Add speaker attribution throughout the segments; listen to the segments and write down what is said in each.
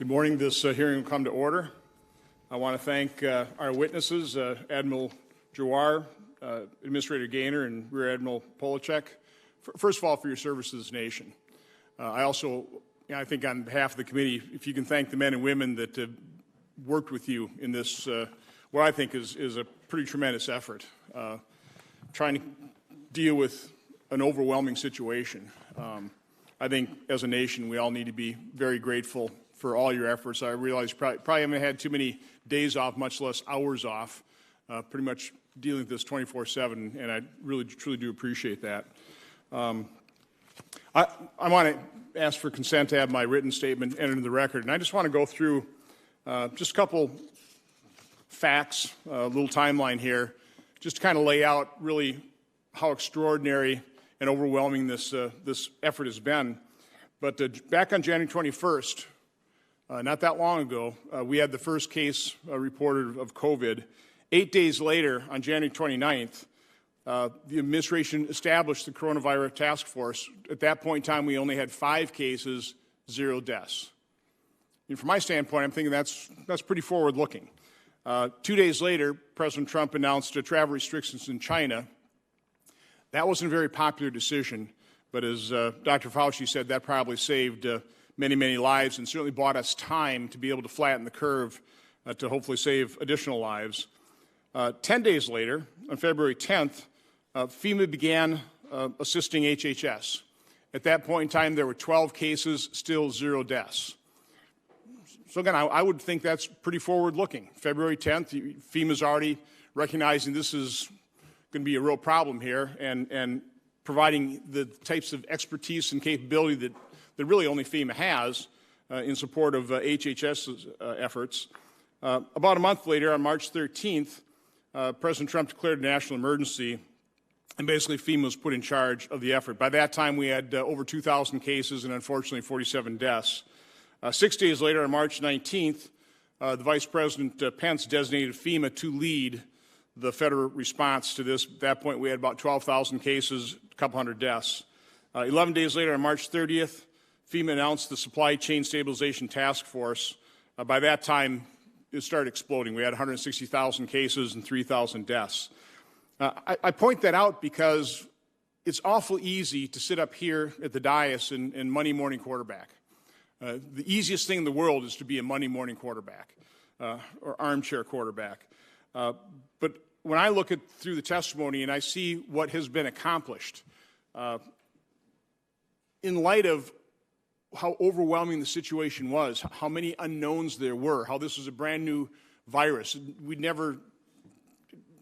Speaker 1: Good morning. This hearing will come to order. I want to thank our witnesses, Admiral Jawar, Administrator Gaynor, and Rear Admiral Polachek, first of all, for your service to this nation. I also, I think on behalf of the committee, if you can thank the men and women that worked with you in this, what I think is a pretty tremendous effort, trying to deal with an overwhelming situation. I think as a nation, we all need to be very grateful for all your efforts. I realize you probably haven't had too many days off, much less hours off, pretty much dealing with this 24/7, and I really, truly do appreciate that. I want to ask for consent to have my written statement entered into the record, and I just want to go through just a couple facts, a little timeline here, just to kind of lay out really how extraordinary and overwhelming this effort has been. But back on January 21st, not that long ago, we had the first case reported of COVID. 8 days later, on January 29th, the administration established the coronavirus task force. At that point in time, we only had 5 cases, 0 deaths. And from my standpoint, I'm thinking that's pretty forward-looking. 2 days later, President Trump announced travel restrictions in China. That wasn't a very popular decision, but as Dr. Fauci said, that probably saved many, many lives and certainly bought us time to be able to flatten the curve to hopefully save additional lives. 10 days later, on February 10th, Fema began assisting HHS. At that point in time, there were 12 cases, still 0 deaths. So again, I would think that's pretty forward-looking. February 10th, FEMA's already recognizing this is going to be a real problem here and providing the types of expertise and capability that really only FEMA has in support of HHS's efforts. About a month later, on March 13th, President Trump declared a national emergency, and basically FEMA was put in charge of the effort. By that time, we had over 2,000 cases and unfortunately 47 deaths. 6 days later, on March 19th, the Vice President Pence designated FEMA to lead the federal response to this. At that point, we had about 12,000 cases, a couple hundred deaths. 11 days later, on March 30th, FEMA announced the Supply Chain Stabilization Task Force. By that time, it started exploding. We had 160,000 cases and 3,000 deaths. I point that out because it's awful easy to sit up here at the dais and Monday morning quarterback. The easiest thing in the world is to be a Monday morning quarterback or armchair quarterback. But when I look through the testimony and I see what has been accomplished, in light of how overwhelming the situation was, how many unknowns there were, how this was a brand new virus.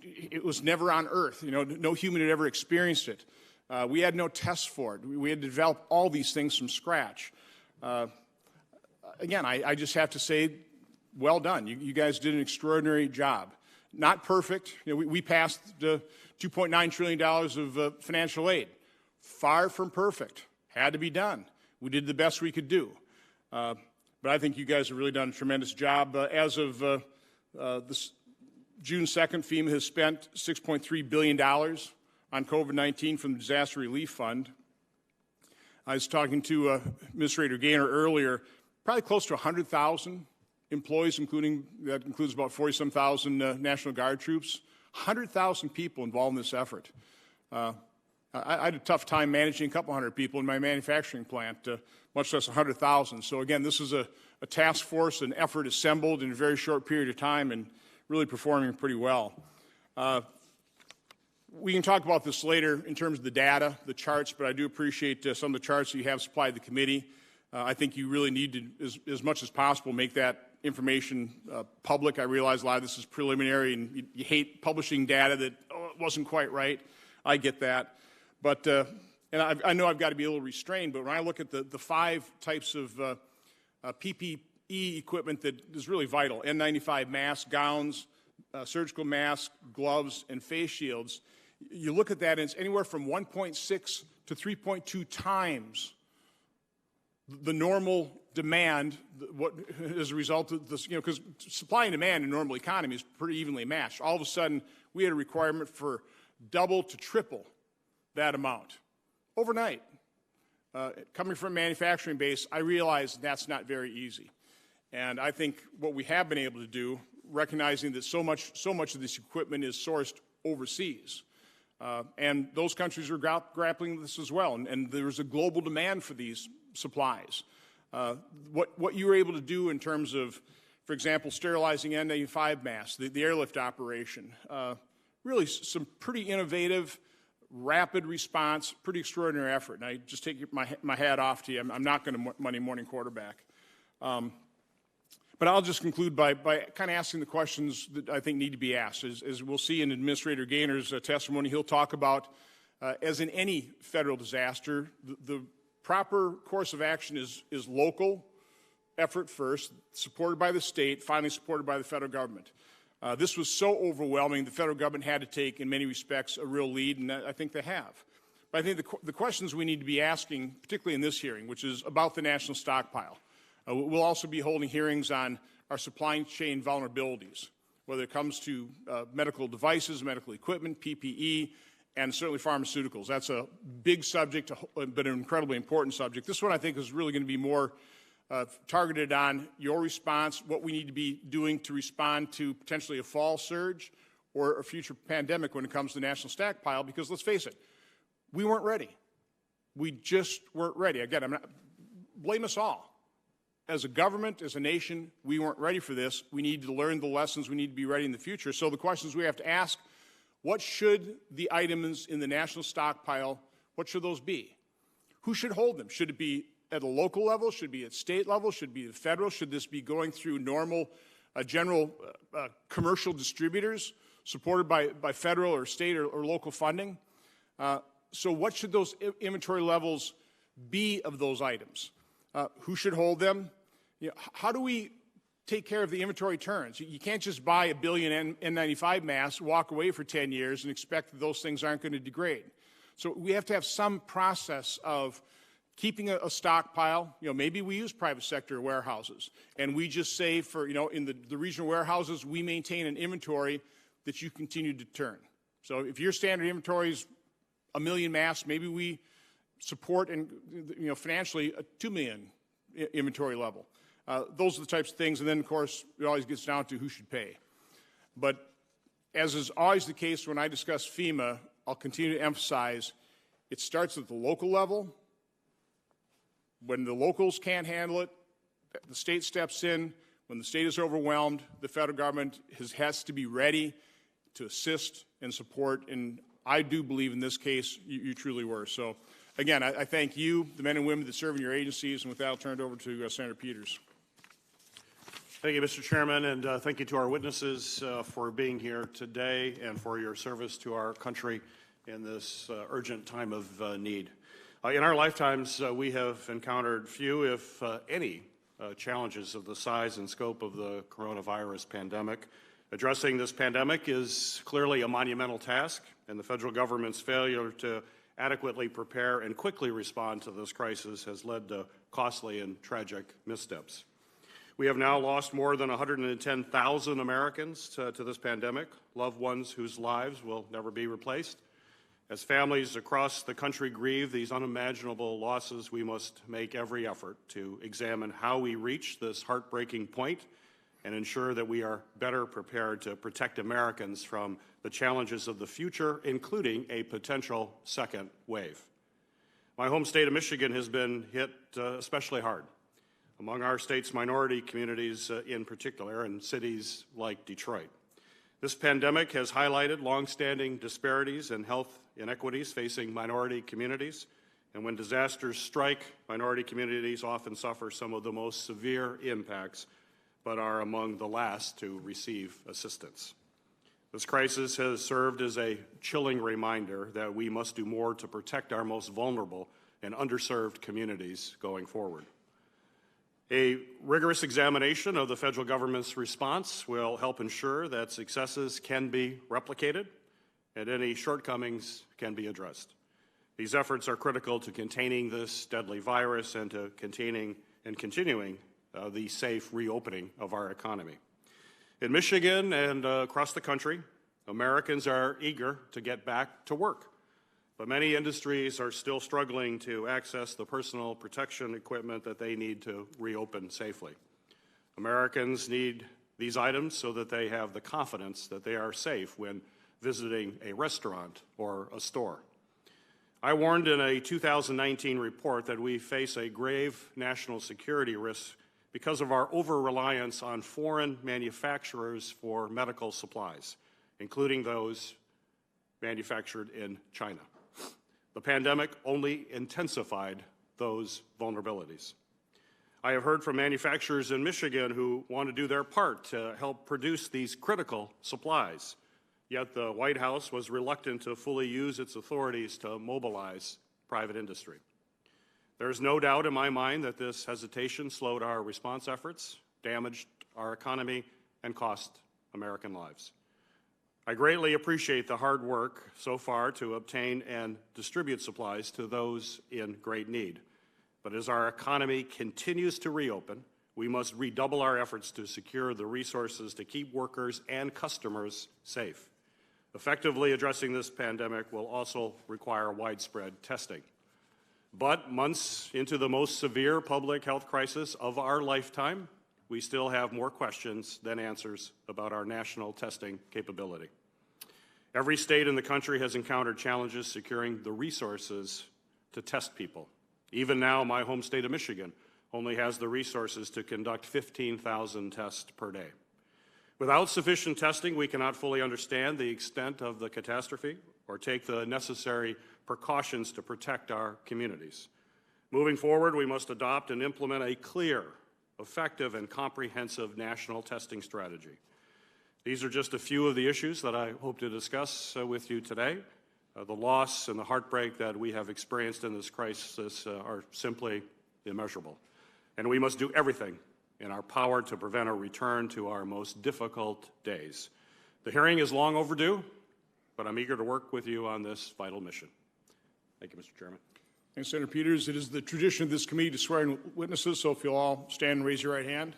Speaker 1: It was never on Earth. No human had ever experienced it. We had no tests for it. We had to develop all these things from scratch. Again, I just have to say, well done. You guys did an extraordinary job. Not perfect. We passed $2.9 trillion of financial aid. Far from perfect. Had to be done. We did the best we could do. But I think you guys have really done a tremendous job. As of this June 2nd, FEMA has spent $6.3 billion on COVID-19 from the Disaster Relief Fund. I was talking to Administrator Gaynor earlier, probably close to 100,000 employees, that includes about 40-some-thousand National Guard troops. 100,000 people involved in this effort. I had a tough time managing a couple hundred people in my manufacturing plant, much less 100,000. So again, this is a task force, an effort assembled in a very short period of time and really performing pretty well. We can talk about this later in terms of the data, the charts, but I do appreciate some of the charts that you have supplied the committee. I think you really need to, as much as possible, make that information public. I realize a lot of this is preliminary and you hate publishing data that it wasn't quite right. I get that. But, and I know I've got to be a little restrained, but when I look at the 5 types of PPE equipment that is really vital, N95 masks, gowns, surgical masks, gloves, and face shields, you look at that and it's anywhere from 1.6 to 3.2 times the normal demand, what as a result of this, because supply and demand in a normal economy is pretty evenly matched. All of a sudden, we had a requirement for double to triple that amount overnight. Coming from a manufacturing base, I realize that's not very easy. And I think what we have been able to do, recognizing that so much of this equipment is sourced overseas, and those countries are grappling with this as well, and there's a global demand for these supplies. What you were able to do in terms of, for example, sterilizing N95 masks, the airlift operation, really some pretty innovative, rapid response, pretty extraordinary effort. And I just take my hat off to you. I'm not going to Monday morning quarterback. But I'll just conclude by kind of asking the questions that I think need to be asked. As we'll see in Administrator Gaynor's testimony, he'll talk about, as in any federal disaster, the proper course of action is local effort first, supported by the state, finally supported by the federal government. This was so overwhelming, the federal government had to take, in many respects, a real lead, and I think they have. But I think the questions we need to be asking, particularly in this hearing, which is about the national stockpile. We'll also be holding hearings on our supply chain vulnerabilities, whether it comes to medical devices, medical equipment, PPE, and certainly pharmaceuticals. That's a big subject, but an incredibly important subject. This one, I think, is really going to be more targeted on your response, what we need to be doing to respond to potentially a fall surge or a future pandemic when it comes to the national stockpile, because let's face it, we weren't ready. We just weren't ready. Again, blame us all. As a government, as a nation, we weren't ready for this. We need to learn the lessons. We need to be ready in the future. So the questions we have to ask, what should the items in the national stockpile, what should those be? Who should hold them? Should it be at a local level? Should it be at state level? Should it be at federal? Should this be going through normal, general commercial distributors supported by federal or state or local funding? So what should those inventory levels be of those items? Who should hold them? How do we take care of the inventory turns? You can't just buy a billion N95 masks, walk away for 10 years, and expect that those things aren't going to degrade. So we have to have some process of keeping a stockpile. Maybe we use private sector warehouses, and we just say for, in the regional warehouses, we maintain an inventory that you continue to turn. So if your standard inventory is 1 million masks, maybe we support and, financially a 2 million inventory level. Those are the types of things, and then, of course, it always gets down to who should pay. But as is always the case when I discuss FEMA, I'll continue to emphasize it starts at the local level. When the locals can't handle it, the state steps in. When the state is overwhelmed, the federal government has to be ready to assist and support, and I do believe in this case you truly were. So, again, I thank you, the men and women that serve in your agencies, and with that, I'll turn it over to Senator Peters.
Speaker 2: Thank you, Mr. Chairman, and thank you to our witnesses for being here today and for your service to our country in this urgent time of need. In our lifetimes, we have encountered few, if any, challenges of the size and scope of the coronavirus pandemic. Addressing this pandemic is clearly a monumental task, and the federal government's failure to adequately prepare and quickly respond to this crisis has led to costly and tragic missteps. We have now lost more than 110,000 Americans to this pandemic, loved ones whose lives will never be replaced. As families across the country grieve these unimaginable losses, we must make every effort to examine how we reach this heartbreaking point and ensure that we are better prepared to protect Americans from the challenges of the future, including a potential second wave. My home state of Michigan has been hit especially hard. Among our state's minority communities in particular, and cities like Detroit. This pandemic has highlighted longstanding disparities and health inequities facing minority communities, and when disasters strike, minority communities often suffer some of the most severe impacts, but are among the last to receive assistance. This crisis has served as a chilling reminder that we must do more to protect our most vulnerable and underserved communities going forward. A rigorous examination of the federal government's response will help ensure that successes can be replicated and any shortcomings can be addressed. These efforts are critical to containing this deadly virus and to continuing the safe reopening of our economy. In Michigan and across the country, Americans are eager to get back to work. But many industries are still struggling to access the personal protection equipment that they need to reopen safely. Americans need these items so that they have the confidence that they are safe when visiting a restaurant or a store. I warned in a 2019 report that we face a grave national security risk because of our over-reliance on foreign manufacturers for medical supplies, including those manufactured in China. The pandemic only intensified those vulnerabilities. I have heard from manufacturers in Michigan who want to do their part to help produce these critical supplies, yet the White House was reluctant to fully use its authorities to mobilize private industry. There is no doubt in my mind that this hesitation slowed our response efforts, damaged our economy, and cost American lives. I greatly appreciate the hard work so far to obtain and distribute supplies to those in great need. But as our economy continues to reopen, we must redouble our efforts to secure the resources to keep workers and customers safe. Effectively addressing this pandemic will also require widespread testing. But months into the most severe public health crisis of our lifetime, we still have more questions than answers about our national testing capability. Every state in the country has encountered challenges securing the resources to test people. Even now, my home state of Michigan only has the resources to conduct 15,000 tests per day. Without sufficient testing, we cannot fully understand the extent of the catastrophe or take the necessary precautions to protect our communities. Moving forward, we must adopt and implement a clear, effective, and comprehensive national testing strategy. These are just a few of the issues that I hope to discuss with you today. The loss and the heartbreak that we have experienced in this crisis are simply immeasurable. And we must do everything in our power to prevent a return to our most difficult days. The hearing is long overdue, but I'm eager to work with you on this vital mission. Thank you, Mr. Chairman.
Speaker 1: Thanks, Senator Peters. It is the tradition of this committee to swear in witnesses, so if you'll all stand and raise your right hand.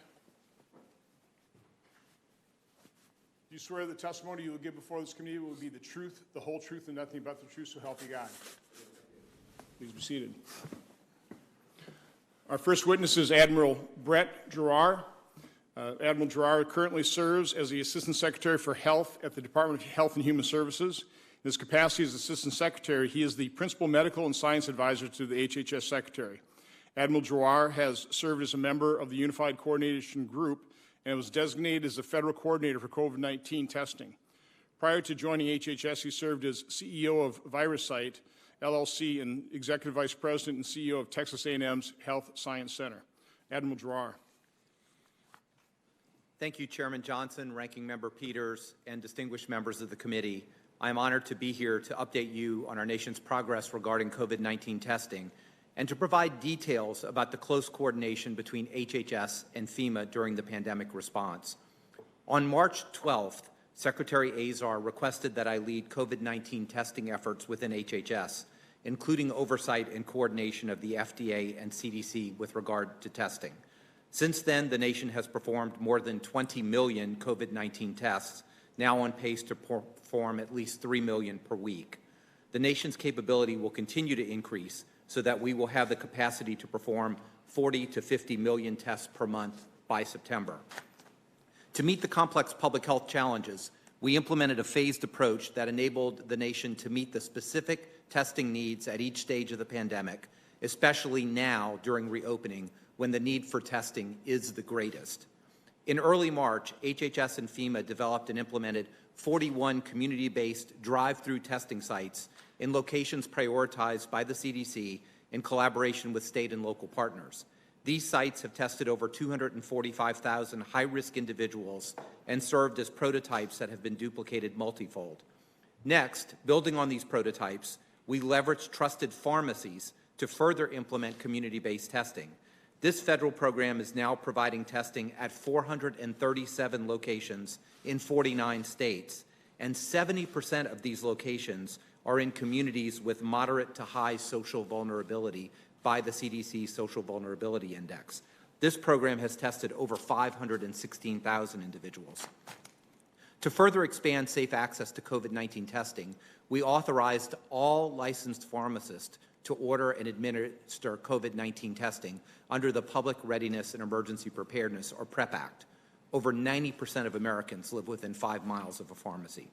Speaker 1: Do you swear the testimony you will give before this committee will be the truth, the whole truth, and nothing but the truth, so help you God? Please be seated. Our first witness is Admiral Brett Giroir. Admiral Giroir currently serves as the Assistant Secretary for Health at the Department of Health and Human Services. In his capacity as Assistant Secretary, he is the Principal Medical and Science Advisor to the HHS Secretary. Admiral Giroir has served as a member of the Unified Coordination Group and was designated as the Federal Coordinator for COVID-19 testing. Prior to joining HHS, he served as CEO of VirusSite, LLC, and Executive Vice President and CEO of Texas A&M's Health Science Center. Admiral Giroir.
Speaker 3: Thank you, Chairman Johnson, Ranking Member Peters, and distinguished members of the committee. I am honored to be here to update you on our nation's progress regarding COVID-19 testing and to provide details about the close coordination between HHS and Fema during the pandemic response. On March 12th, Secretary Azar requested that I lead COVID-19 testing efforts within HHS, including oversight and coordination of the FDA and CDC with regard to testing. Since then, the nation has performed more than 20 million COVID-19 tests, now on pace to perform at least 3 million per week. The nation's capability will continue to increase so that we will have the capacity to perform 40 to 50 million tests per month by September. To meet the complex public health challenges, we implemented a phased approach that enabled the nation to meet the specific testing needs at each stage of the pandemic, especially now during reopening when the need for testing is the greatest. In early March, HHS and Fema developed and implemented 41 community-based drive-through testing sites in locations prioritized by the CDC in collaboration with state and local partners. These sites have tested over 245,000 high-risk individuals and served as prototypes that have been duplicated multifold. Next, building on these prototypes, we leveraged trusted pharmacies to further implement community-based testing. This federal program is now providing testing at 437 locations in 49 states, and 70% of these locations are in communities with moderate to high social vulnerability by the CDC Social Vulnerability Index. This program has tested over 516,000 individuals. To further expand safe access to COVID-19 testing, we authorized all licensed pharmacists to order and administer COVID-19 testing under the Public Readiness and Emergency Preparedness, or PrEP Act. Over 90% of Americans live within 5 miles of a pharmacy.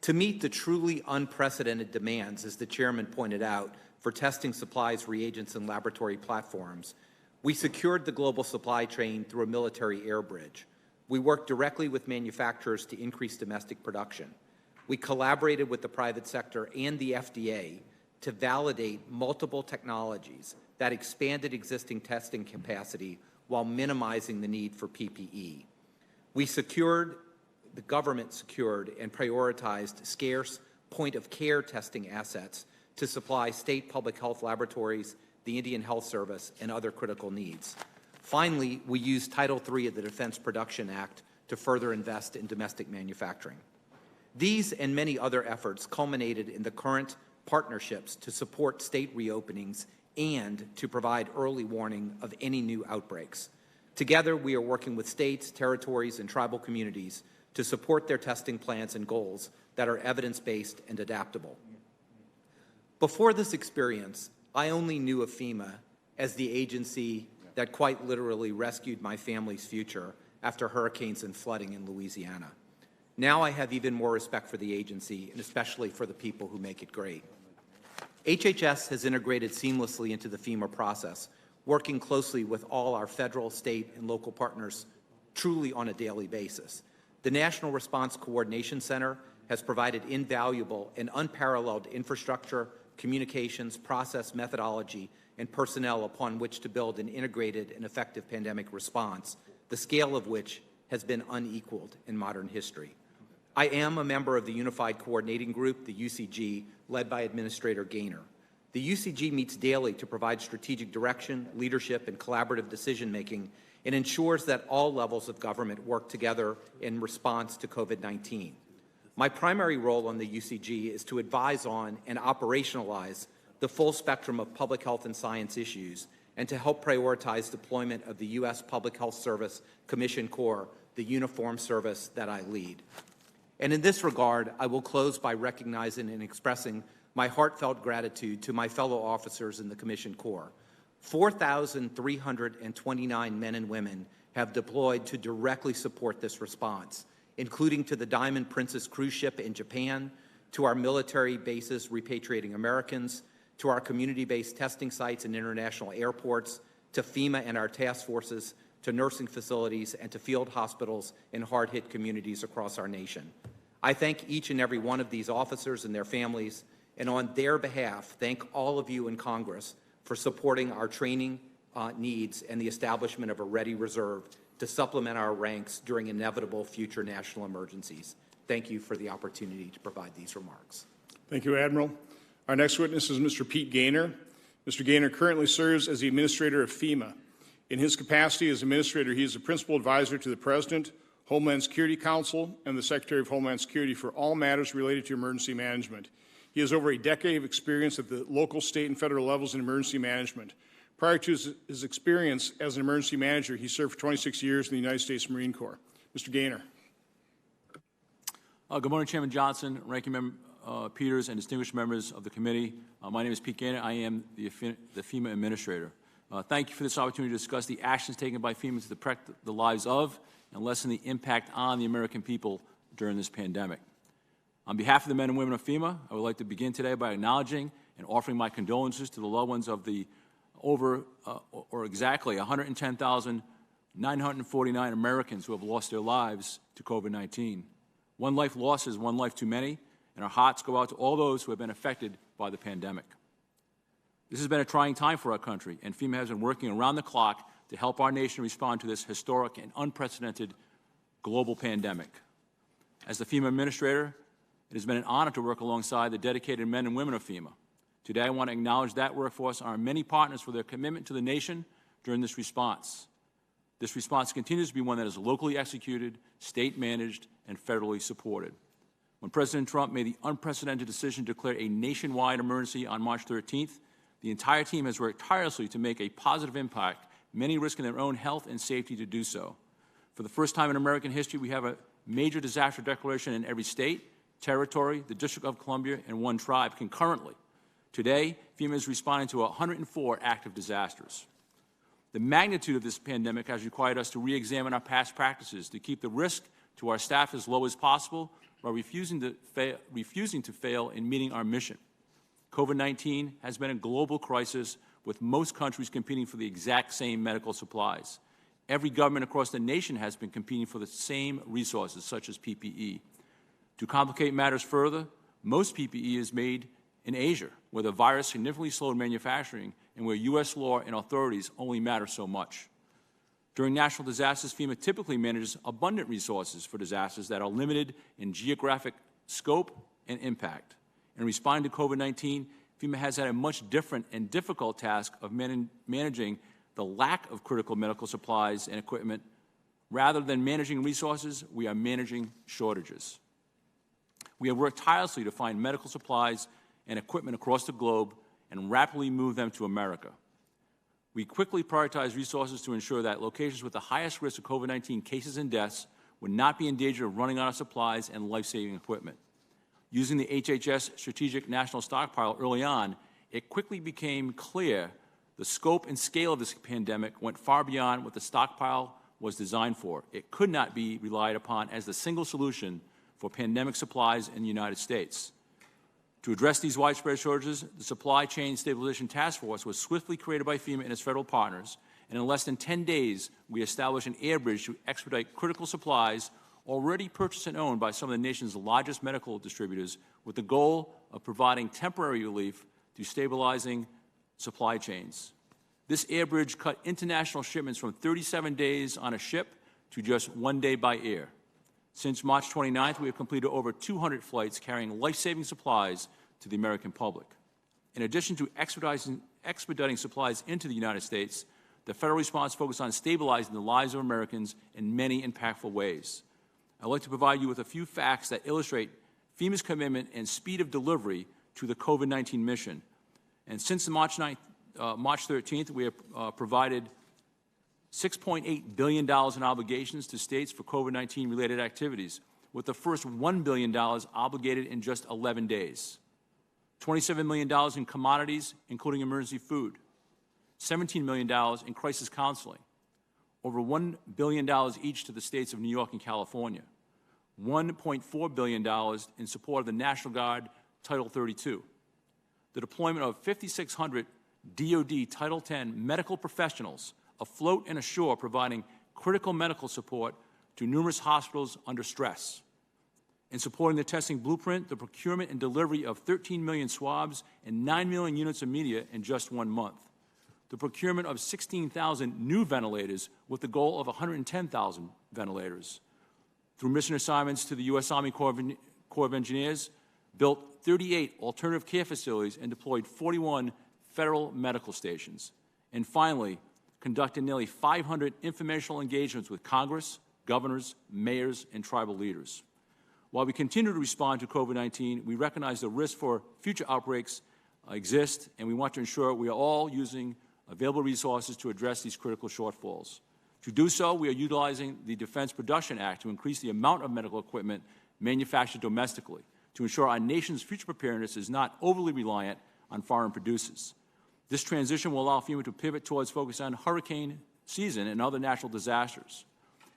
Speaker 3: To meet the truly unprecedented demands, as the chairman pointed out, for testing supplies, reagents, and laboratory platforms, we secured the global supply chain through a military air bridge. We worked directly with manufacturers to increase domestic production. We collaborated with the private sector and the FDA to validate multiple technologies that expanded existing testing capacity while minimizing the need for PPE. The government secured and prioritized scarce point-of-care testing assets to supply state public health laboratories, the Indian Health Service, and other critical needs. Finally, we used Title III of the Defense Production Act to further invest in domestic manufacturing. These and many other efforts culminated in the current partnerships to support state reopenings and to provide early warning of any new outbreaks. Together, we are working with states, territories, and tribal communities to support their testing plans and goals that are evidence-based and adaptable. Before this experience, I only knew of Fema as the agency that quite literally rescued my family's future after hurricanes and flooding in Louisiana. Now I have even more respect for the agency, and especially for the people who make it great. HHS has integrated seamlessly into the Fema process, working closely with all our federal, state, and local partners truly on a daily basis. The National Response Coordination Center has provided invaluable and unparalleled infrastructure, communications, process, methodology, and personnel upon which to build an integrated and effective pandemic response, the scale of which has been unequaled in modern history. I am a member of the Unified Coordinating Group, the UCG, led by Administrator Gaynor. The UCG meets daily to provide strategic direction, leadership, and collaborative decision-making, and ensures that all levels of government work together in response to COVID-19. My primary role on the UCG is to advise on and operationalize the full spectrum of public health and science issues, and to help prioritize deployment of the U.S. Public Health Service Commission Corps, the uniform service that I lead. And in this regard, I will close by recognizing and expressing my heartfelt gratitude to my fellow officers in the Commission Corps. 4,329 men and women have deployed to directly support this response, including to the Diamond Princess cruise ship in Japan, to our military bases repatriating Americans, to our community-based testing sites and international airports, to FEMA and our task forces, to nursing facilities, and to field hospitals in hard-hit communities across our nation. I thank each and every one of these officers and their families, and on their behalf, thank all of you in Congress for supporting our training needs and the establishment of a ready reserve to supplement our ranks during inevitable future national emergencies. Thank you for the opportunity to provide these remarks.
Speaker 1: Thank you, Admiral. Our next witness is Mr. Pete Gaynor. Mr. Gaynor currently serves as the Administrator of FEMA. In his capacity as Administrator, he is the Principal Advisor to the President, Homeland Security Council, and the Secretary of Homeland Security for all matters related to emergency management. He has over a decade of experience at the local, state, and federal levels in emergency management. Prior to his experience as an emergency manager, he served for 26 years in the United States Marine Corps. Mr. Gaynor.
Speaker 4: Good morning, Chairman Johnson, Ranking Member Peters, and distinguished members of the committee. My name is Pete Gaynor. I am the FEMA Administrator. Thank you for this opportunity to discuss the actions taken by FEMA to protect the lives of and lessen the impact on the American people during this pandemic. On behalf of the men and women of FEMA, I would like to begin today by acknowledging and offering my condolences to the loved ones of the exactly 110,949 Americans who have lost their lives to COVID-19. One life lost is one life too many, and our hearts go out to all those who have been affected by the pandemic. This has been a trying time for our country, and FEMA has been working around the clock to help our nation respond to this historic and unprecedented global pandemic. As the FEMA Administrator, it has been an honor to work alongside the dedicated men and women of FEMA. Today, I want to acknowledge that workforce and our many partners for their commitment to the nation during this response. This response continues to be one that is locally executed, state-managed, and federally supported. When President Trump made the unprecedented decision to declare a nationwide emergency on March 13th, the entire team has worked tirelessly to make a positive impact, many risking their own health and safety to do so. For the first time in American history, we have a major disaster declaration in every state, territory, the District of Columbia, and one tribe concurrently. Today, FEMA is responding to 104 active disasters. The magnitude of this pandemic has required us to re-examine our past practices to keep the risk to our staff as low as possible while refusing to fail in meeting our mission. COVID-19 has been a global crisis with most countries competing for the exact same medical supplies. Every government across the nation has been competing for the same resources, such as PPE. To complicate matters further, most PPE is made in Asia, where the virus significantly slowed manufacturing and where U.S. law and authorities only matter so much. During national disasters, FEMA typically manages abundant resources for disasters that are limited in geographic scope and impact. In responding to COVID-19, FEMA has had a much different and difficult task of managing the lack of critical medical supplies and equipment. Rather than managing resources, we are managing shortages. We have worked tirelessly to find medical supplies and equipment across the globe and rapidly move them to America. We quickly prioritized resources to ensure that locations with the highest risk of COVID-19 cases and deaths would not be in danger of running out of supplies and life-saving equipment. Using the HHS Strategic National Stockpile early on, it quickly became clear the scope and scale of this pandemic went far beyond what the stockpile was designed for. It could not be relied upon as the single solution for pandemic supplies in the United States. To address these widespread shortages, the Supply Chain Stabilization Task Force was swiftly created by FEMA and its federal partners, and in less than 10 days, we established an air bridge to expedite critical supplies already purchased and owned by some of the nation's largest medical distributors, with the goal of providing temporary relief to stabilizing supply chains. This air bridge cut international shipments from 37 days on a ship to just 1 day by air. Since March 29th, we have completed over 200 flights carrying life-saving supplies to the American public. In addition to expediting supplies into the United States, the federal response focused on stabilizing the lives of Americans in many impactful ways. I'd like to provide you with a few facts that illustrate FEMA's commitment and speed of delivery to the COVID-19 mission. And since March 13th, we have provided $6.8 billion in obligations to states for COVID-19 related activities, with the first $1 billion obligated in just 11 days. $27 million in commodities, including emergency food. $17 million in crisis counseling. Over $1 billion each to the states of New York and California. $1.4 billion in support of the National Guard Title 32. The deployment of 5,600 DoD Title 10 medical professionals afloat and ashore, providing critical medical support to numerous hospitals under stress. In supporting the testing blueprint, the procurement and delivery of 13 million swabs and 9 million units of media in just 1 month. The procurement of 16,000 new ventilators with the goal of 110,000 ventilators. Through mission assignments to the U.S. Army Corps of Engineers, built 38 alternative care facilities and deployed 41 federal medical stations. And finally, conducted nearly 500 informational engagements with Congress, governors, mayors, and tribal leaders. While we continue to respond to COVID-19, we recognize the risk for future outbreaks exist, and we want to ensure we are all using available resources to address these critical shortfalls. To do so, we are utilizing the Defense Production Act to increase the amount of medical equipment manufactured domestically to ensure our nation's future preparedness is not overly reliant on foreign producers. This transition will allow FEMA to pivot towards focus on hurricane season and other natural disasters.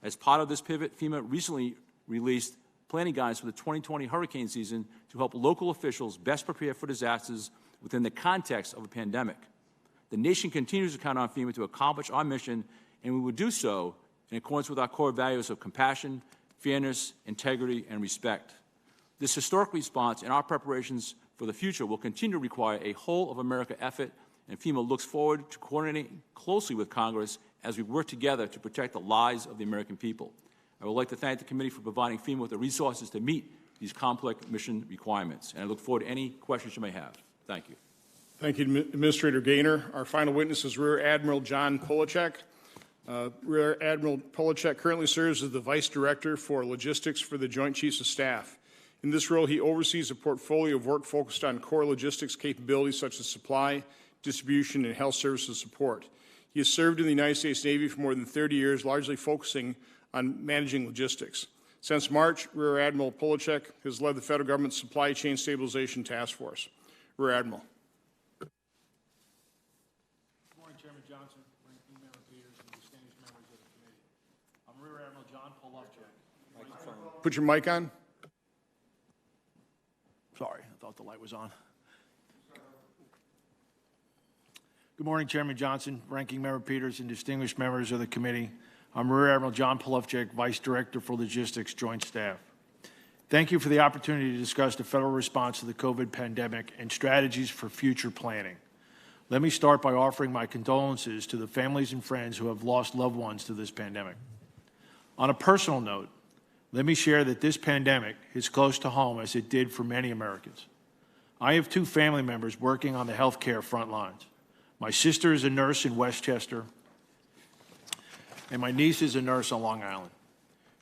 Speaker 4: As part of this pivot, FEMA recently released planning guidance for the 2020 hurricane season to help local officials best prepare for disasters within the context of a pandemic. The nation continues to count on FEMA to accomplish our mission, and we will do so in accordance with our core values of compassion, fairness, integrity, and respect. This historic response and our preparations for the future will continue to require a whole-of-America effort, and FEMA looks forward to coordinating closely with Congress as we work together to protect the lives of the American people. I would like to thank the committee for providing FEMA with the resources to meet these complex mission requirements, and I look forward to any questions you may have. Thank you.
Speaker 1: Thank you, Administrator Gaynor. Our final witness is Rear Admiral John Polachek. Rear Admiral Polachek currently serves as the Vice Director for Logistics for the Joint Chiefs of Staff. In this role, he oversees a portfolio of work focused on core logistics capabilities such as supply, distribution, and health services support. He has served in the United States Navy for more than 30 years, largely focusing on managing logistics. Since March, Rear Admiral Polachek has led the federal government's Supply Chain Stabilization Task Force. Rear Admiral.
Speaker 5: Johnson, Ranking Member Peters, and distinguished members of the committee. I'm Rear Admiral John Polufchek.
Speaker 1: Put your mic on.
Speaker 5: Sorry, I thought the light was on. Good morning, Chairman Johnson, Ranking Member Peters, and distinguished members of the committee. I'm Rear Admiral John Polufchek, Vice Director for Logistics, Joint Staff. Thank you for the opportunity to discuss the federal response to the COVID pandemic and strategies for future planning. Let me start by offering my condolences to the families and friends who have lost loved ones to this pandemic. On a personal note, let me share that this pandemic is close to home as it did for many Americans. I have two family members working on the healthcare front lines. My sister is a nurse in Westchester, and my niece is a nurse on Long Island.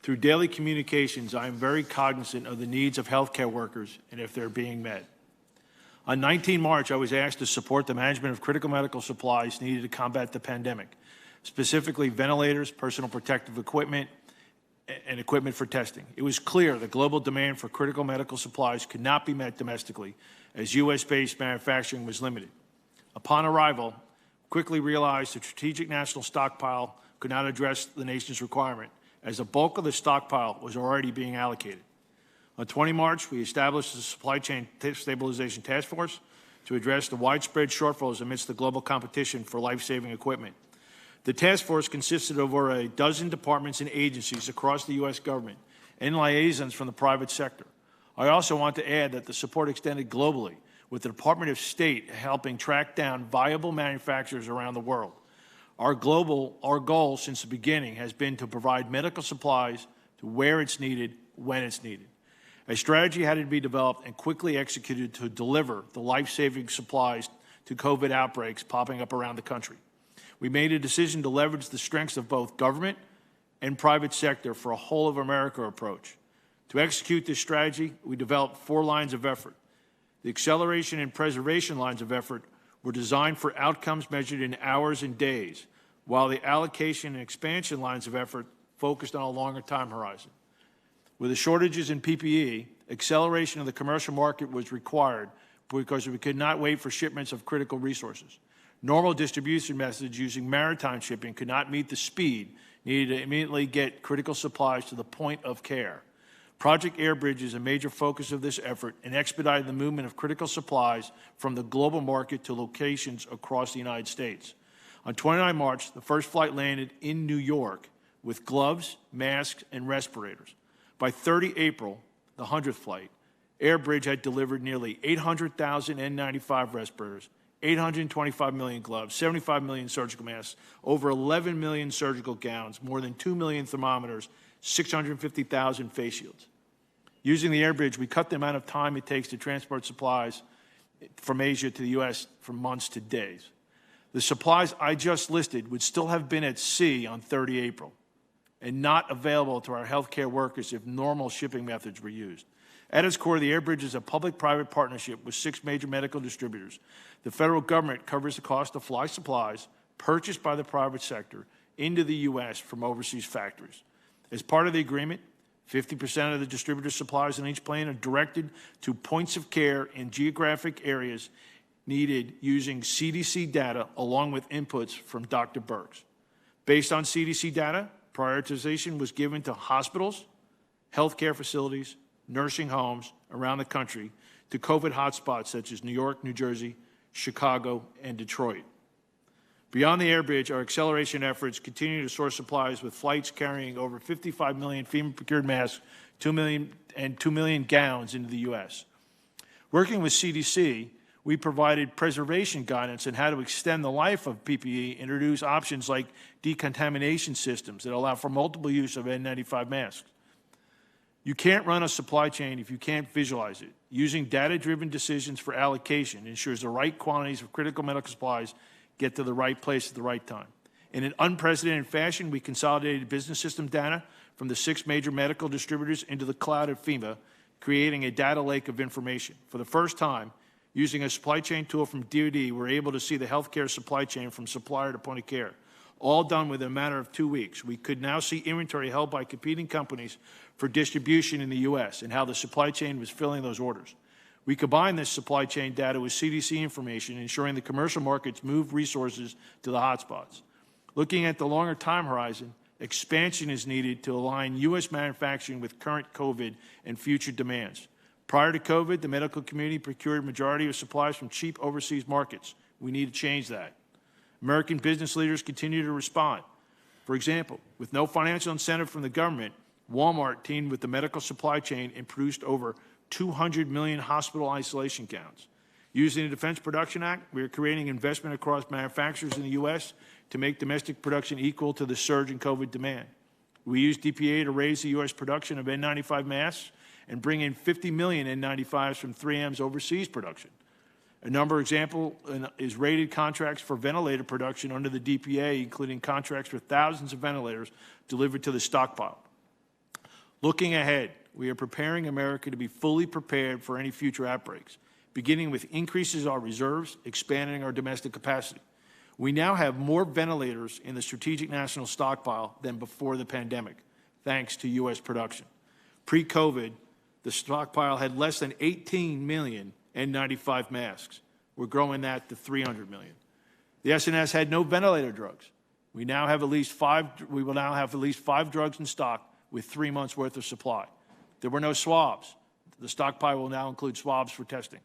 Speaker 5: Through daily communications, I am very cognizant of the needs of healthcare workers and if they're being met. On 19 March, I was asked to support the management of critical medical supplies needed to combat the pandemic, specifically ventilators, personal protective equipment, and equipment for testing. It was clear the global demand for critical medical supplies could not be met domestically as U.S.-based manufacturing was limited. Upon arrival, quickly realized the strategic national stockpile could not address the nation's requirement, as the bulk of the stockpile was already being allocated. On 20 March, we established the Supply Chain Stabilization Task Force to address the widespread shortfalls amidst the global competition for life-saving equipment. The task force consisted of over a dozen departments and agencies across the U.S. government and liaisons from the private sector. I also want to add that the support extended globally, with the Department of State helping track down viable manufacturers around the world. Our goal since the beginning has been to provide medical supplies to where it's needed, when it's needed. A strategy had to be developed and quickly executed to deliver the life-saving supplies to COVID outbreaks popping up around the country. We made a decision to leverage the strengths of both government and private sector for a whole-of-America approach. To execute this strategy, we developed 4 lines of effort. The acceleration and preservation lines of effort were designed for outcomes measured in hours and days, while the allocation and expansion lines of effort focused on a longer time horizon. With the shortages in PPE, acceleration of the commercial market was required because we could not wait for shipments of critical resources. Normal distribution methods using maritime shipping could not meet the speed needed to immediately get critical supplies to the point of care. Project Airbridge is a major focus of this effort and expedited the movement of critical supplies from the global market to locations across the United States. On 29 March, the first flight landed in New York with gloves, masks, and respirators. By 30 April, the 100th flight, Airbridge had delivered nearly 800,000 N95 respirators, 825 million gloves, 75 million surgical masks, over 11 million surgical gowns, more than 2 million thermometers, 650,000 face shields. Using the Airbridge, we cut the amount of time it takes to transport supplies from Asia to the U.S. from months to days. The supplies I just listed would still have been at sea on 30 April and not available to our healthcare workers if normal shipping methods were used. At its core, the Airbridge is a public-private partnership with 6 major medical distributors. The federal government covers the cost of fly supplies purchased by the private sector into the U.S. from overseas factories. As part of the agreement, 50% of the distributor supplies on each plane are directed to points of care in geographic areas needed using CDC data along with inputs from Dr. Birx. Based on CDC data, prioritization was given to hospitals, healthcare facilities, nursing homes around the country, to COVID hotspots such as New York, New Jersey, Chicago, and Detroit. Beyond the Airbridge, our acceleration efforts continue to source supplies with flights carrying over 55 million FEMA-procured masks, 2 million gowns into the U.S. Working with CDC, we provided preservation guidance on how to extend the life of PPE, introduce options like decontamination systems that allow for multiple use of N95 masks. You can't run a supply chain if you can't visualize it. Using data-driven decisions for allocation ensures the right quantities of critical medical supplies get to the right place at the right time. In an unprecedented fashion, we consolidated business system data from the 6 major medical distributors into the cloud at FEMA, creating a data lake of information. For the first time, using a supply chain tool from DoD, we're able to see the healthcare supply chain from supplier to point of care, all done within a matter of 2 weeks. We could now see inventory held by competing companies for distribution in the U.S. and how the supply chain was filling those orders. We combine this supply chain data with CDC information, ensuring the commercial markets move resources to the hotspots. Looking at the longer time horizon, expansion is needed to align U.S. manufacturing with current COVID and future demands. Prior to COVID, the medical community procured majority of supplies from cheap overseas markets. We need to change that. American business leaders continue to respond. For example, with no financial incentive from the government, Walmart teamed with the medical supply chain and produced over 200 million hospital isolation gowns. Using the Defense Production Act, we are creating investment across manufacturers in the U.S. to make domestic production equal to the surge in COVID demand. We used DPA to raise the U.S. production of N95 masks and bring in 50 million N95s from 3M's overseas production. Another example is rated contracts for ventilator production under the DPA, including contracts for thousands of ventilators delivered to the stockpile. Looking ahead, we are preparing America to be fully prepared for any future outbreaks, beginning with increases in our reserves, expanding our domestic capacity. We now have more ventilators in the Strategic National Stockpile than before the pandemic, thanks to U.S. production. Pre-COVID, the stockpile had less than 18 million N95 masks. We're growing that to 300 million. The SNS had no ventilator drugs. We will now have at least five drugs in stock with 3 months' worth of supply. There were no swabs. The stockpile will now include swabs for testing.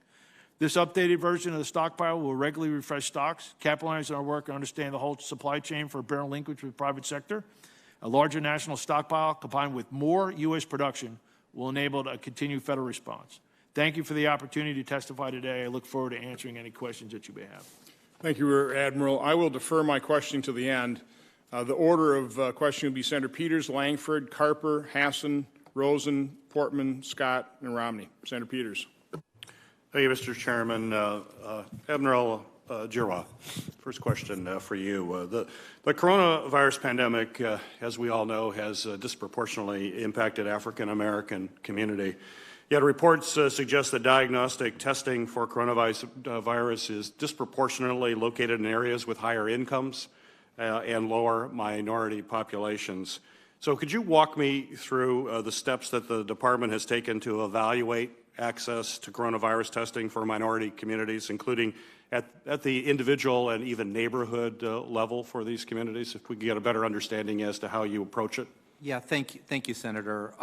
Speaker 5: This updated version of the stockpile will regularly refresh stocks, capitalize on our work and understand the whole supply chain for better linkage with the private sector. A larger national stockpile combined with more U.S. production will enable a continued federal response. Thank you for the opportunity to testify today. I look forward to answering any questions that you may have.
Speaker 1: Thank you, Rear Admiral. I will defer my questioning to the end. The order of questioning will be Senator Peters, Langford, Carper, Hassan, Rosen, Portman, Scott, and Romney. Senator Peters.
Speaker 2: Thank you, Mr. Chairman. Admiral Giroir, first question for you. The coronavirus pandemic, as we all know, has disproportionately impacted African-American community. Yet reports suggest that diagnostic testing for coronavirus is disproportionately located in areas with higher incomes and lower minority populations. So could you walk me through the steps that the department has taken to evaluate access to coronavirus testing for minority communities, including at the individual and even neighborhood level for these communities, if we could get a better understanding as to how you approach it?
Speaker 3: Yeah, thank you, Senator.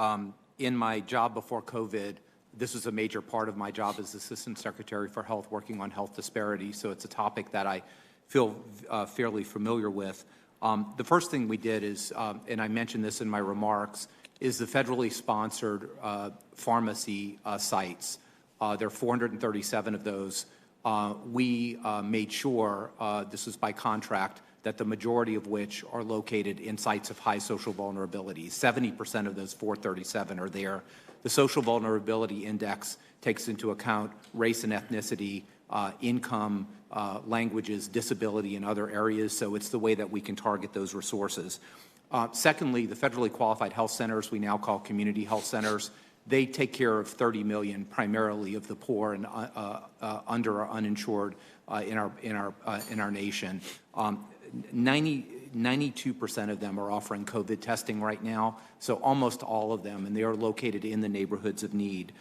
Speaker 3: In my job before COVID, this was a major part of my job as Assistant Secretary for Health, working on health disparities, so it's a topic that I feel fairly familiar with. The first thing we did is, and I mentioned this in my remarks, is the federally sponsored pharmacy sites. There are 437 of those. We made sure, this was by contract, that the majority of which are located in sites of high social vulnerability. 70% of those 437 are there. The social vulnerability index takes into account race and ethnicity, income, languages, disability, and other areas, so it's the way that we can target those resources. Secondly, the federally qualified health centers, we now call community health centers, they take care of 30 million, primarily of the poor and under or uninsured in our nation. 92% of them are offering COVID testing right now, so almost all of them, and they are located in the neighborhoods of need.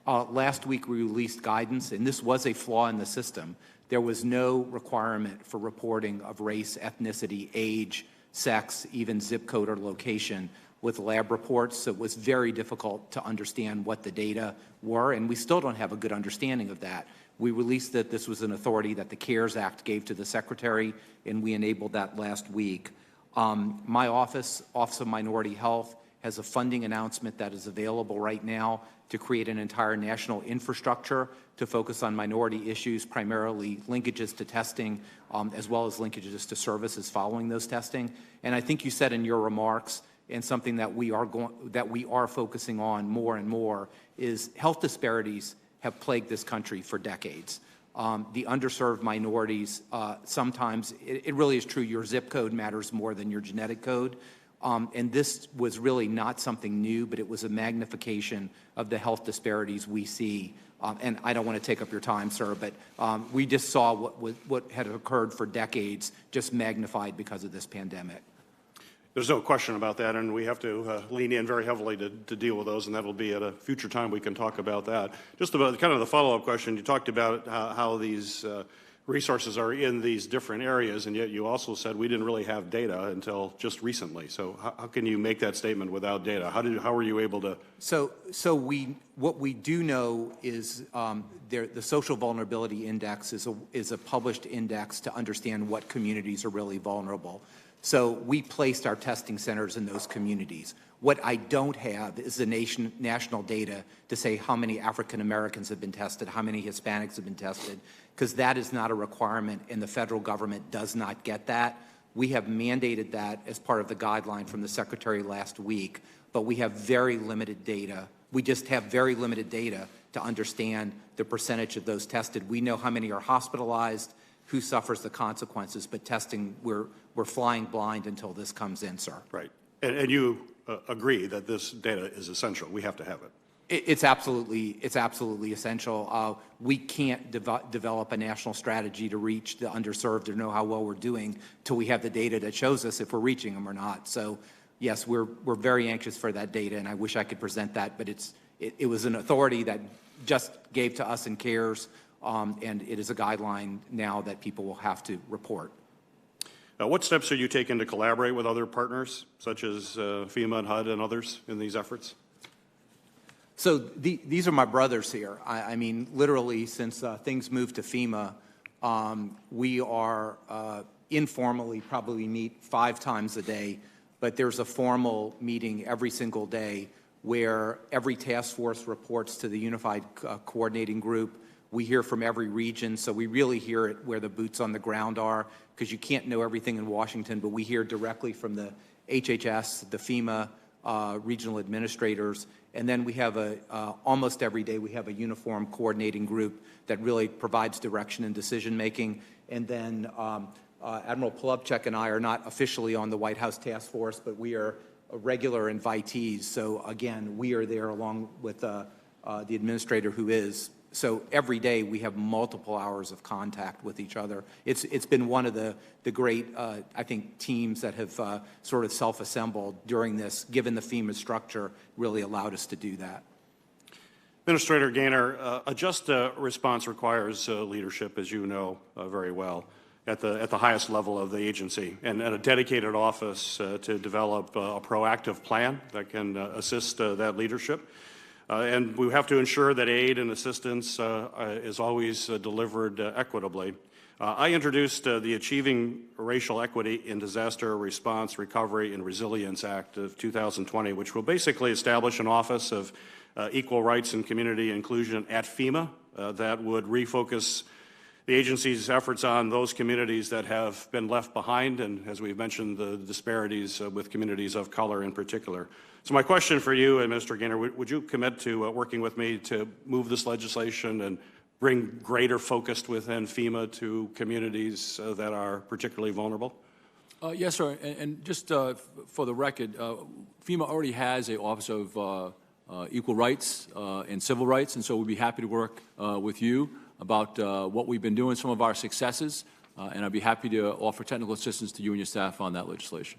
Speaker 3: Last week we released guidance, and this was a flaw in the system. There was no requirement for reporting of race, ethnicity, age, sex, even zip code or location with lab reports, so it was very difficult to understand what the data were, and we still don't have a good understanding of that. We released that this was an authority that the CARES Act gave to the Secretary, and we enabled that last week. My Office of Minority Health, has a funding announcement that is available right now to create an entire national infrastructure to focus on minority issues, primarily linkages to testing, as well as linkages to services following those testing. And I think you said in your remarks, and something that we are focusing on more and more, is health disparities have plagued this country for decades. The underserved minorities, sometimes, it really is true, your zip code matters more than your genetic code. And this was really not something new, but it was a magnification of the health disparities we see. And I don't want to take up your time, sir, but we just saw what had occurred for decades, just magnified because of this pandemic.
Speaker 2: There's no question about that, and we have to lean in very heavily to deal with those, and that will be at a future time we can talk about that. Just about kind of the follow-up question, you talked about how these resources are in these different areas, and yet you also said we didn't really have data until just recently. So how can you make that statement without data? How were you able to?
Speaker 3: What we do know is the Social Vulnerability Index is a published index to understand what communities are really vulnerable. So we placed our testing centers in those communities. What I don't have is the national data to say how many African Americans have been tested, how many Hispanics have been tested, because that is not a requirement, and the federal government does not get that. We have mandated that as part of the guideline from the Secretary last week, but we have very limited data. We just have very limited data to understand the percentage of those tested. We know how many are hospitalized, who suffers the consequences, but testing, we're flying blind until this comes in, sir.
Speaker 2: Right. And you agree that this data is essential. We have to have it.
Speaker 3: It's absolutely essential. We can't develop a national strategy to reach the underserved or know how well we're doing till we have the data that shows us if we're reaching them or not. So, yes, we're very anxious for that data, and I wish I could present that, but it was an authority that just gave to us and CARES, and it is a guideline now that people will have to report.
Speaker 2: What steps are you taking to collaborate with other partners, such as FEMA and HUD and others in these efforts?
Speaker 3: So these are my brothers here. I mean, literally, since things moved to FEMA, we are informally probably meet 5 times a day, but there's a formal meeting every single day where every task force reports to the Unified Coordinating Group. We hear from every region, so we really hear it where the boots on the ground are, because you can't know everything in Washington, but we hear directly from the HHS, the FEMA regional administrators, and then we have almost every day we have a uniform coordinating group that really provides direction and decision making. And then Admiral Polubchek and I are not officially on the White House task force, but we are regular invitees. So again, we are there along with the administrator who is. So every day we have multiple hours of contact with each other. It's been one of the great, I think, teams that have sort of self-assembled during this, given the FEMA structure, really allowed us to do that.
Speaker 2: Administrator Gaynor, a just response requires leadership, as you know very well, at the highest level of the agency, and a dedicated office to develop a proactive plan that can assist that leadership. And we have to ensure that aid and assistance is always delivered equitably. I introduced the Achieving Racial Equity in Disaster Response, Recovery, and Resilience Act of 2020, which will basically establish an Office of Equal Rights and Community Inclusion at FEMA that would refocus the agency's efforts on those communities that have been left behind, and as we've mentioned, the disparities with communities of color in particular. So my question for you, Mr. Gaynor, would you commit to working with me to move this legislation and bring greater focus within FEMA to communities that are particularly vulnerable?
Speaker 4: Yes, sir. And just for the record, FEMA already has an Office of Equal Rights and Civil Rights, and so we'd be happy to work with you about what we've been doing, some of our successes, and I'd be happy to offer technical assistance to you and your staff on that legislation.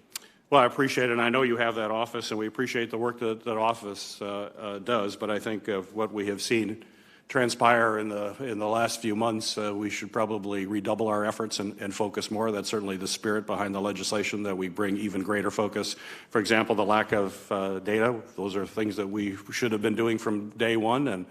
Speaker 2: Well, I appreciate it, and I know you have that office, and we appreciate the work that that office does, but I think of what we have seen transpire in the last few months, we should probably redouble our efforts and focus more. That's certainly the spirit behind the legislation, that we bring even greater focus. For example, the lack of data, those are things that we should have been doing from day one, and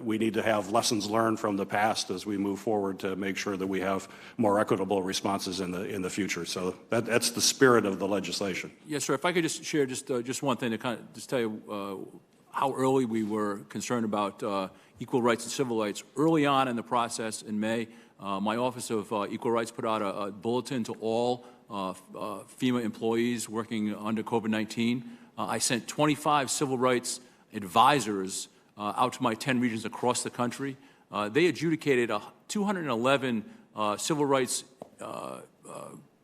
Speaker 2: we need to have lessons learned from the past as we move forward to make sure that we have more equitable responses in the future. So that's the spirit of the legislation.
Speaker 4: Yes, sir. If I could just share just one thing to kind of just tell you how early we were concerned about equal rights and civil rights. Early on in the process in May, my Office of Equal Rights put out a bulletin to all FEMA employees working under COVID-19. I sent 25 civil rights advisors out to my 10 regions across the country. They adjudicated 211 civil rights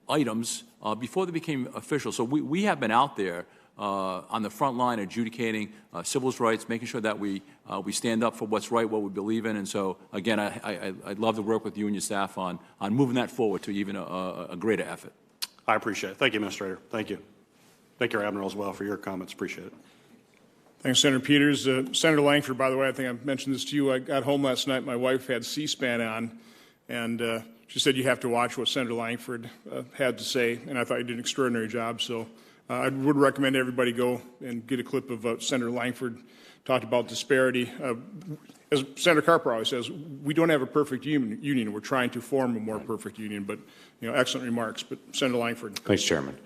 Speaker 4: items before they became official. So we have been out there on the front line adjudicating civil rights, making sure that we stand up for what's right, what we believe in. And so, again, I'd love to work with you and your staff on moving that forward to even a greater effort.
Speaker 2: I appreciate it. Thank you, Administrator. Thank you. Thank you, Admiral, as well, for your comments. Appreciate it.
Speaker 1: Thanks, Senator Peters. Senator Langford, by the way, I think I mentioned this to you. I got home last night. My wife had C-SPAN on, and she said you have to watch what Senator Langford had to say, and I thought you did an extraordinary job. So I would recommend everybody go and get a clip of Senator Langford talked about disparity. As Senator Carper always says, we don't have a perfect union. We're trying to form a more perfect union. But, excellent remarks. But Senator Langford.
Speaker 6: Thanks, Chairman.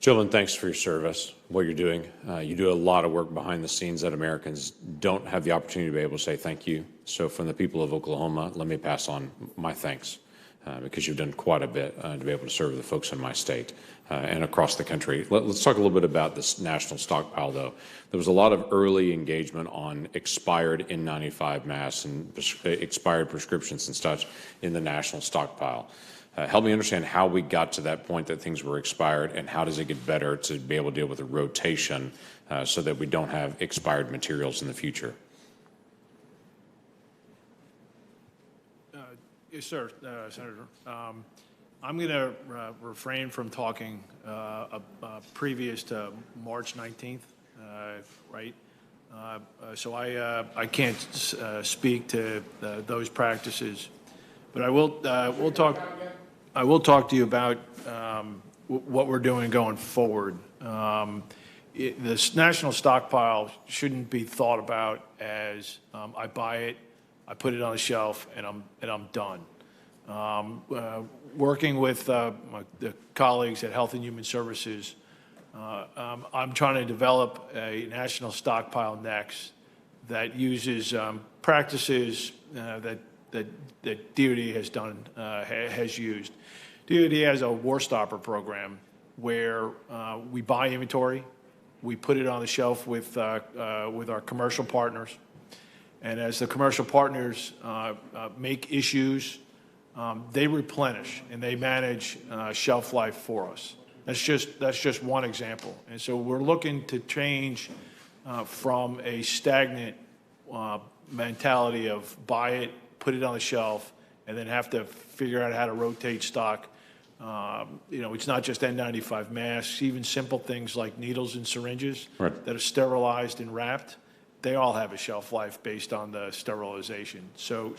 Speaker 6: Gentlemen, thanks for your service, what you're doing. You do a lot of work behind the scenes that Americans don't have the opportunity to be able to say thank you. So from the people of Oklahoma, let me pass on my thanks because you've done quite a bit to be able to serve the folks in my state and across the country. Let's talk a little bit about this national stockpile, though. There was a lot of early engagement on expired N95 masks and expired prescriptions and such in the national stockpile. Help me understand how we got to that point that things were expired, and how does it get better to be able to deal with a rotation so that we don't have expired materials in the future?
Speaker 5: Yes, sir, Senator. I'm going to refrain from talking previous to March 19th, right? So I can't speak to those practices, but I will talk to you about what we're doing going forward. This national stockpile shouldn't be thought about as I buy it, I put it on a shelf, and I'm done. Working with the colleagues at Health and Human Services, I'm trying to develop a national stockpile next that uses practices that DoD has done, has used. DoD has a War Stopper program where we buy inventory, we put it on the shelf with our commercial partners, and as the commercial partners make issues, they replenish and they manage shelf life for us. That's just one example. And so we're looking to change from a stagnant mentality of buy it, put it on the shelf, and then have to figure out how to rotate stock. It's not just N95 masks, even simple things like needles and syringes that are sterilized and wrapped. They all have a shelf life based on the sterilization. So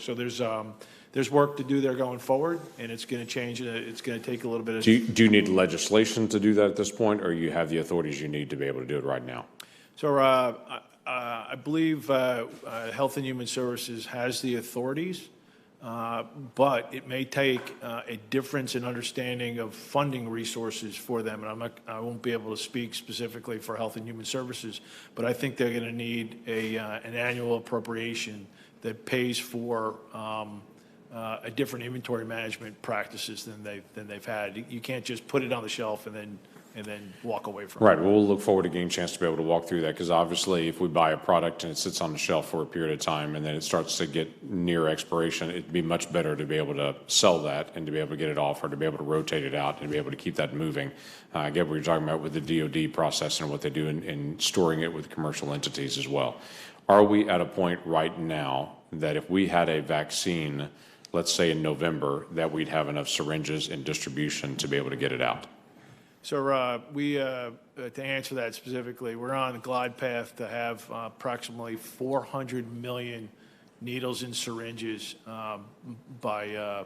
Speaker 5: there's work to do there going forward, and it's going to change. It's going to take a little bit of.
Speaker 6: Do you need legislation to do that at this point, or you have the authorities you need to be able to do it right now?
Speaker 5: So I believe Health and Human Services has the authorities, but it may take a difference in understanding of funding resources for them. And I won't be able to speak specifically for Health and Human Services, but I think they're going to need an annual appropriation that pays for a different inventory management practices than they've had. You can't just put it on the shelf and then walk away from it.
Speaker 6: Right. Well, we'll look forward to getting a chance to be able to walk through that, because obviously if we buy a product and it sits on the shelf for a period of time and then it starts to get near expiration, it'd be much better to be able to sell that and to be able to get it off, or to be able to rotate it out and to be able to keep that moving. I get what you're talking about with the DoD process and what they do in storing it with commercial entities as well. Are we at a point right now that if we had a vaccine, let's say in November, that we'd have enough syringes in distribution to be able to get it out?
Speaker 5: So to answer that specifically, we're on a glide path to have approximately 400 million needles and syringes by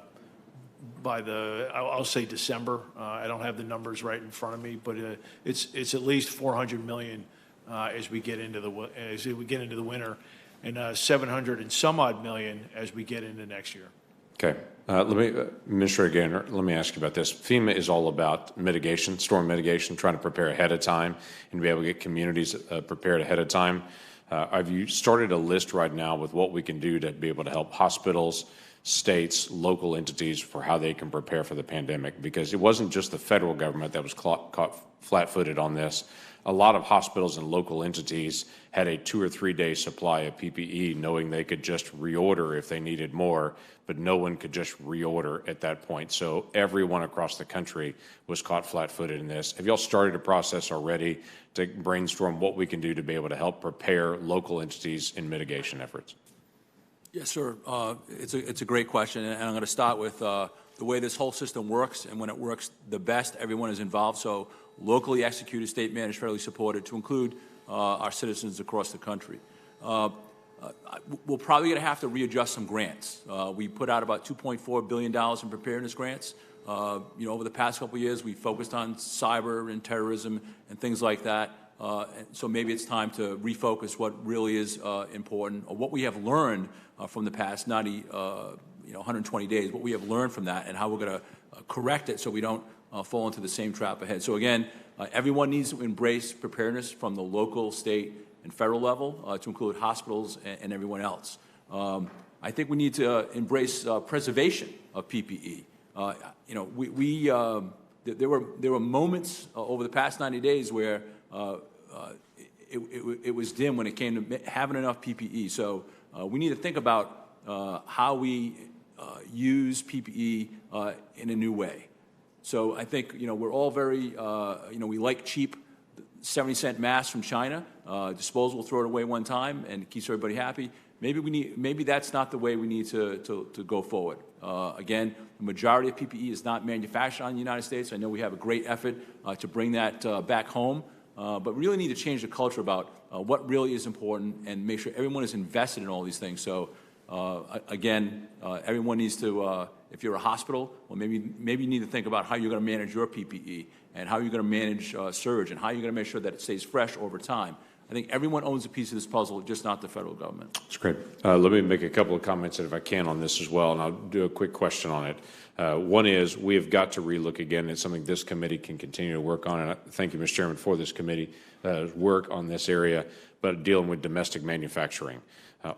Speaker 5: I'll say December. I don't have the numbers right in front of me, but it's at least 400 million as we get into the winter, and 700 and some odd million as we get into next year.
Speaker 6: Okay. Administrator Gaynor, let me ask you about this. FEMA is all about mitigation, storm mitigation, trying to prepare ahead of time and be able to get communities prepared ahead of time. Have you started a list right now with what we can do to be able to help hospitals, states, local entities for how they can prepare for the pandemic? Because it wasn't just the federal government that was caught flat-footed on this. A lot of hospitals and local entities had a 2 or 3 day supply of PPE, knowing they could just reorder if they needed more, but no one could just reorder at that point. So everyone across the country was caught flat-footed in this. Have y'all started a process already to brainstorm what we can do to be able to help prepare local entities in mitigation efforts?
Speaker 4: Yes, sir. It's a great question, and I'm going to start with the way this whole system works, and when it works the best, everyone is involved. So locally executed, state managed, federally supported, to include our citizens across the country. We're probably going to have to readjust some grants. We put out about $2.4 billion in preparedness grants. Over the past couple of years, we focused on cyber and terrorism and things like that. And so maybe it's time to refocus what really is important, or what we have learned from the past 120 days, what we have learned from that, and how we're going to correct it so we don't fall into the same trap ahead. So again, everyone needs to embrace preparedness from the local, state, and federal level to include hospitals and everyone else. I think we need to embrace preservation of PPE. There were moments over the past 90 days where it was dim when it came to having enough PPE. So we need to think about how we use PPE in a new way. So I think we're all very we like cheap 70-cent masks from China. Disposable, throw it away one time, and it keeps everybody happy. Maybe that's not the way we need to go forward. Again, the majority of PPE is not manufactured in the United States. I know we have a great effort to bring that back home, but we really need to change the culture about what really is important and make sure everyone is invested in all these things. So again, everyone needs to, if you're a hospital, well, maybe you need to think about how you're going to manage your PPE and how you're going to manage surge and how you're going to make sure that it stays fresh over time. I think everyone owns a piece of this puzzle, just not the federal government.
Speaker 6: That's great. Let me make a couple of comments, if I can, on this as well, and I'll do a quick question on it. One is, we have got to relook again. It's something this committee can continue to work on, and I thank you, Mr. Chairman, for this committee work on this area, but dealing with domestic manufacturing.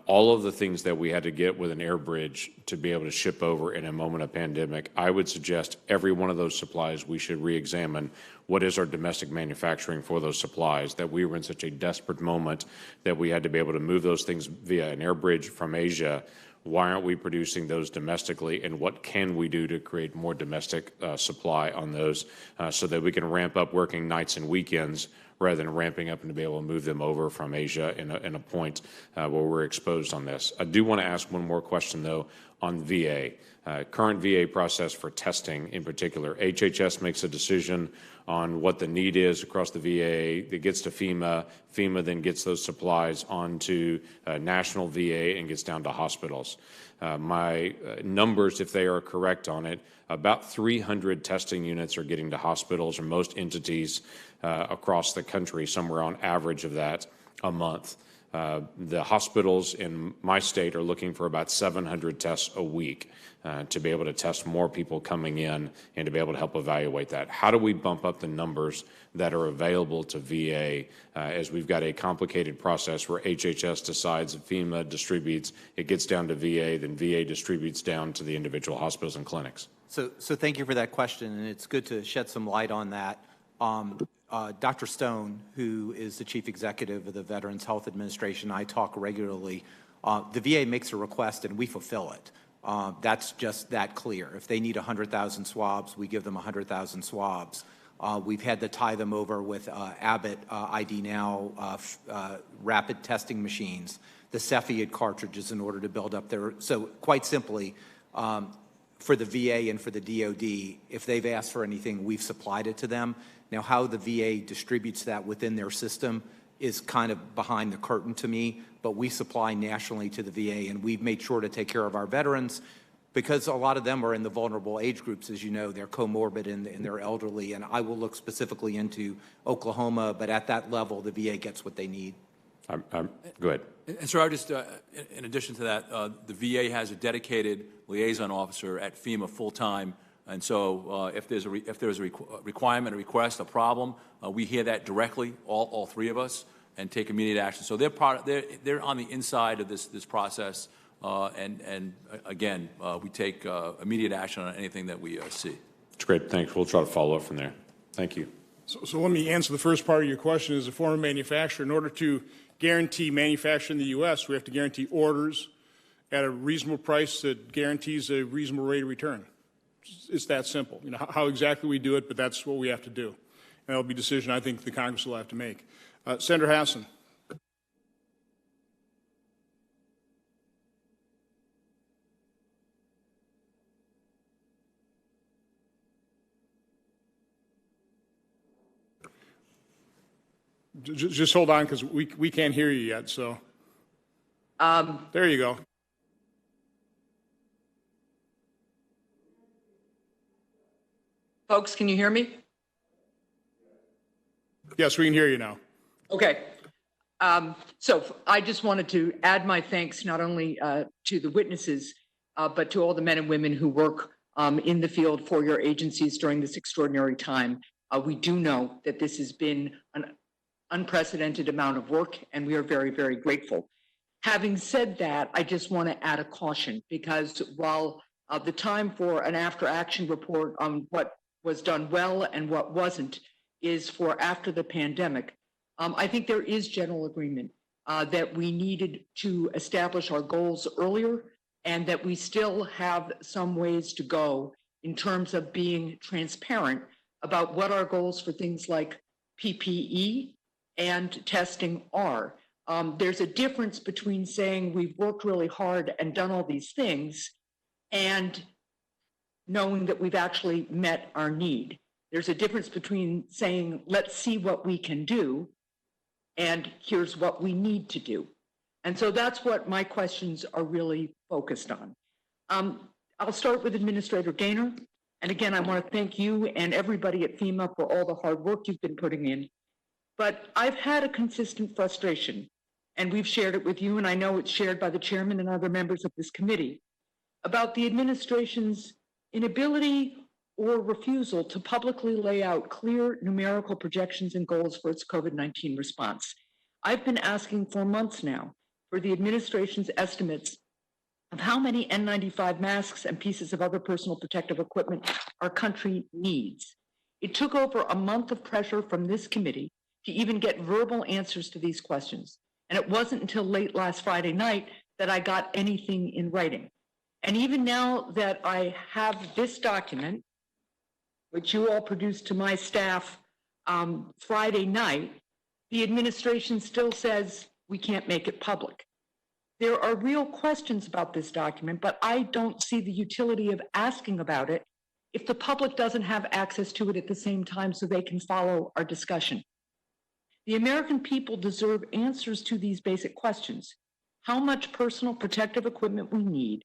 Speaker 6: All of the things that we had to get with an air bridge to be able to ship over in a moment of pandemic, I would suggest every one of those supplies we should re-examine what is our domestic manufacturing for those supplies, that we were in such a desperate moment that we had to be able to move those things via an air bridge from Asia. Why aren't we producing those domestically, and what can we do to create more domestic supply on those so that we can ramp up working nights and weekends rather than ramping up and to be able to move them over from Asia in a point where we're exposed on this. I do want to ask one more question, though, on VA. Current VA process for testing in particular. HHS makes a decision on what the need is across the VA. It gets to FEMA. FEMA then gets those supplies onto national VA and gets down to hospitals. My numbers, if they are correct on it, about 300 testing units are getting to hospitals or most entities across the country, somewhere on average of that a month. The hospitals in my state are looking for about 700 tests a week to be able to test more people coming in and to be able to help evaluate that. How do we bump up the numbers that are available to VA as we've got a complicated process where HHS decides, FEMA distributes, it gets down to VA, then VA distributes down to the individual hospitals and clinics?
Speaker 3: So thank you for that question, and it's good to shed some light on that. Dr. Stone, who is the chief executive of the Veterans Health Administration, I talk regularly. The VA makes a request and we fulfill it. That's just that clear. If they need 100,000 swabs, we give them 100,000 swabs. We've had to tie them over with Abbott ID Now rapid testing machines, the Cepheid cartridges in order to build up their, so quite simply, for the VA and for the DOD, if they've asked for anything, we've supplied it to them. Now, how the VA distributes that within their system is kind of behind the curtain to me, but we supply nationally to the VA, and we've made sure to take care of our veterans because a lot of them are in the vulnerable age groups, as you know. They're comorbid and they're elderly, and I will look specifically into Oklahoma, but at that level, the VA gets what they need.
Speaker 6: Go ahead.
Speaker 4: And so I just, in addition to that, the VA has a dedicated liaison officer at FEMA full-time. And so if there's a requirement, a request, a problem, we hear that directly, all three of us, and take immediate action. So they're on the inside of this process, and again, we take immediate action on anything that we see.
Speaker 6: That's great. Thanks. We'll try to follow up from there. Thank you.
Speaker 1: So let me answer the first part of your question. As a former manufacturer, in order to guarantee manufacturing in the U.S., we have to guarantee orders at a reasonable price that guarantees a reasonable rate of return. It's that simple. You know, how exactly we do it, but that's what we have to do. And that'll be a decision I think the Congress will have to make. Senator Hassan. Just hold on, because we can't hear you yet, so. There you go.
Speaker 7: Folks, can you hear me?
Speaker 1: Yes, we can hear you now.
Speaker 7: Okay. So I just wanted to add my thanks not only to the witnesses, but to all the men and women who work in the field for your agencies during this extraordinary time. We do know that this has been an unprecedented amount of work, and we are very, very grateful. Having said that, I just want to add a caution, because while the time for an after-action report on what was done well and what wasn't is for after the pandemic, I think there is general agreement that we needed to establish our goals earlier, and that we still have some ways to go in terms of being transparent about what our goals for things like PPE and testing are. There's a difference between saying we've worked really hard and done all these things and knowing that we've actually met our need. There's a difference between saying, let's see what we can do, and here's what we need to do. And so that's what my questions are really focused on. I'll start with Administrator Gaynor. And again, I want to thank you and everybody at FEMA for all the hard work you've been putting in. But I've had a consistent frustration, and we've shared it with you, and I know it's shared by the chairman and other members of this committee, about the administration's inability or refusal to publicly lay out clear numerical projections and goals for its COVID-19 response. I've been asking for months now for the administration's estimates of how many N95 masks and pieces of other personal protective equipment our country needs. It took over a month of pressure from this committee to even get verbal answers to these questions. And it wasn't until late last Friday night that I got anything in writing. And even now that I have this document, which you all produced to my staff Friday night, the administration still says we can't make it public. There are real questions about this document, but I don't see the utility of asking about it if the public doesn't have access to it at the same time so they can follow our discussion. The American people deserve answers to these basic questions: how much personal protective equipment we need,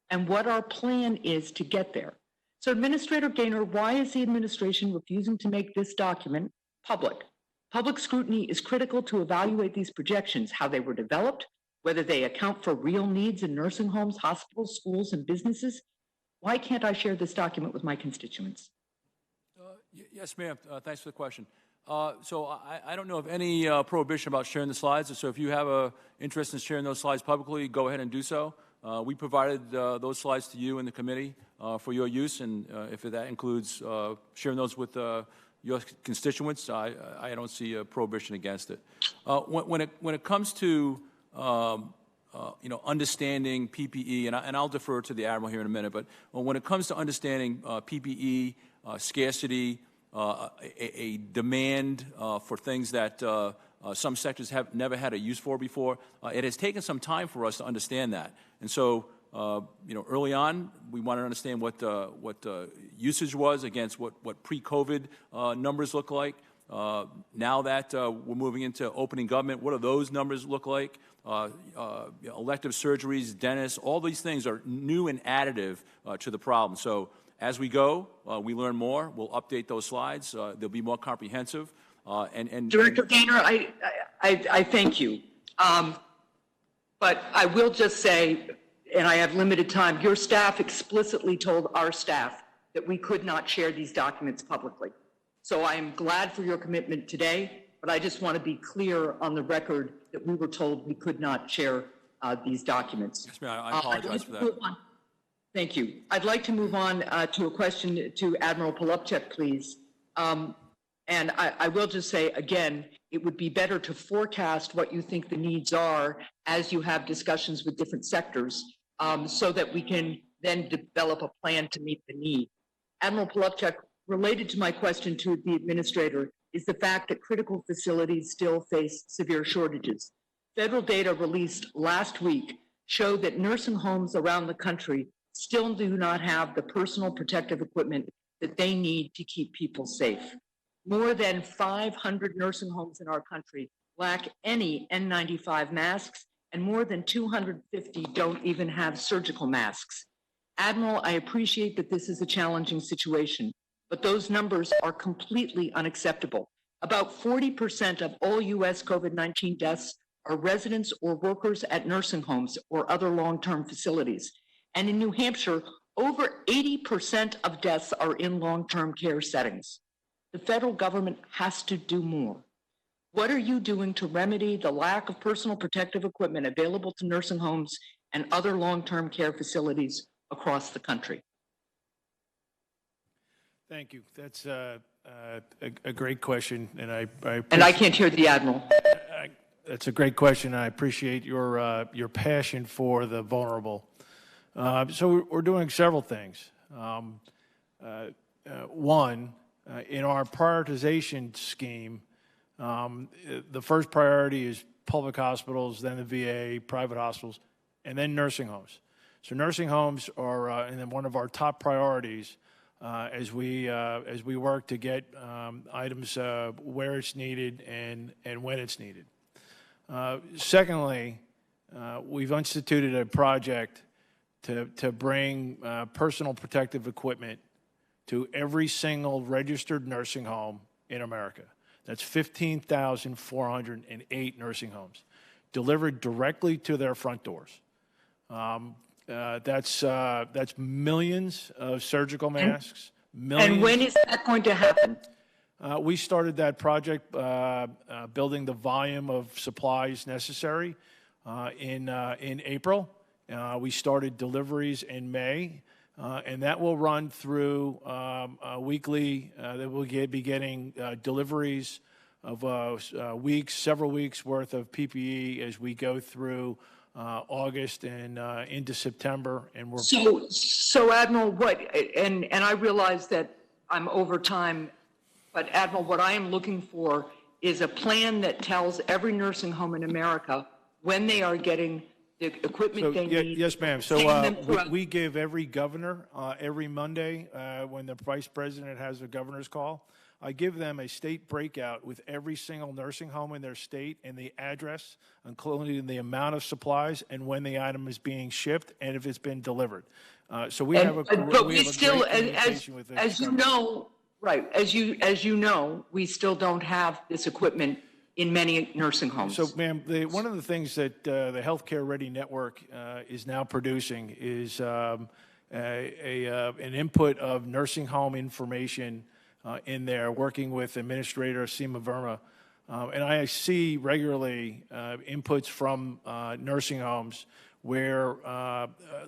Speaker 7: and what our plan is to get there. So Administrator Gaynor, why is the administration refusing to make this document public? Public scrutiny is critical to evaluate these projections, how they were developed, whether they account for real needs in nursing homes, hospitals, schools, and businesses. Why can't I share this document with my constituents?
Speaker 4: Yes, ma'am. Thanks for the question. So I don't know of any prohibition about sharing the slides. So if you have an interest in sharing those slides publicly, go ahead and do so. We provided those slides to you in the committee for your use, and if that includes sharing those with your constituents, I don't see a prohibition against it. When it comes to understanding PPE, and I'll defer to the Admiral here in a minute, but when it comes to understanding PPE, scarcity, a demand for things that some sectors have never had a use for before, it has taken some time for us to understand that. And so, early on, we wanted to understand what usage was against what pre-COVID numbers look like. Now that we're moving into opening government, what do those numbers look like? Elective surgeries, dentists, all these things are new and additive to the problem. So as we go, we learn more. We'll update those slides. They'll be more comprehensive.
Speaker 7: Director Gaynor, I thank you. But I will just say, and I have limited time, your staff explicitly told our staff that we could not share these documents publicly. So I am glad for your commitment today, but I just want to be clear on the record that we were told we could not share these documents.
Speaker 4: Yes, ma'am, I apologize for that.
Speaker 7: Thank you. I'd like to move on to a question to Admiral Polupchak, please. And I will just say, again, it would be better to forecast what you think the needs are as you have discussions with different sectors so that we can then develop a plan to meet the need. Admiral Polupchak, related to my question to the administrator is the fact that critical facilities still face severe shortages. Federal data released last week showed that nursing homes around the country still do not have the personal protective equipment that they need to keep people safe. More than 500 nursing homes in our country lack any N95 masks, and more than 250 don't even have surgical masks. Admiral, I appreciate that this is a challenging situation, but those numbers are completely unacceptable. About 40% of all U.S. COVID-19 deaths are residents or workers at nursing homes or other long-term facilities. And in New Hampshire, over 80% of deaths are in long-term care settings. The federal government has to do more. What are you doing to remedy the lack of personal protective equipment available to nursing homes and other long-term care facilities across the country?
Speaker 5: Thank you. That's a great question, and
Speaker 7: I can't hear the Admiral.
Speaker 5: That's a great question. I appreciate your passion for the vulnerable. So we're doing several things. One, in our prioritization scheme, the first priority is public hospitals, then the VA, private hospitals, and then nursing homes. So nursing homes are and then one of our top priorities as we work to get items where it's needed and when it's needed. Secondly, we've instituted a project to bring personal protective equipment to every single registered nursing home in America. That's 15,408 nursing homes, delivered directly to their front doors. That's millions of surgical masks. Millions.
Speaker 7: And when is that going to happen?
Speaker 5: We started that project building the volume of supplies necessary in April. We started deliveries in May, and that will run through weekly. That we'll be getting deliveries of several weeks worth of PPE as we go through August and into September. And we're
Speaker 7: so Admiral, and I realize that I'm over time, but Admiral, what I am looking for is a plan that tells every nursing home in America when they are getting the equipment they need.
Speaker 5: Yes, ma'am. So we give every governor every Monday when the vice president has a governor's call, I give them a state breakout with every single nursing home in their state and the address, including the amount of supplies and when the item is being shipped and if it's been delivered. So we have a great communication with the
Speaker 7: as you know, right? As you know, we still don't have this equipment in many nursing homes.
Speaker 5: So, ma'am, one of the things that the Healthcare Ready Network is now producing is an input of nursing home information in there, working with Administrator Seema Verma. And I see regularly inputs from nursing homes where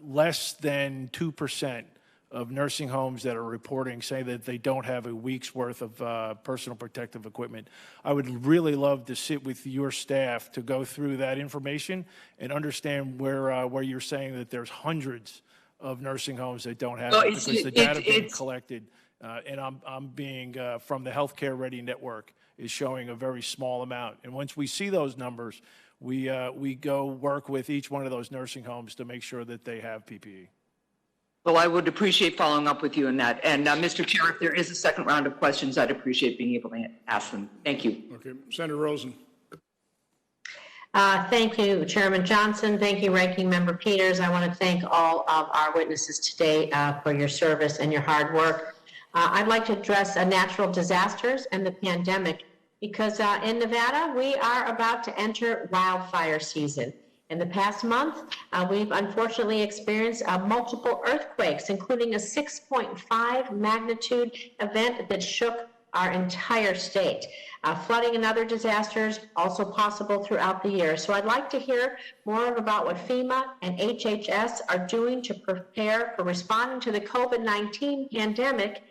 Speaker 5: less than 2% of nursing homes that are reporting say that they don't have a week's worth of personal protective equipment. I would really love to sit with your staff to go through that information and understand where you're saying that there's hundreds of nursing homes that don't have it, because the data being collected, and I'm being from the Healthcare Ready Network is showing a very small amount. And once we see those numbers, we go work with each one of those nursing homes to make sure that they have PPE.
Speaker 7: Well, I would appreciate following up with you on that. And Mr. Chair, if there is a second round of questions, I'd appreciate being able to ask them. Thank you.
Speaker 1: Okay, Senator Rosen.
Speaker 8: Thank you, Chairman Johnson. Thank you, Ranking Member Peters. I want to thank all of our witnesses today for your service and your hard work. I'd like to address natural disasters and the pandemic because in Nevada, we are about to enter wildfire season. In the past month, we've unfortunately experienced multiple earthquakes, including a 6.5 magnitude event that shook our entire state. Flooding and other disasters also possible throughout the year. So I'd like to hear more about what FEMA and HHS are doing to prepare for responding to the COVID-19 pandemic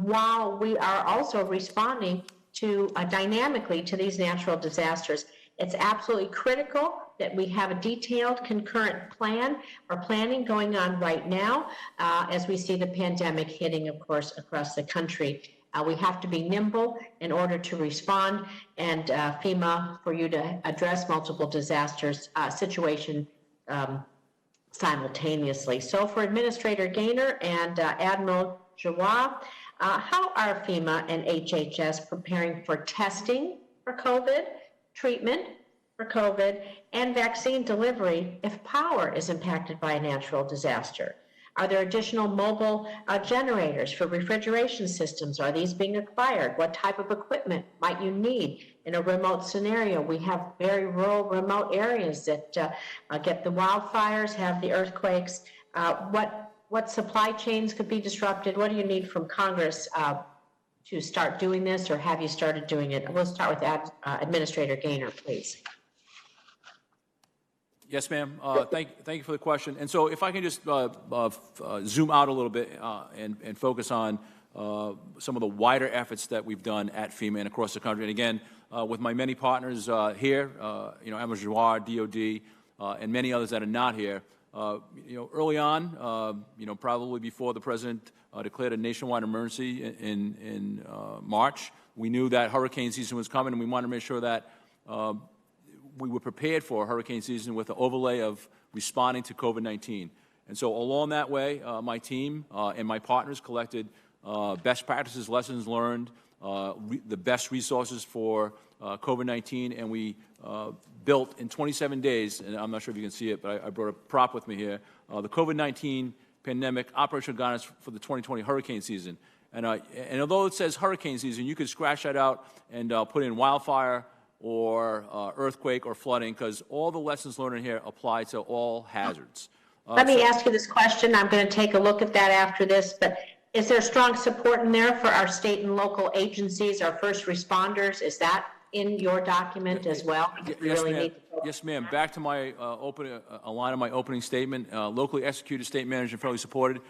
Speaker 8: while we are also responding to dynamically to these natural disasters. It's absolutely critical that we have a detailed concurrent plan or planning going on right now as we see the pandemic hitting, of course, across the country. We have to be nimble in order to respond, and FEMA, for you to address multiple disasters situation simultaneously. So for Administrator Gaynor and Admiral Jawad, How are FEMA and HHS preparing for testing for COVID, treatment for COVID, and vaccine delivery if power is impacted by a natural disaster? Are there additional mobile generators for refrigeration systems? Are these being acquired? What type of equipment might you need in a remote scenario? We have very rural, remote areas that get the wildfires, have the earthquakes. What supply chains could be disrupted? What do you need from Congress to start doing this, or have you started doing it? We'll start with Administrator Gaynor, please.
Speaker 4: Yes, ma'am. Thank you for the question. And so if I can just zoom out a little bit and focus on some of the wider efforts that we've done at FEMA and across the country. And again, with my many partners here, Admiral Jouar, DOD, and many others that are not here, early on, probably before the President declared a nationwide emergency in March, we knew that hurricane season was coming, and we wanted to make sure that we were prepared for hurricane season with the overlay of responding to COVID-19. And so along that way, my team and my partners collected best practices, lessons learned, the best resources for COVID-19, and we built in 27 days, and I'm not sure if you can see it, but I brought a prop with me here, the COVID-19 pandemic operational guidance for the 2020 hurricane season. And although it says hurricane season, you could scratch that out and put in wildfire or earthquake or flooding, because all the lessons learned in here apply to all hazards.
Speaker 8: Let me ask you this question. I'm going to take a look at that after this, but is there strong support in there for our state and local agencies, our first responders? Is that in your document as well?
Speaker 4: Yes, ma'am. Back to my a line of my opening statement, locally executed, state managed, and federally supported.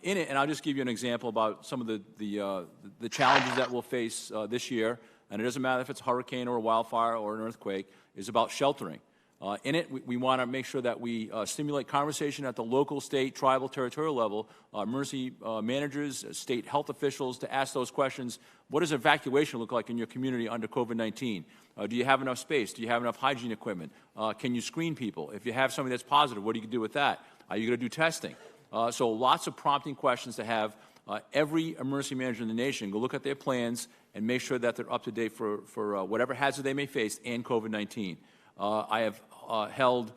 Speaker 4: In it, and I'll just give you an example about some of the challenges that we'll face this year, and it doesn't matter if it's a hurricane or a wildfire or an earthquake, is about sheltering. In it, we want to make sure that we stimulate conversation at the local, state, tribal, territorial level, emergency managers, state health officials, to ask those questions. What does evacuation look like in your community under COVID-19? Do you have enough space? Do you have enough hygiene equipment? Can you screen people? If you have somebody that's positive, what do you do with that? Are you going to do testing? So lots of prompting questions to have every emergency manager in the nation go look at their plans and make sure that they're up to date for whatever hazard they may face and COVID-19. I have held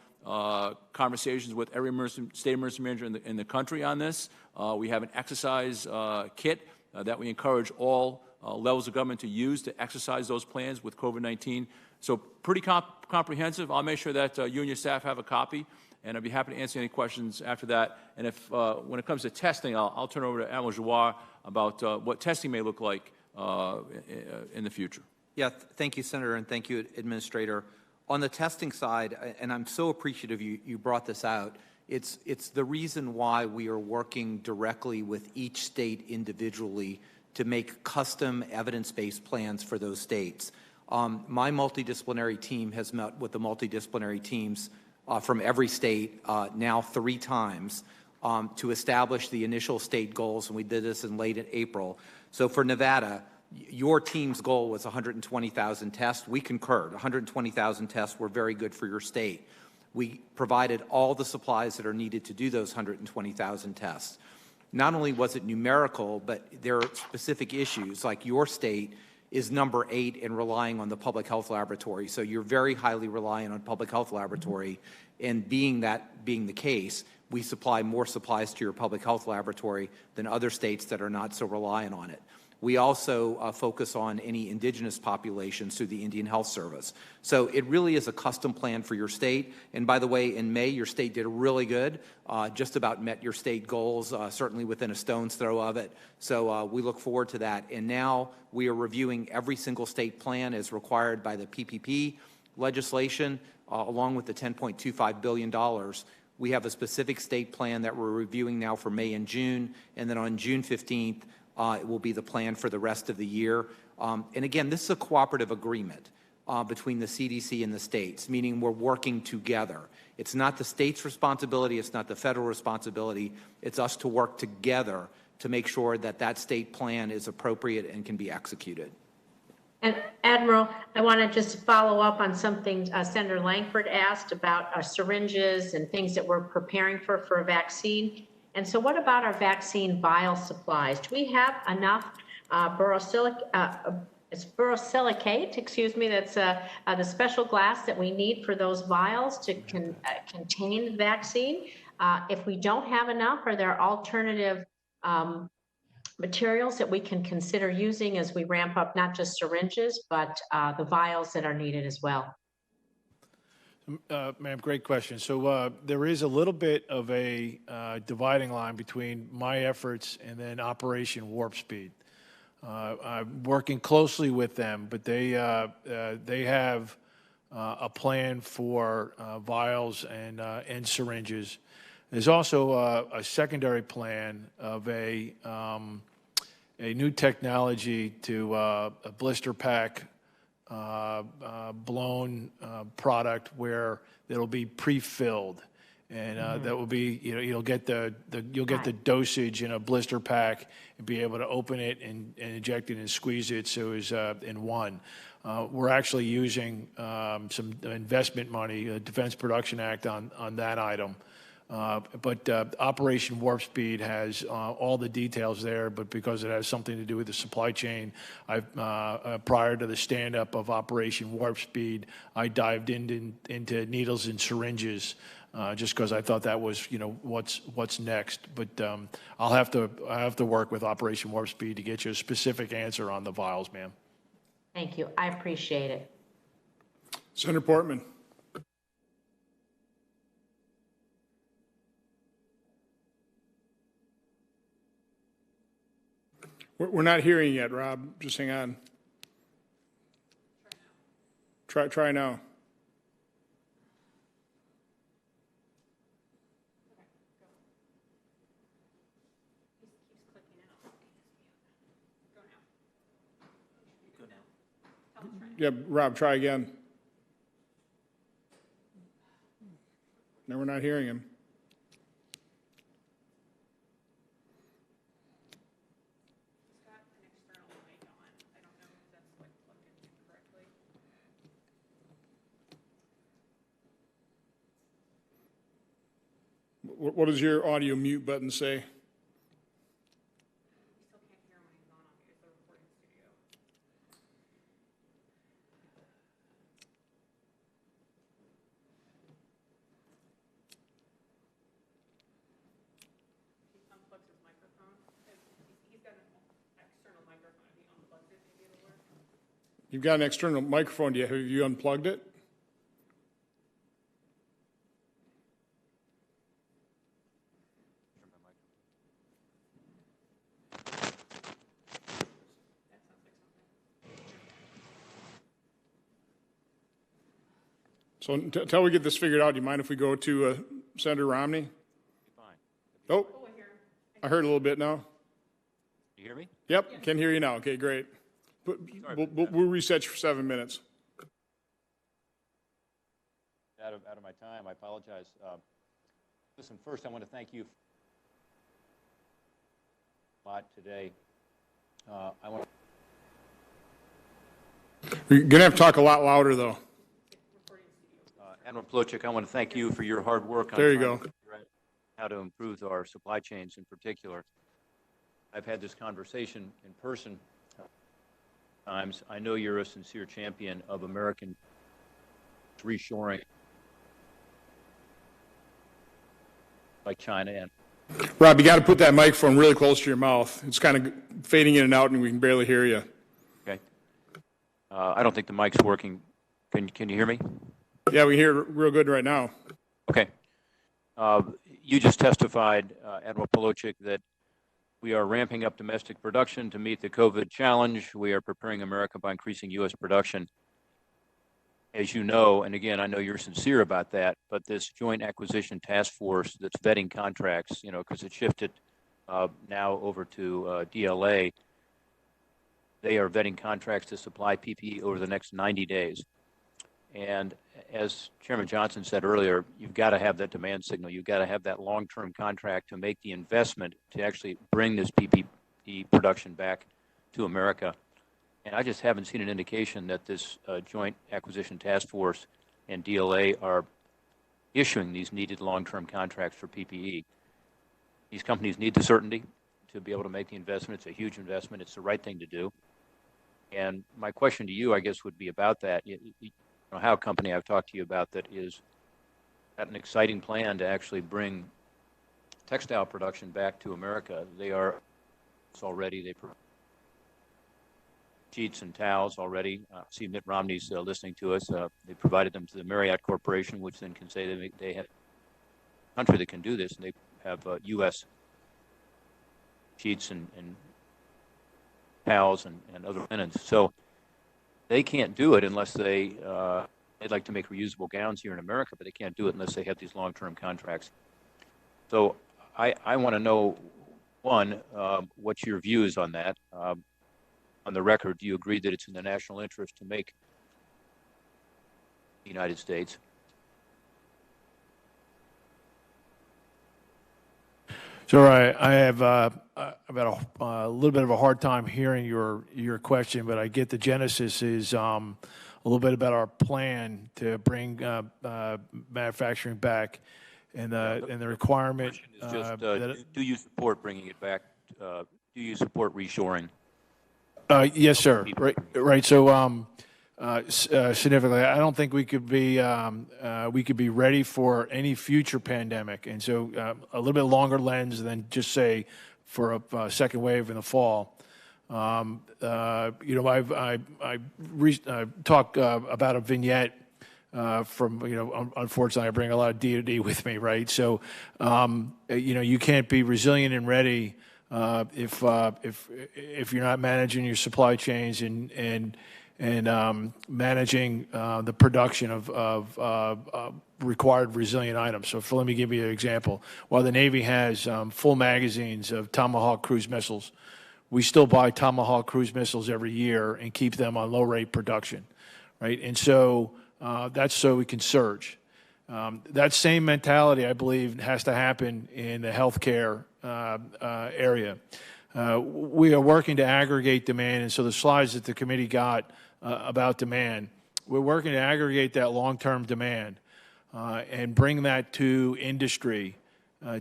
Speaker 4: conversations with every state emergency manager in the country on this. We have an exercise kit that we encourage all levels of government to use to exercise those plans with COVID-19. So pretty comprehensive. I'll make sure that you and your staff have a copy, and I'd be happy to answer any questions after that. And if, when it comes to testing, I'll turn over to Admiral Jouar about what testing may look like in the future.
Speaker 3: Yeah, thank you, Senator, and thank you, Administrator. On the testing side, and I'm so appreciative you brought this out, it's the reason why we are working directly with each state individually to make custom evidence-based plans for those states. My multidisciplinary team has met with the multidisciplinary teams from every state now 3 times to establish the initial state goals, and we did this in late April. So for Nevada, your team's goal was 120,000 tests. We concurred. 120,000 tests were very good for your state. We provided all the supplies that are needed to do those 120,000 tests. Not only was it numerical, but there are specific issues, like your state is number 8 in relying on the public health laboratory. So you're very highly reliant on public health laboratory. And being the case, we supply more supplies to your public health laboratory than other states that are not so reliant on it. We also focus on any indigenous populations through the Indian Health Service. So it really is a custom plan for your state. And by the way, in May, your state did really good, just about met your state goals, certainly within a stone's throw of it. So we look forward to that. And now we are reviewing every single state plan as required by the PPP legislation, along with the $10.25 billion. We have a specific state plan that we're reviewing now for May and June, and then on June 15th, it will be the plan for the rest of the year. And again, this is a cooperative agreement between the CDC and the states, meaning we're working together. It's not the state's responsibility, it's not the federal responsibility, it's us to work together to make sure that that state plan is appropriate and can be executed.
Speaker 8: And Admiral, I want to just follow up on something Senator Langford asked about syringes and things that we're preparing for a vaccine. And so what about our vaccine vial supplies? Do we have enough it's borosilicate, excuse me, that's the special glass that we need for those vials to contain the vaccine? If we don't have enough, are there alternative materials that we can consider using as we ramp up not just syringes, but the vials that are needed as well?
Speaker 5: Ma'am, great question. So there is a little bit of a dividing line between my efforts and then Operation Warp Speed. I'm working closely with them, but they have a plan for vials and syringes. There's also a secondary plan of a new technology to a blister pack blown product where it'll be pre-filled, and that will be, you'll get the dosage in a blister pack and be able to open it and inject it and squeeze it so it's in one. We're actually using some investment money, Defense Production Act, on that item. But Operation Warp Speed has all the details there, but because it has something to do with the supply chain, prior to the stand-up of Operation Warp Speed, I dived into needles and syringes just because I thought that was, what's next. But I have to work with Operation Warp Speed to get you a specific answer on the vials, ma'am.
Speaker 8: Thank you. I appreciate it.
Speaker 1: Senator Portman. We're not hearing yet, Rob. Just hang on. Try now. Yeah, Rob, try again. No, we're not hearing him. What does your audio mute button say? You've got an external microphone. Have you unplugged it? So until we get this figured out, do you mind if we go to Senator Romney?
Speaker 4: Fine.
Speaker 1: Oh, I heard a little bit now.
Speaker 4: You hear me?
Speaker 1: Yep, can hear you now. Okay, great. We'll reset you for 7 minutes.
Speaker 4: Out of my time, I apologize. Listen, first I want to thank you a lot today.
Speaker 1: You're going to have to talk a lot louder, though.
Speaker 4: Admiral Plochik, I want to thank you for your hard work on
Speaker 1: there you go.
Speaker 4: How to improve our supply chains in particular. I've had this conversation in person times. I know you're a sincere champion of American reshoring, like China. And
Speaker 1: Rob, you got to put that microphone really close to your mouth. It's kind of fading in and out, and we can barely hear you.
Speaker 4: Okay. I don't think the mic's working. Can you hear me?
Speaker 1: Yeah, we hear real good right now.
Speaker 4: Okay. You just testified, Admiral Plochik, that we are ramping up domestic production to meet the COVID challenge. We are preparing America by increasing U.S. production. As you know, and again, I know you're sincere about that, but this joint acquisition task force that's vetting contracts, because it shifted now over to DLA, they are vetting contracts to supply PPE over the next 90 days. And as Chairman Johnson said earlier, you've got to have that demand signal. You've got to have that long-term contract to make the investment to actually bring this PPE production back to America. And I just haven't seen an indication that this joint acquisition task force and DLA are issuing these needed long-term contracts for PPE. These companies need the certainty to be able to make the investment. It's a huge investment. It's the right thing to do. And my question to you, I guess, would be about that. You know, how a company I've talked to you about that is got an exciting plan to actually bring textile production back to America. They are already, they provide sheets and towels already. See Mitt Romney's listening to us. They provided them to the Marriott Corporation, which then can say they have a country that can do this, and they have U.S. sheets and towels and other linens. So they can't do it unless they'd like to make reusable gowns here in America, but they can't do it unless they have these long-term contracts. So I want to know, one, what's your views on that? On the record, do you agree that it's in the national interest to make the United States?
Speaker 5: So I have about a little bit of a hard time hearing your question, but I get the genesis is a little bit about our plan to bring manufacturing back, and the requirement.
Speaker 4: Is just, do you support bringing it back? Do you support reshoring?
Speaker 5: Yes, sir. Right. So, significantly, I don't think we could be ready for any future pandemic, and so a little bit longer lens than just say for a second wave in the fall. You know, I talk about a vignette from, you know, unfortunately, I bring a lot of DoD with me, right? So, you know, you can't be resilient and ready if you're not managing your supply chains and managing the production of required resilient items. So let me give you an example. While the Navy has full magazines of Tomahawk cruise missiles, we still buy Tomahawk cruise missiles every year and keep them on low-rate production, right? And so that's so we can surge. That same mentality, I believe, has to happen in the healthcare area. We are working to aggregate demand, and so the slides that the committee got about demand, we're working to aggregate that long-term demand and bring that to industry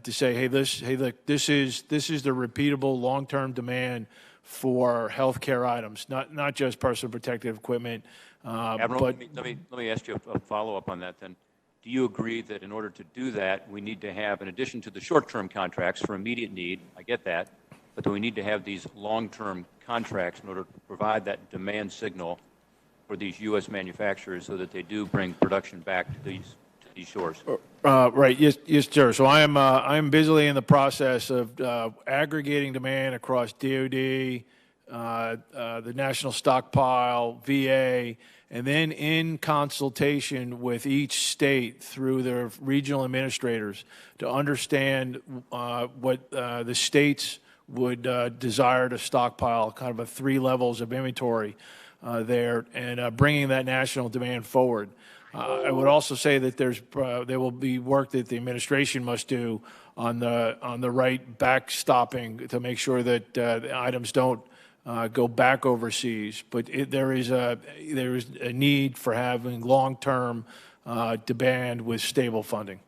Speaker 5: to say, hey, look, this is the repeatable long-term demand for healthcare items, not just personal protective equipment.
Speaker 4: Admiral,
Speaker 5: but
Speaker 4: let me ask you a follow-up on that then. Do you agree that in order to do that, we need to have, in addition to the short-term contracts for immediate need, I get that, but do we need to have these long-term contracts in order to provide that demand signal for these U.S. manufacturers so that they do bring production back to these shores?
Speaker 5: Right. Yes, sir. So I am busily in the process of aggregating demand across DoD, the National Stockpile, VA, and then in consultation with each state through their regional administrators to understand what the states would desire to stockpile, kind of 3 levels of inventory there, and bringing that national demand forward. I would also say that there will be work that the administration must do on the right backstopping to make sure that the items don't go back overseas. But there is a need for having long-term demand with stable funding.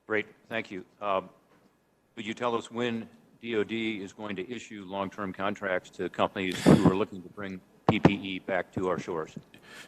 Speaker 4: Great, thank you. Could you tell us when DoD is going to issue long-term contracts to companies who are looking to bring PPE back to our shores?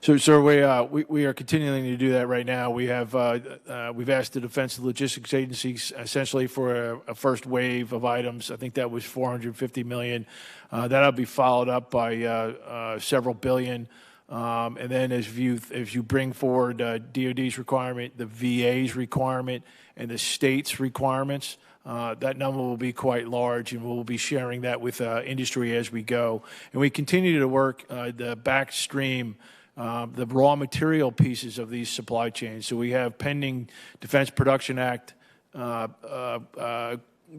Speaker 5: So, sir, we are continuing to do that right now. We've asked the Defense and Logistics Agency essentially for a first wave of items. I think that was $450 million. That'll be followed up by several billion. And then as you bring forward DoD's requirement, the VA's requirement, and the state's requirements, that number will be quite large, and we'll be sharing that with industry as we go. And we continue to work the backstream, the raw material pieces of these supply chains. So we have pending Defense Production Act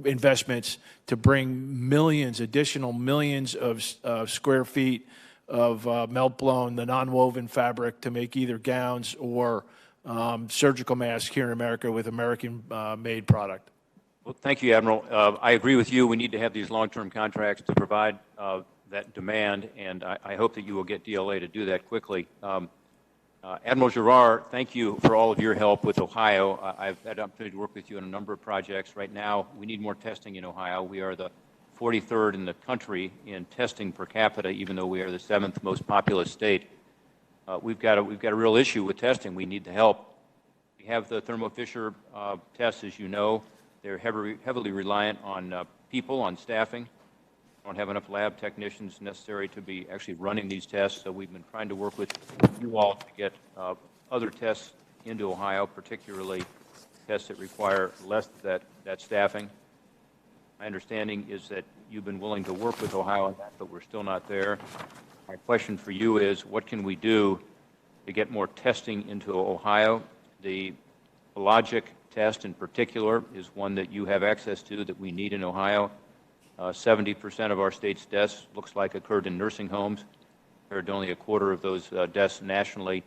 Speaker 5: investments to bring additional millions of square feet of melt-blown, the non-woven fabric to make either gowns or surgical masks here in America with American-made product.
Speaker 4: Well, thank you, Admiral. I agree with you. We need to have these long-term contracts to provide that demand, and I hope that you will get DLA to do that quickly. Admiral Giroir, thank you for all of your help with Ohio. I've had the opportunity to work with you on a number of projects. Right now, we need more testing in Ohio. We are the 43rd in the country in testing per capita, even though we are the 7th most populous state. We've got a real issue with testing. We need the help. We have the Thermo Fisher tests, as you know. They're heavily reliant on people, on staffing. Don't have enough lab technicians necessary to be actually running these tests, so we've been trying to work with you all to get other tests into Ohio, particularly tests that require less of that staffing. My understanding is that you've been willing to work with Ohio on that, but we're still not there. My question for you is, what can we do to get more testing into Ohio? The Logic test in particular is one that you have access to that we need in Ohio. 70% of our state's deaths looks like occurred in nursing homes, compared to only a quarter of those deaths nationally.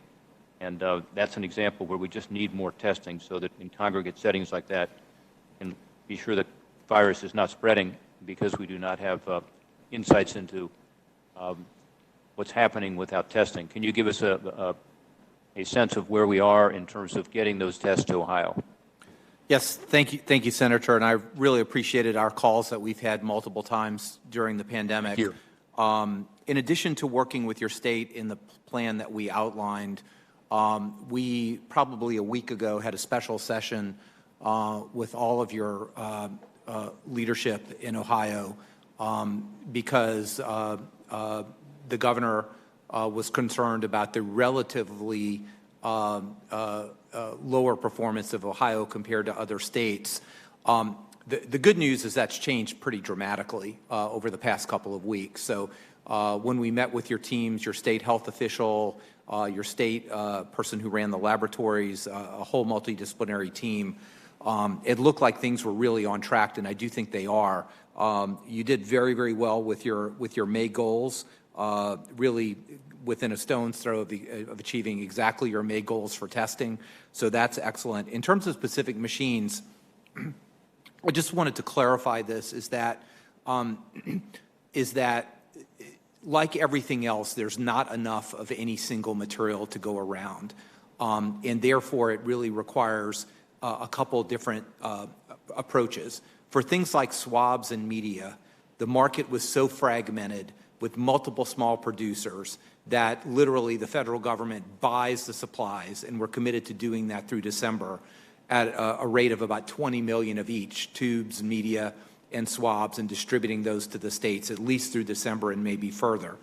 Speaker 4: And that's an example where we just need more testing so that in congregate settings like that, and be sure that virus is not spreading because we do not have insights into what's happening without testing. Can you give us a sense of where we are in terms of getting those tests to Ohio?
Speaker 3: Yes, thank you, Senator, and I really appreciated our calls that we've had multiple times during the pandemic.
Speaker 4: Thank you.
Speaker 3: In addition to working with your state in the plan that we outlined, we probably a week ago had a special session with all of your leadership in Ohio because the governor was concerned about the relatively lower performance of Ohio compared to other states. The good news is that's changed pretty dramatically over the past couple of weeks. So when we met with your teams, your state health official, your state person who ran the laboratories, a whole multidisciplinary team, it looked like things were really on track, and I do think they are. You did very, very well with your May goals, really within a stone's throw of achieving exactly your May goals for testing. So that's excellent. In terms of specific machines, I just wanted to clarify this, is that like everything else, there's not enough of any single material to go around. And therefore, it really requires a couple different approaches. For things like swabs and media, the market was so fragmented with multiple small producers that literally the federal government buys the supplies, and we're committed to doing that through December at a rate of about 20 million of each, tubes, media, and swabs, and distributing those to the states at least through December and maybe further.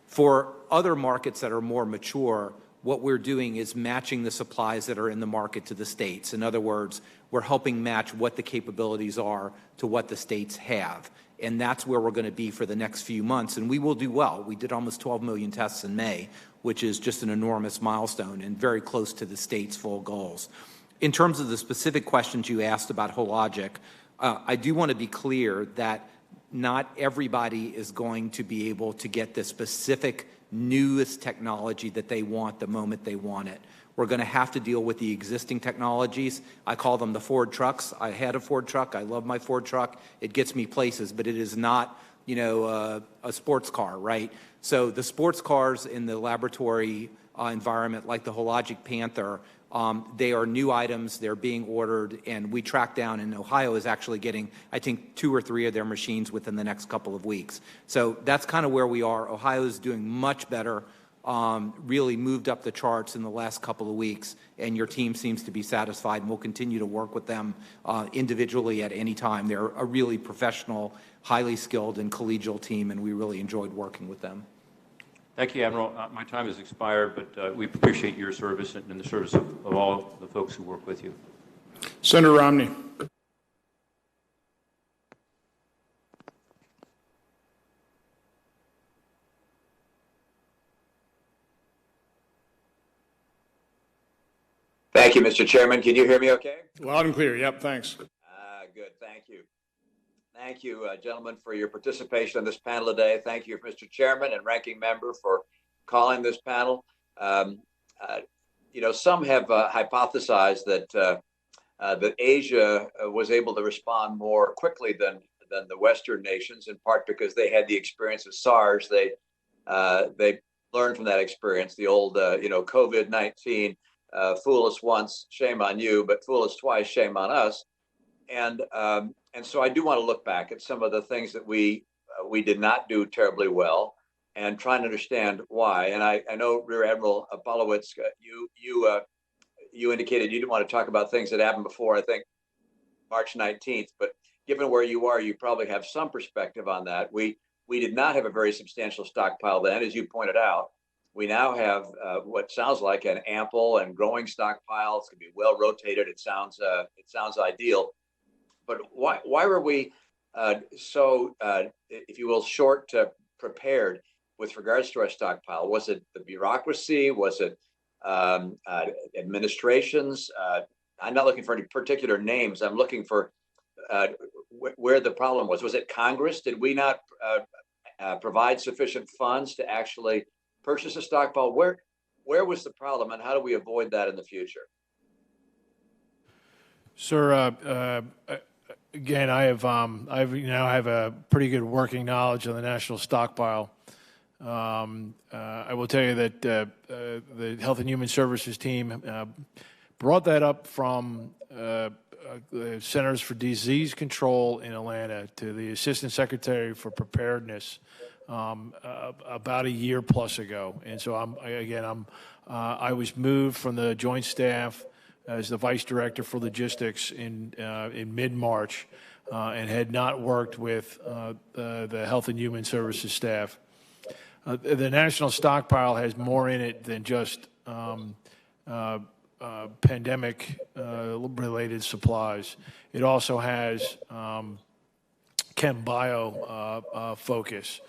Speaker 3: For other markets that are more mature, what we're doing is matching the supplies that are in the market to the states. In other words, we're helping match what the capabilities are to what the states have. And that's where we're going to be for the next few months. And we will do well. We did almost 12 million tests in May, which is just an enormous milestone and very close to the state's full goals. In terms of the specific questions you asked about Hologic, I do want to be clear that not everybody is going to be able to get the specific newest technology that they want the moment they want it. We're going to have to deal with the existing technologies. I call them the Ford trucks. I had a Ford truck. I love my Ford truck. It gets me places, but it is not, a sports car, right? So the sports cars in the laboratory environment, like the Hologic Panther, they are new items. They're being ordered, and we track down, and Ohio is actually getting, I think, 2 or 3 of their machines within the next couple of weeks. So that's kind of where we are. Ohio is doing much better, really moved up the charts in the last couple of weeks, and your team seems to be satisfied, and we'll continue to work with them individually at any time. They're a really professional, highly skilled, and collegial team, and we really enjoyed working with them.
Speaker 4: Thank you, Admiral. My time has expired, but we appreciate your service and the service of all the folks who work with you.
Speaker 1: Senator Romney.
Speaker 9: Thank you, Mr. Chairman. Can you hear me okay?
Speaker 1: Loud and clear. Yep, thanks.
Speaker 9: Good. Thank you. Thank you, gentlemen, for your participation on this panel today. Thank you, Mr. Chairman and Ranking Member, for calling this panel. Some have hypothesized that Asia was able to respond more quickly than the Western nations, in part because they had the experience of SARS. They learn from that experience. The old, COVID-19, fool us once, shame on you, but fool us twice, shame on us. And so I do want to look back at some of the things that we did not do terribly well, and try and understand why. And I know Rear Admiral Polowitz, you indicated you didn't want to talk about things that happened before, I think, March 19th, but given where you are, you probably have some perspective on that. We did not have a very substantial stockpile then, as you pointed out. We now have what sounds like an ample and growing stockpile. It's going to be well rotated. It sounds ideal. But why were we so, if you will, short prepared with regards to our stockpile? Was it the bureaucracy? Was it administrations? I'm not looking for any particular names. I'm looking for where the problem was. Was it Congress? Did we not provide sufficient funds to actually purchase a stockpile? Where was the problem, and how do we avoid that in the future?
Speaker 5: Sir, again, I now have a pretty good working knowledge of the national stockpile. I will tell you that the Health and Human Services team brought that up from the Centers for Disease Control in Atlanta to the Assistant Secretary for Preparedness about a year plus ago. And so I was moved from the Joint Staff as the Vice Director for Logistics in mid-March, and had not worked with the Health and Human Services staff. The national stockpile has more in it than just pandemic-related supplies. It also has chem bio focus.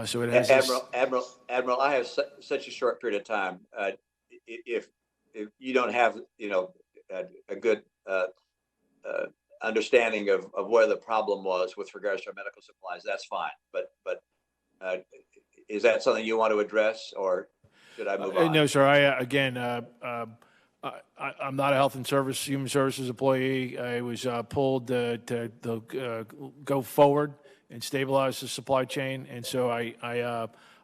Speaker 5: So it has
Speaker 9: Admiral, I have such a short period of time. If you don't have a good understanding of where the problem was with regards to our medical supplies, that's fine. But is that something you want to address, or should I move on?
Speaker 5: No, sir. I'm not a Health and Human Services employee. I was pulled to go forward and stabilize the supply chain, and so I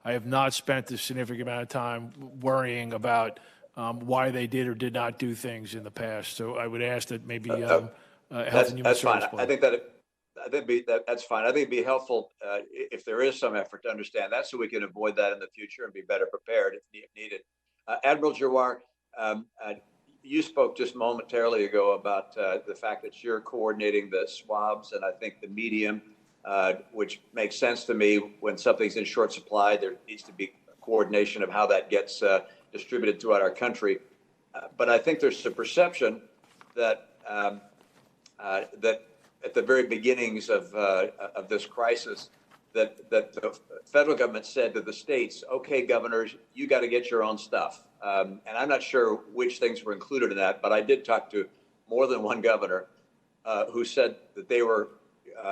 Speaker 5: have not spent a significant amount of time worrying about why they did or did not do things in the past. So I would ask that maybe Health and Human Services.
Speaker 9: I think that's fine. I think it'd be helpful if there is some effort to understand that, so we can avoid that in the future and be better prepared if needed. Admiral Giroir, you spoke just momentarily ago about the fact that you're coordinating the swabs, and I think the medium, which makes sense to me. When something's in short supply, there needs to be coordination of how that gets distributed throughout our country. But I think there's a perception that that at the very beginnings of this crisis, that the federal government said to the states, "Okay, governors, you got to get your own stuff." And I'm not sure which things were included in that, but I did talk to more than one governor who said that they were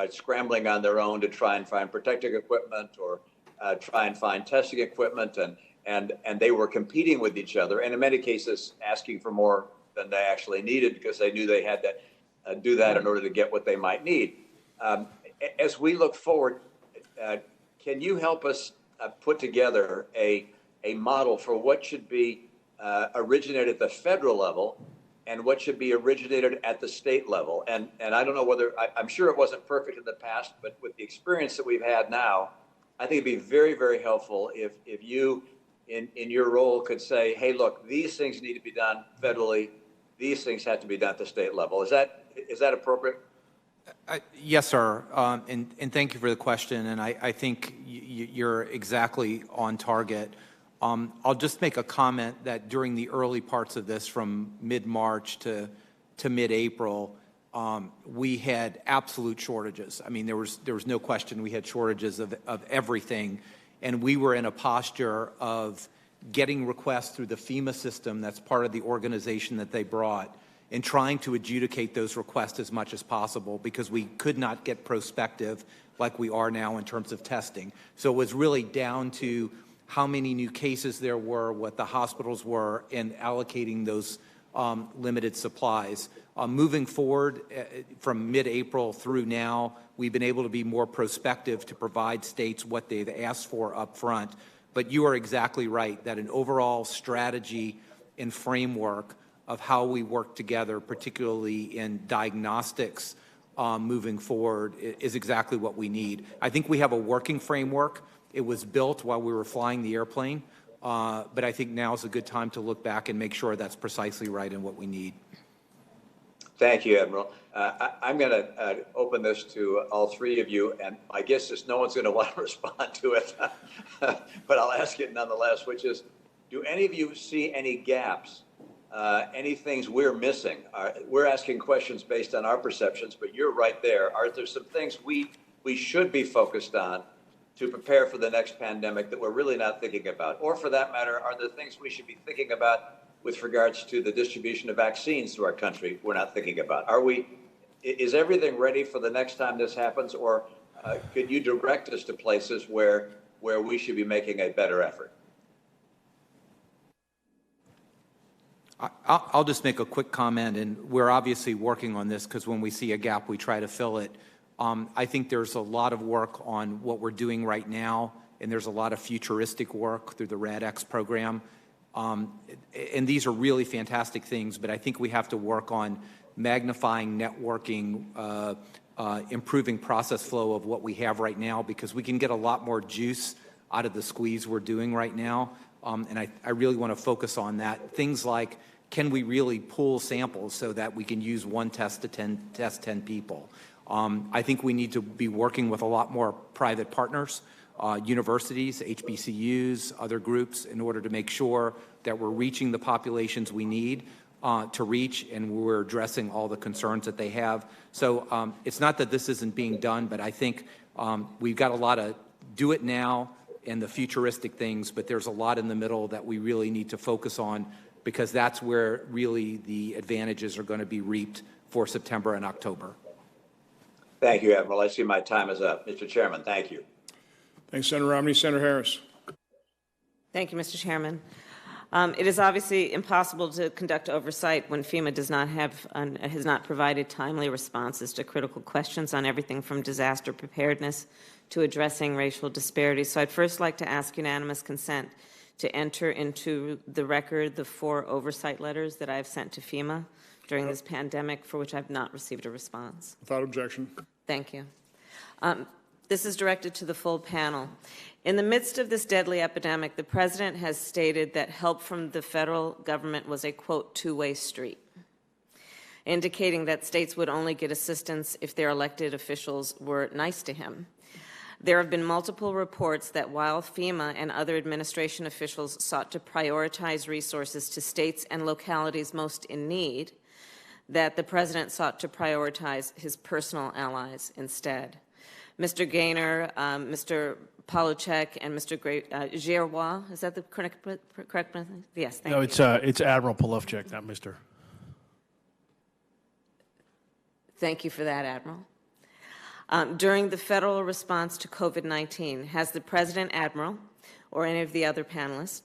Speaker 9: scrambling on their own to try and find protective equipment or try and find testing equipment, and they were competing with each other, and in many cases asking for more than they actually needed because they knew they had to do that in order to get what they might need. As we look forward, can you help us put together a model for what should be originated at the federal level and what should be originated at the state level? And I don't know whether, I'm sure it wasn't perfect in the past, but with the experience that we've had now, I think it'd be very, very helpful if you, in your role, could say, hey, look, these things need to be done federally. These things have to be done at the state level. Is that appropriate?
Speaker 3: Yes, sir. And thank you for the question. And I think you're exactly on target. I'll just make a comment that during the early parts of this, from mid-March to mid-April, we had absolute shortages. I mean, there was no question we had shortages of everything. And we were in a posture of getting requests through the Fema system, that's part of the organization that they brought, and trying to adjudicate those requests as much as possible because we could not get prospective like we are now in terms of testing. So it was really down to how many new cases there were, what the hospitals were, and allocating those limited supplies. Moving forward from mid-April through now, we've been able to be more prospective to provide states what they've asked for up front. But you are exactly right that an overall strategy and framework of how we work together, particularly in diagnostics moving forward, is exactly what we need. I think we have a working framework. It was built while we were flying the airplane, but I think now is a good time to look back and make sure that's precisely right and what we need.
Speaker 9: Thank you, Admiral. I'm going to open this to all three of you, and I guess no one's going to want to respond to it, but I'll ask it nonetheless, which is, do any of you see any gaps, any things we're missing? We're asking questions based on our perceptions, but you're right there. Are there some things we should be focused on to prepare for the next pandemic that we're really not thinking about? Or for that matter, are there things we should be thinking about with regards to the distribution of vaccines to our country we're not thinking about? Is everything ready for the next time this happens, or could you direct us to places where we should be making a better effort?
Speaker 3: I'll just make a quick comment, and we're obviously working on this because when we see a gap, we try to fill it. I think there's a lot of work on what we're doing right now, and there's a lot of futuristic work through the RADx program. And these are really fantastic things, but I think we have to work on magnifying, networking, improving process flow of what we have right now, because we can get a lot more juice out of the squeeze we're doing right now. And I really want to focus on that. Things like, can we really pool samples so that we can use one test to test 10 people? I think we need to be working with a lot more private partners, universities, HBCUs, other groups, in order to make sure that we're reaching the populations we need to reach, and we're addressing all the concerns that they have. So it's not that this isn't being done, but I think we've got a lot of do it now and the futuristic things, but there's a lot in the middle that we really need to focus on, because that's where really the advantages are going to be reaped for September and October.
Speaker 9: Thank you, Admiral. I see my time is up. Mr. Chairman, thank you.
Speaker 1: Thanks, Senator Romney. Senator Harris.
Speaker 10: Thank you, Mr. Chairman. It is obviously impossible to conduct oversight when FEMA has not provided timely responses to critical questions on everything from disaster preparedness to addressing racial disparities. So I'd first like to ask unanimous consent to enter into the record the 4 oversight letters that I've sent to FEMA during this pandemic, for which I've not received a response.
Speaker 1: Without objection.
Speaker 10: Thank you. This is directed to the full panel. In the midst of this deadly epidemic, the President has stated that help from the federal government was a, quote, two-way street, indicating that states would only get assistance if their elected officials were nice to him. There have been multiple reports that while FEMA and other administration officials sought to prioritize resources to states and localities most in need, that the President sought to prioritize his personal allies instead. Mr. Gaynor, Mr. Polachek, and Mr. Giroir, is that the correct pronunciation? Yes, thank you.
Speaker 5: No, it's Admiral Polachek, not Mr.
Speaker 10: Thank you for that, Admiral. During the federal response to COVID-19, has the President, Admiral, or any of the other panelists,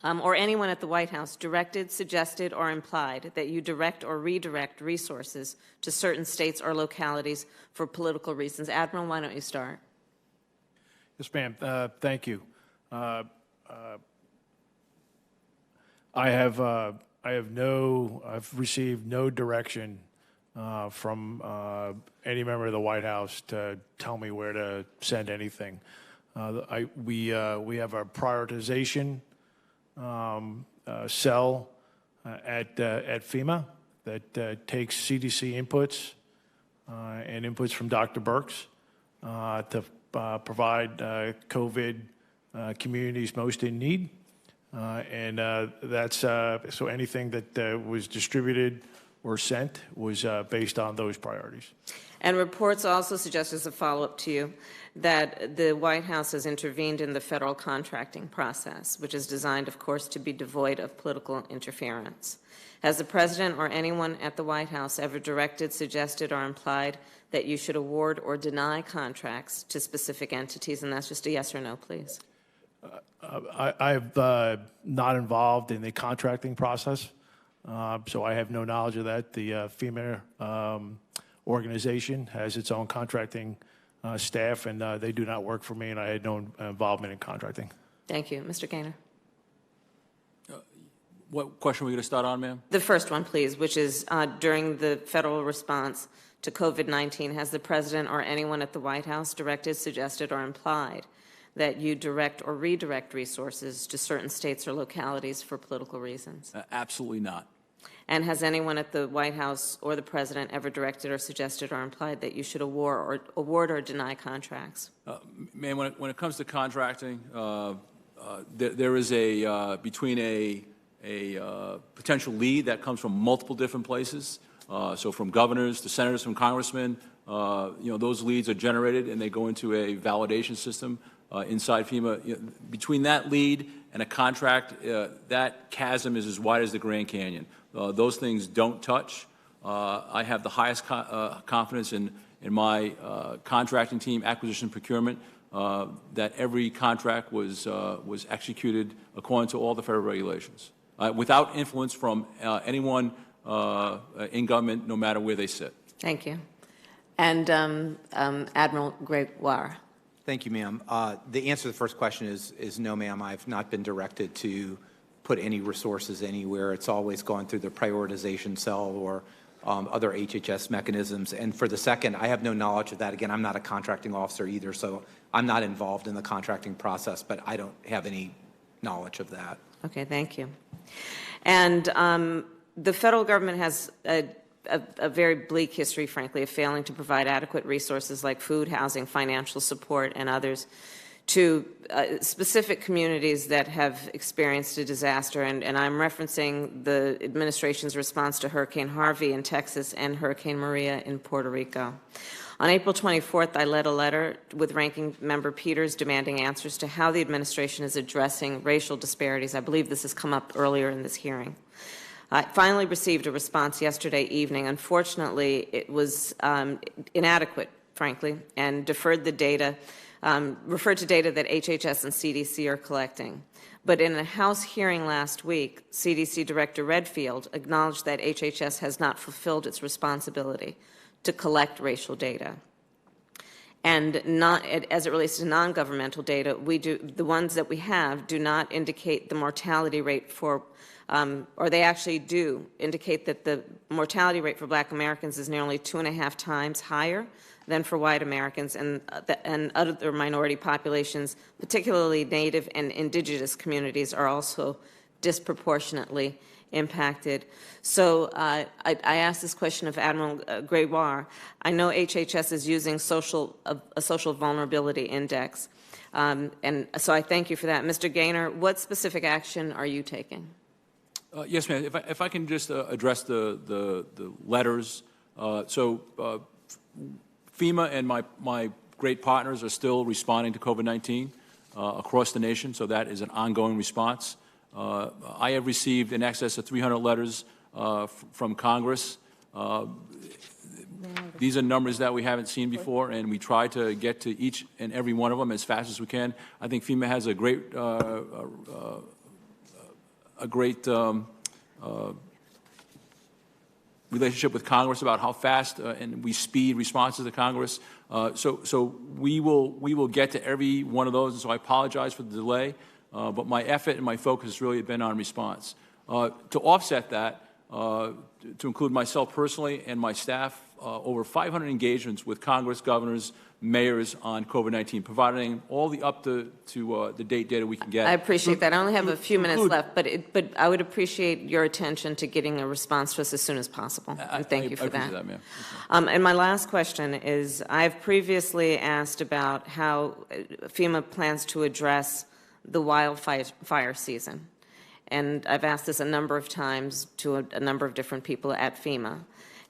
Speaker 10: or anyone at the White House directed, suggested, or implied that you direct or redirect resources to certain states or localities for political reasons? Admiral, why don't you start?
Speaker 5: Yes, ma'am. Thank you. I've received no direction from any member of the White House to tell me where to send anything. We have a prioritization cell at FEMA that takes CDC inputs and inputs from Dr. Birx to provide COVID communities most in need. And that's so anything that was distributed or sent was based on those priorities.
Speaker 10: And reports also suggest, as a follow-up to you, that the White House has intervened in the federal contracting process, which is designed, of course, to be devoid of political interference. Has the President or anyone at the White House ever directed, suggested, or implied that you should award or deny contracts to specific entities? And that's just a yes or no, please.
Speaker 5: I'm not involved in the contracting process, so I have no knowledge of that. The FEMA organization has its own contracting staff, and they do not work for me, and I had no involvement in contracting.
Speaker 10: Thank you. Mr. Gaynor.
Speaker 4: What question are we going to start on, ma'am?
Speaker 10: The first one, please, which is during the federal response to COVID-19, has the President or anyone at the White House directed, suggested, or implied that you direct or redirect resources to certain states or localities for political reasons?
Speaker 4: Absolutely not.
Speaker 10: And has anyone at the White House or the President ever directed or suggested or implied that you should award or deny contracts?
Speaker 4: Ma'am, when it comes to contracting, there is between a potential lead that comes from multiple different places. So from governors to senators, from congressmen, those leads are generated and they go into a validation system inside FEMA. Between that lead and a contract, that chasm is as wide as the Grand Canyon. Those things don't touch. I have the highest confidence in my contracting team, acquisition procurement, that every contract was executed according to all the federal regulations, without influence from anyone in government, no matter where they sit.
Speaker 10: Thank you. And Admiral Gregoire.
Speaker 3: Thank you, ma'am. The answer to the first question is no, ma'am. I've not been directed to put any resources anywhere. It's always gone through the prioritization cell or other HHS mechanisms. And for the second, I have no knowledge of that. Again, I'm not a contracting officer either, so I'm not involved in the contracting process, but I don't have any knowledge of that.
Speaker 10: Okay, thank you. And the federal government has a very bleak history, frankly, of failing to provide adequate resources like food, housing, financial support, and others to specific communities that have experienced a disaster. And I'm referencing the administration's response to Hurricane Harvey in Texas and Hurricane Maria in Puerto Rico. On April 24th, I led a letter with Ranking Member Peters demanding answers to how the administration is addressing racial disparities. I believe this has come up earlier in this hearing. I finally received a response yesterday evening. Unfortunately, it was inadequate, frankly, and referred to data that HHS and CDC are collecting. But in a House hearing last week, CDC Director Redfield acknowledged that HHS has not fulfilled its responsibility to collect racial data. And not, as it relates to non-governmental data, the ones that we have do not indicate the mortality rate for, or they actually do indicate that the mortality rate for Black Americans is nearly 2.5 times higher than for white Americans and other minority populations, particularly Native and indigenous communities, are also disproportionately impacted. So I asked this question of Admiral Gregoire. I know HHS is using a social vulnerability index, and so I thank you for that. Mr. Gaynor, what specific action are you taking?
Speaker 4: Yes, ma'am. If I can just address the letters. FEMA and my great partners are still responding to COVID-19 across the nation, so that is an ongoing response. I have received in excess of 300 letters from Congress. These are numbers that we haven't seen before, and we try to get to each and every one of them as fast as we can. I think FEMA has a great relationship with Congress about how fast and we speed responses to Congress. So we will get to every one of those, and so I apologize for the delay. But my effort and my focus has really been on response. To offset that, to include myself personally and my staff, over 500 engagements with Congress, governors, mayors on COVID-19, providing all the up-to-the date data we can get.
Speaker 10: I appreciate that. I only have a few minutes left, but I would appreciate your attention to getting a response to us as soon as possible. Thank you for that.
Speaker 4: I appreciate that, ma'am.
Speaker 10: And my last question is, I've previously asked about how FEMA plans to address the wildfire season. And I've asked this a number of times to a number of different people at FEMA.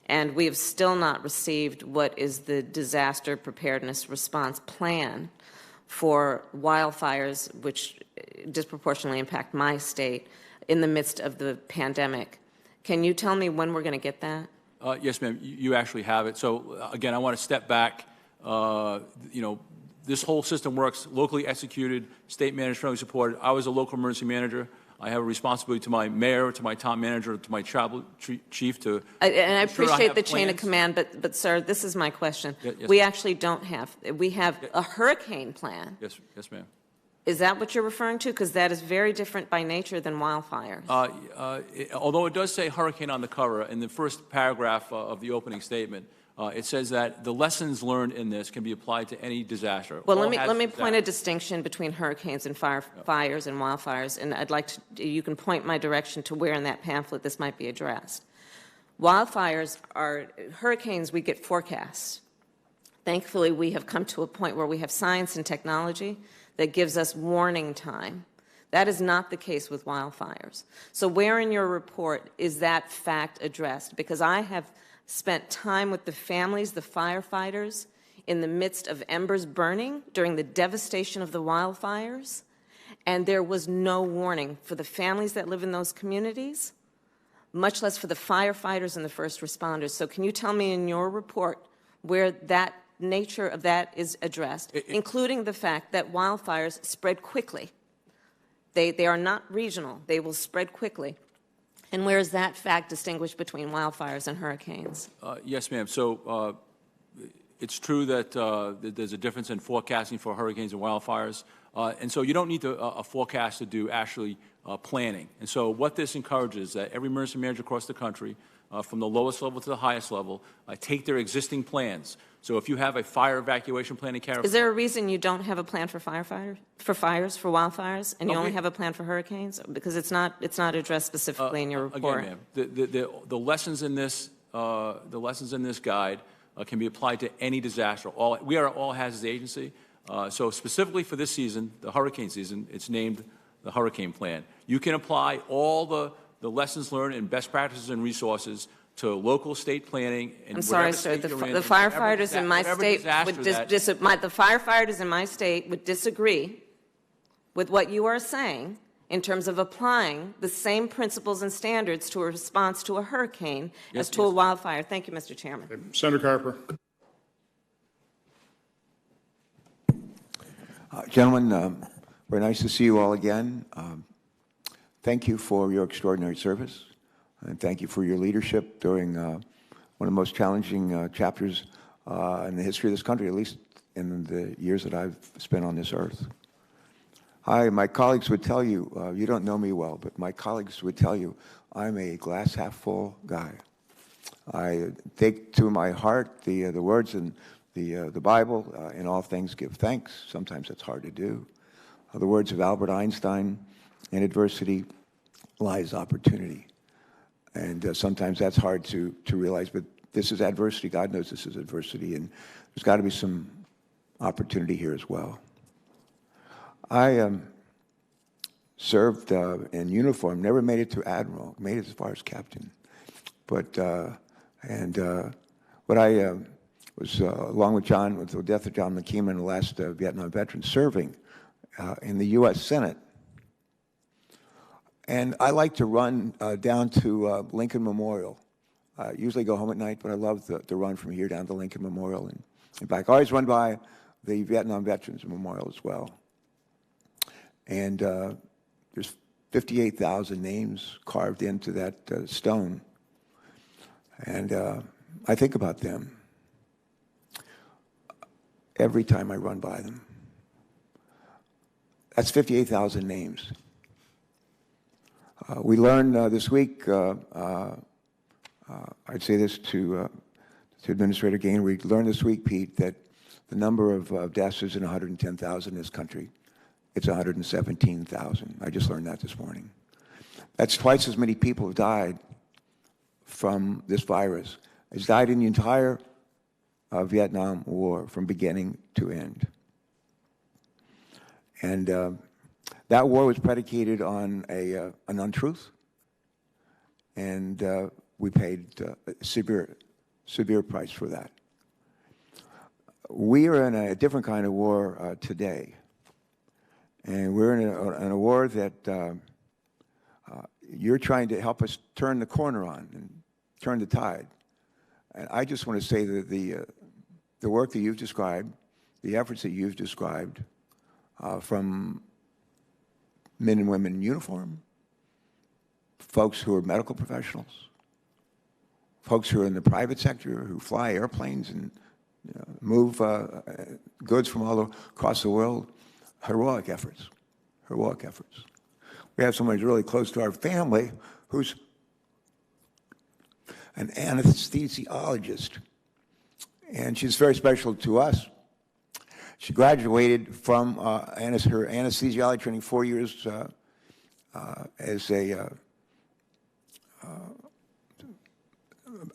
Speaker 10: And we have still not received what is the disaster preparedness response plan for wildfires, which disproportionately impact my state in the midst of the pandemic. Can you tell me when we're going to get that?
Speaker 4: Yes, ma'am. You actually have it. So, again, I want to step back. This whole system works locally executed, state managed, federally supported. I was a local emergency manager. I have a responsibility to my mayor, to my town manager, to my travel chief to.
Speaker 10: And I appreciate the chain of command, but sir, this is my question.
Speaker 4: Yes.
Speaker 10: We actually don't have. We have a hurricane plan.
Speaker 4: Yes, ma'am.
Speaker 10: Is that what you're referring to? Because that is very different by nature than wildfires.
Speaker 4: Although it does say hurricane on the cover, in the first paragraph of the opening statement, it says that the lessons learned in this can be applied to any disaster.
Speaker 10: Well, let me point a distinction between hurricanes and fires and wildfires, and I'd like to, you can point my direction to where in that pamphlet this might be addressed. Wildfires are, hurricanes, we get forecasts. Thankfully, we have come to a point where we have science and technology that gives us warning time. That is not the case with wildfires. So where in your report is that fact addressed? Because I have spent time with the families, the firefighters, in the midst of embers burning during the devastation of the wildfires, and there was no warning for the families that live in those communities, much less for the firefighters and the first responders. So can you tell me in your report where that nature of that is addressed, including the fact that wildfires spread quickly? They are not regional. They will spread quickly. And where is that fact distinguished between wildfires and hurricanes?
Speaker 4: Yes, ma'am. So it's true that there's a difference in forecasting for hurricanes and wildfires. And so you don't need a forecast to do actually planning. And so what this encourages is that every emergency manager across the country, from the lowest level to the highest level, take their existing plans. So if you have a fire evacuation plan in California,
Speaker 10: is there a reason you don't have a plan for wildfires, and you only have a plan for hurricanes? Because it's not addressed specifically in your report.
Speaker 4: Again, ma'am, the lessons in this guide can be applied to any disaster. We are an all hazards agency. So specifically for this season, the hurricane season, it's named the Hurricane Plan. You can apply all the lessons learned and best practices and resources to local state planning. And
Speaker 10: I'm sorry, sir. The firefighters in my state would the firefighters in my state would disagree with what you are saying in terms of applying the same principles and standards to a response to a hurricane as to a wildfire. Thank you, Mr. Chairman.
Speaker 1: Senator Carper.
Speaker 11: Gentlemen, very nice to see you all again. Thank you for your extraordinary service, and thank you for your leadership during one of the most challenging chapters in the history of this country, at least in the years that I've spent on this earth. My colleagues would tell you, you don't know me well, but my colleagues would tell you I'm a glass half full guy. I take to my heart the words in the Bible, in all things give thanks. Sometimes it's hard to do. The words of Albert Einstein, in adversity lies opportunity. And sometimes that's hard to realize, but this is adversity. God knows this is adversity, and there's got to be some opportunity here as well. I served in uniform, never made it to admiral, made it as far as captain. But, what I was, along with the death of John McKeeman, the last Vietnam veteran, serving in the U.S. Senate. And I like to run down to Lincoln Memorial. I usually go home at night, but I love the run from here down to Lincoln Memorial. And in fact, I always run by the Vietnam Veterans Memorial as well. And there's 58,000 names carved into that stone. And I think about them every time I run by them. That's 58,000 names. We learned this week, I'd say this to Administrator Gaynor, we learned this week, Pete, that the number of deaths isn't 110,000 in this country. It's 117,000. I just learned that this morning. That's twice as many people have died from this virus as died in the entire Vietnam War from beginning to end. And that war was predicated on an untruth, and we paid a severe price for that. We are in a different kind of war today, and we're in a war that you're trying to help us turn the corner on and turn the tide. And I just want to say that the work that you've described, the efforts that you've described, from men and women in uniform, folks who are medical professionals, folks who are in the private sector, who fly airplanes and move goods from all across the world, heroic efforts, heroic efforts. We have someone who's really close to our family who's an anesthesiologist, and she's very special to us. She graduated from her anesthesiology training 4 years as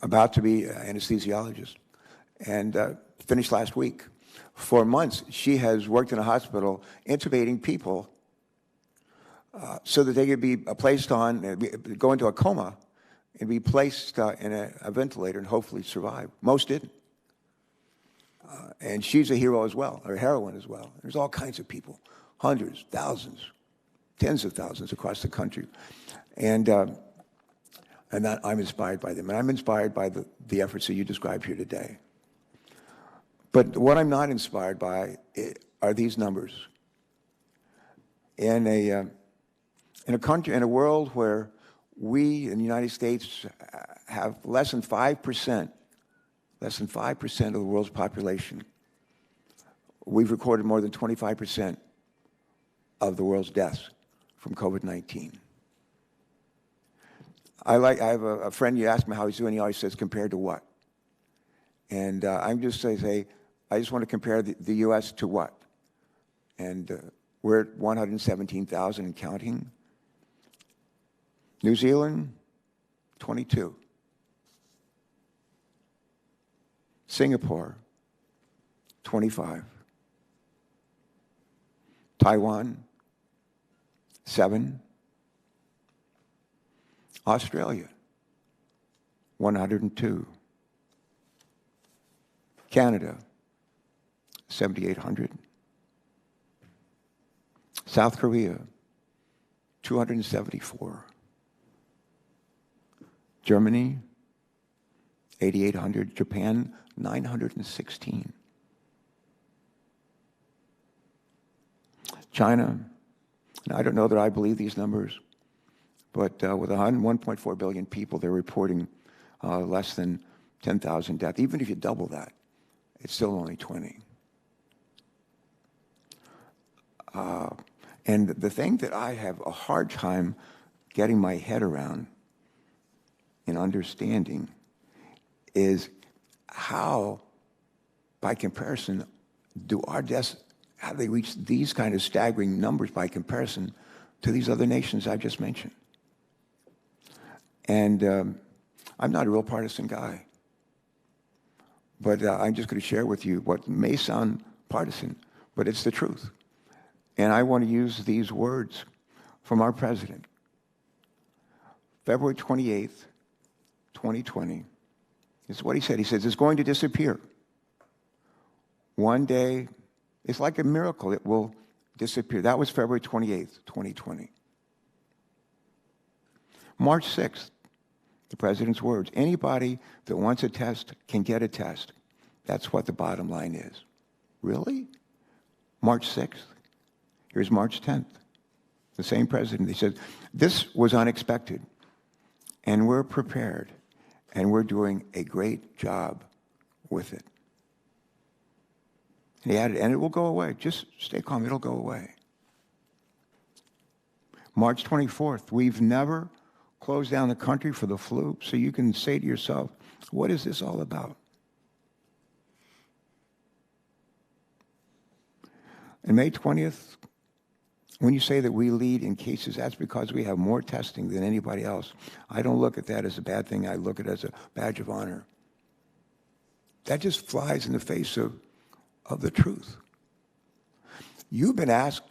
Speaker 11: about to be an anesthesiologist, and finished last week. For months, she has worked in a hospital intubating people so that they could be placed on, go into a coma, and be placed in a ventilator and hopefully survive. Most didn't. And she's a hero as well, or a heroine as well. There's all kinds of people, hundreds, thousands, tens of thousands across the country. And that I'm inspired by them. And I'm inspired by the efforts that you described here today. But what I'm not inspired by are these numbers. In a country, in a world where we in the United States have less than 5% of the world's population, we've recorded more than 25% of the world's deaths from COVID-19. I have a friend, you ask me how he's doing, he always says, compared to what? And I'm just going to say, I just want to compare the U.S. to what? And we're at 117,000 and counting. New Zealand, 22. Singapore, 25. Taiwan, 7. Australia, 102. Canada, 7,800. South Korea, 274. Germany, 8,800. Japan, 916. China, and I don't know that I believe these numbers, but with 1.4 billion people, they're reporting less than 10,000 deaths. Even if you double that, it's still only 20. And the thing that I have a hard time getting my head around and understanding is how, by comparison, do our deaths, how they reach these kind of staggering numbers by comparison to these other nations I've just mentioned. And I'm not a real partisan guy, but I'm just going to share with you what may sound partisan, but it's the truth. And I want to use these words from our president. February 28th, 2020, this is what he said. He says, it's going to disappear. One day, it's like a miracle, it will disappear. That was February 28th, 2020. March 6th, the president's words, anybody that wants a test can get a test. That's what the bottom line is. Really? March 6th. Here's March 10th. The same president, he said, this was unexpected, and we're prepared, and we're doing a great job with it. And he added, and it will go away. Just stay calm, it'll go away. March 24th, we've never closed down the country for the flu, so you can say to yourself, what is this all about? And May 20th, when you say that we lead in cases, that's because we have more testing than anybody else. I don't look at that as a bad thing. I look at it as a badge of honor. That just flies in the face of the truth. You've been asked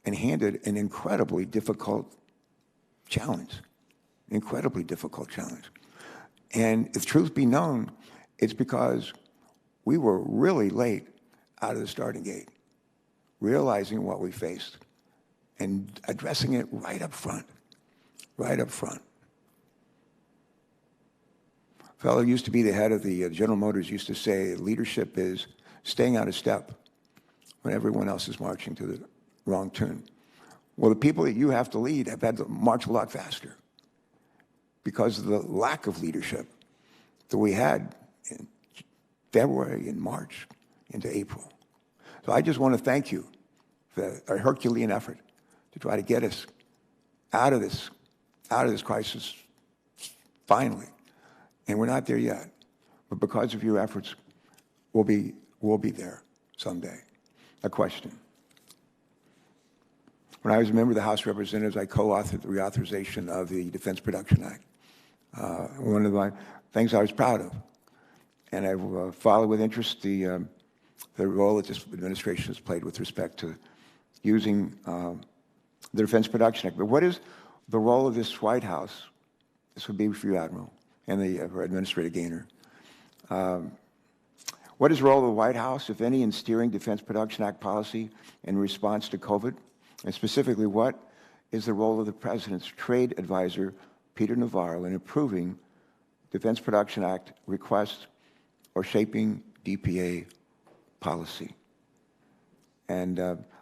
Speaker 11: and handed an incredibly difficult challenge. Incredibly difficult challenge. And if truth be known, it's because we were really late out of the starting gate, realizing what we faced and addressing it right up front, right up front. A fellow who used to be the head of the General Motors used to say leadership is staying out of step when everyone else is marching to the wrong tune. Well, the people that you have to lead have had to march a lot faster because of the lack of leadership that we had in February and March into April. So I just want to thank you a Herculean effort to try to get us out of this crisis finally. And we're not there yet. But because of your efforts, we'll be there someday. A question. When I was a member of the House of Representatives, I co-authored the reauthorization of the Defense Production Act. One of my things I was proud of. And I've followed with interest the role that this administration has played with respect to using the Defense Production Act. But what is the role of this White House? This would be for you, Admiral, and for Administrator Gaynor. What is the role of the White House, if any, in steering Defense Production Act policy in response to COVID? And specifically, what is the role of the President's trade advisor, Peter Navarro, in approving Defense Production Act requests or shaping DPA policy? And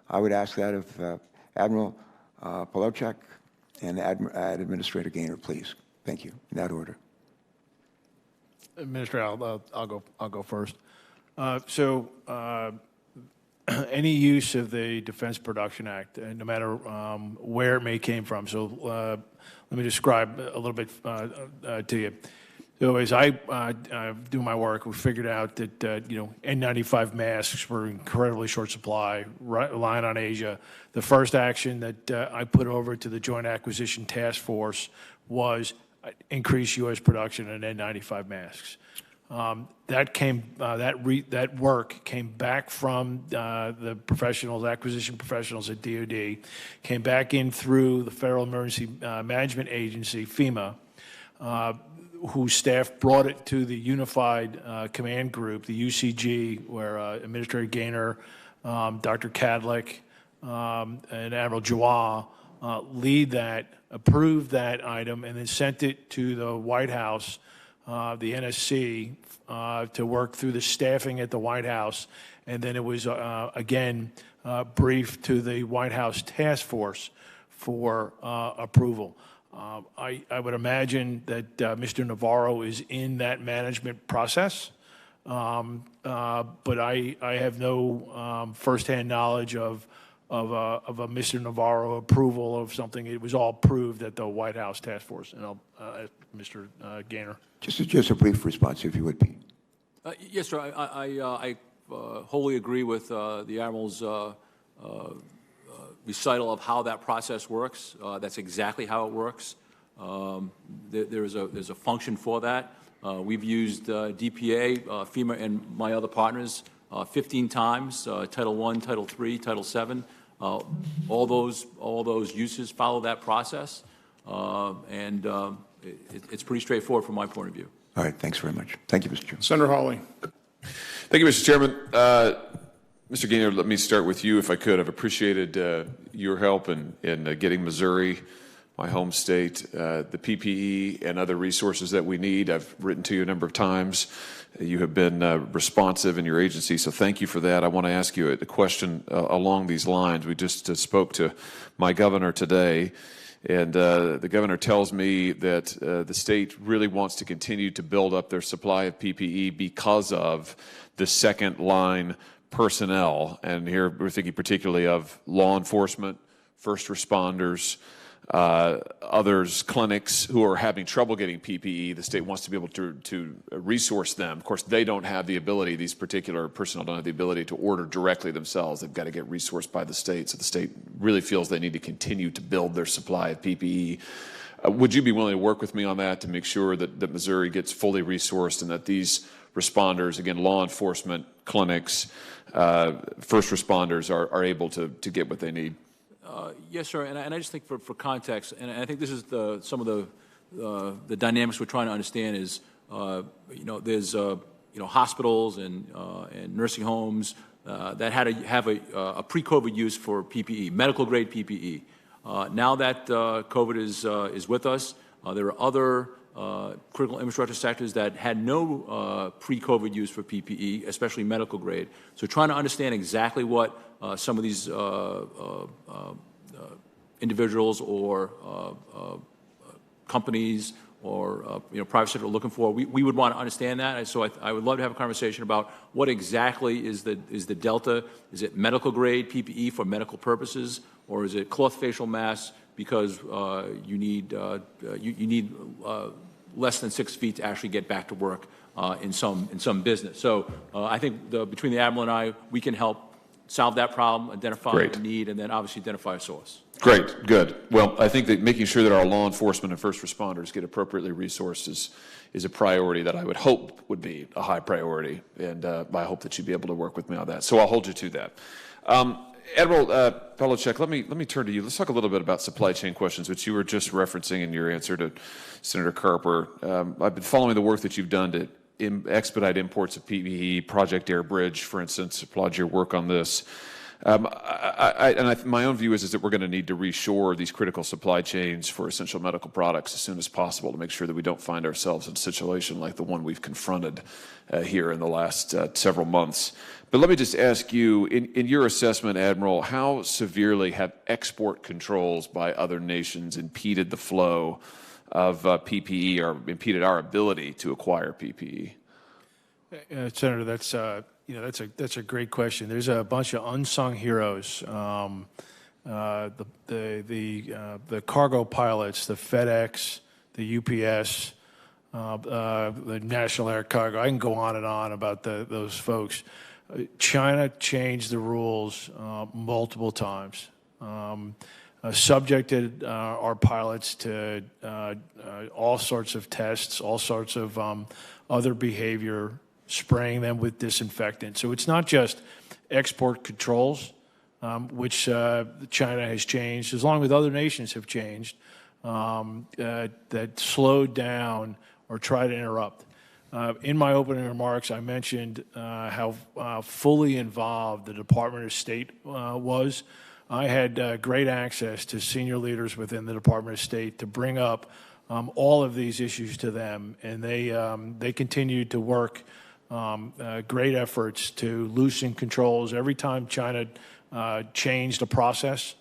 Speaker 11: I would ask that of Admiral Polowczyk and Administrator Gaynor, please. Thank you. In that order.
Speaker 5: Administrator, I'll go first. Any use of the Defense Production Act, no matter where it may came from. So let me describe a little bit to you. So as I do my work, we figured out that N95 masks were incredibly short supply, relying on Asia. The first action that I put over to the Joint Acquisition Task Force was increase U.S. production of N95 masks. That work came back from the professionals, acquisition professionals at DoD, came back in through the Federal Emergency Management Agency, Fema, whose staff brought it to the Unified Command Group, the UCG, where Administrator Gaynor, Dr. Kadlik, and Admiral Jawar lead that, approved that item, and then sent it to the White House, the NSC, to work through the staffing at the White House. And then it was, again, briefed to the White House Task Force for approval. I would imagine that Mr. Navarro is in that management process, but I have no firsthand knowledge of a Mr. Navarro approval of something. It was all approved at the White House Task Force. And I'll Mr. Gaynor.
Speaker 11: Just a brief response, if you would, Pete.
Speaker 4: Yes, sir. I wholly agree with the Admiral's recital of how that process works. That's exactly how it works. There's a function for that. We've used DPA, FEMA, and my other partners 15 times. Title I, Title III, Title VII. All those uses follow that process, and it's pretty straightforward from my point of view.
Speaker 11: All right. Thanks very much. Thank you, Mr. Chairman.
Speaker 1: Senator Hawley.
Speaker 12: Thank you, Mr. Chairman. Mr. Gaynor, let me start with you, if I could. I've appreciated your help in getting Missouri, my home state, the PPE and other resources that we need. I've written to you a number of times. You have been responsive in your agency, so thank you for that. I want to ask you a question along these lines. We just spoke to my governor today, and the governor tells me that the state really wants to continue to build up their supply of PPE because of the second line personnel. And here we're thinking particularly of law enforcement, first responders, others, clinics who are having trouble getting PPE. The state wants to be able to resource them. Of course, they don't have the ability, these particular personnel don't have the ability to order directly themselves. They've got to get resourced by the state. So the state really feels they need to continue to build their supply of PPE. Would you be willing to work with me on that to make sure that Missouri gets fully resourced and that these responders, again, law enforcement, clinics, first responders are able to get what they need?
Speaker 4: Yes, sir. And I just think for context, and I think this is some of the dynamics we're trying to understand is, there's hospitals and nursing homes that had to have a pre-COVID use for PPE, medical grade PPE. Now that COVID is with us, there are other critical infrastructure sectors that had no pre-COVID use for PPE, especially medical grade. So trying to understand exactly what some of these individuals or companies private sector are looking for. We would want to understand that. So I would love to have a conversation about what exactly is the delta. Is it medical grade PPE for medical purposes, or is it cloth facial masks because you need less than 6 feet to actually get back to work in some business? So I think between the Admiral and I, we can help solve that problem, identify the need, and then obviously identify a source.
Speaker 12: Great, good. Well, I think that making sure that our law enforcement and first responders get appropriately resourced is a priority that I would hope would be a high priority, and I hope that you'd be able to work with me on that. So I'll hold you to that. Admiral Polachek, let me turn to you. Let's talk a little bit about supply chain questions, which you were just referencing in your answer to Senator Carper. I've been following the work that you've done to expedite imports of PPE, Project Air Bridge, for instance. Applaud your work on this. My own view is that we're going to need to reshore these critical supply chains for essential medical products as soon as possible to make sure that we don't find ourselves in a situation like the one we've confronted here in the last several months. But let me just ask you, in your assessment, Admiral, how severely have export controls by other nations impeded the flow of PPE or impeded our ability to acquire PPE?
Speaker 5: Senator, that's a great question. There's a bunch of unsung heroes. The cargo pilots, the FedEx, the UPS, the National Air Cargo. I can go on and on about those folks. China changed the rules multiple times. Subjected our pilots to all sorts of tests, all sorts of other behavior, spraying them with disinfectant. So it's not just export controls, which China has changed, as long as other nations have changed, that slowed down or tried to interrupt. In my opening remarks, I mentioned how fully involved the Department of State was. I had great access to senior leaders within the Department of State to bring up all of these issues to them, and they continued to work great efforts to loosen controls. Every time China changed a process,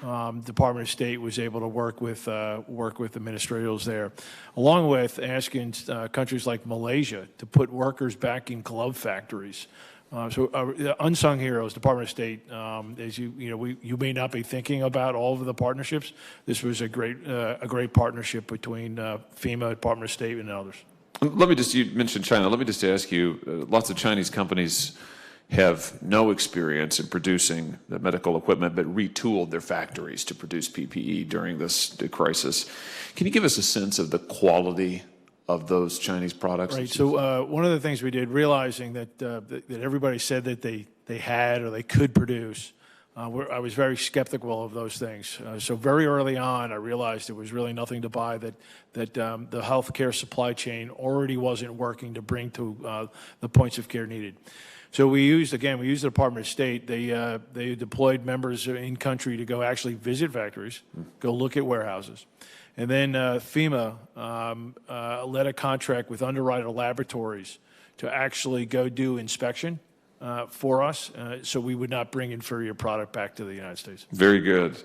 Speaker 5: Department of State was able to work with administrators there, along with asking countries like Malaysia to put workers back in glove factories. Unsung heroes, Department of State. As you may not be thinking about all of the partnerships. This was a great partnership between FEMA, Department of State, and others.
Speaker 12: You mentioned China. Let me just ask you, lots of Chinese companies have no experience in producing the medical equipment, but retooled their factories to produce PPE during this crisis. Can you give us a sense of the quality of those Chinese products?
Speaker 5: Right. So one of the things we did, realizing that everybody said that they had or they could produce, I was very skeptical of those things. So very early on, I realized there was really nothing to buy, that the healthcare supply chain already wasn't working to bring to the points of care needed. So we used the Department of State. They deployed members in country to go actually visit factories, go look at warehouses. And then FEMA led a contract with Underwriter Laboratories to actually go do inspection for us, so we would not bring inferior product back to the United States.
Speaker 12: Very good.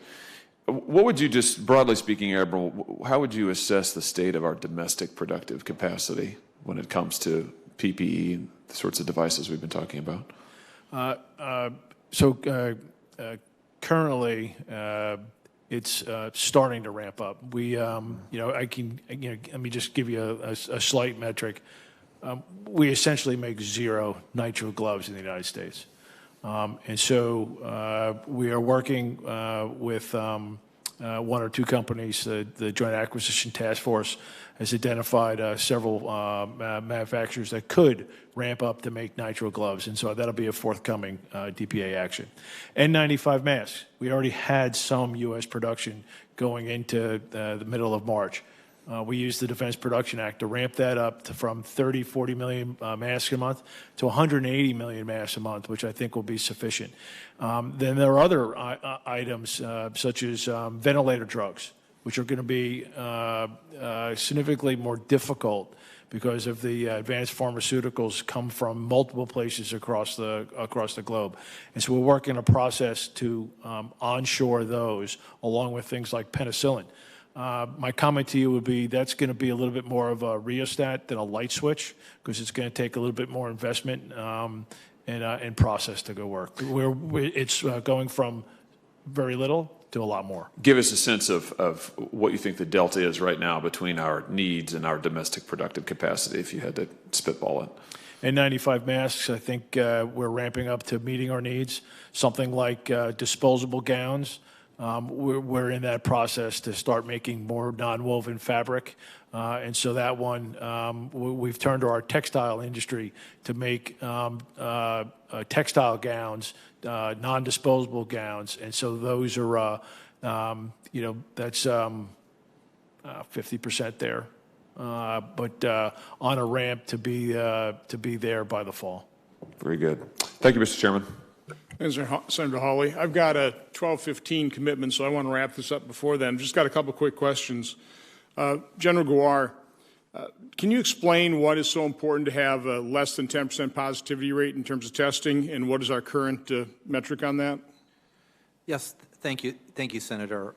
Speaker 12: What would you, just broadly speaking, Admiral, how would you assess the state of our domestic productive capacity when it comes to PPE and the sorts of devices we've been talking about?
Speaker 5: Currently, it's starting to ramp up. Let me just give you a slight metric. We essentially make 0 nitrile gloves in the United States. And so we are working with 1 or 2 companies. The Joint Acquisition Task Force has identified several manufacturers that could ramp up to make nitrile gloves. And so that'll be a forthcoming DPA action. N95 masks. We already had some U.S. production going into the middle of March. We used the Defense Production Act to ramp that up from 40 million masks a month to 180 million masks a month, which I think will be sufficient. Then there are other items such as ventilator drugs, which are going to be significantly more difficult because of the advanced pharmaceuticals come from multiple places across the globe. And so we're working a process to onshore those, along with things like penicillin. My comment to you would be that's going to be a little bit more of a rheostat than a light switch because it's going to take a little bit more investment and process to go work. It's going from very little to a lot more.
Speaker 12: Give us a sense of what you think the delta is right now between our needs and our domestic productive capacity, if you had to spitball it.
Speaker 5: N95 masks, I think we're ramping up to meeting our needs. Something like disposable gowns. We're in that process to start making more non-woven fabric. And so that one, we've turned to our textile industry to make textile gowns, non-disposable gowns. And so those are, that's 50% there. But on a ramp to be there by the fall.
Speaker 12: Very good. Thank you, Mr. Chairman.
Speaker 1: Senator Hawley, I've got a 12:15 commitment, so I want to wrap this up before then. Just got a couple quick questions. General Gouar, can you explain what is so important to have a less than 10% positivity rate in terms of testing, and what is our current metric on that?
Speaker 3: Yes, thank you, Senator.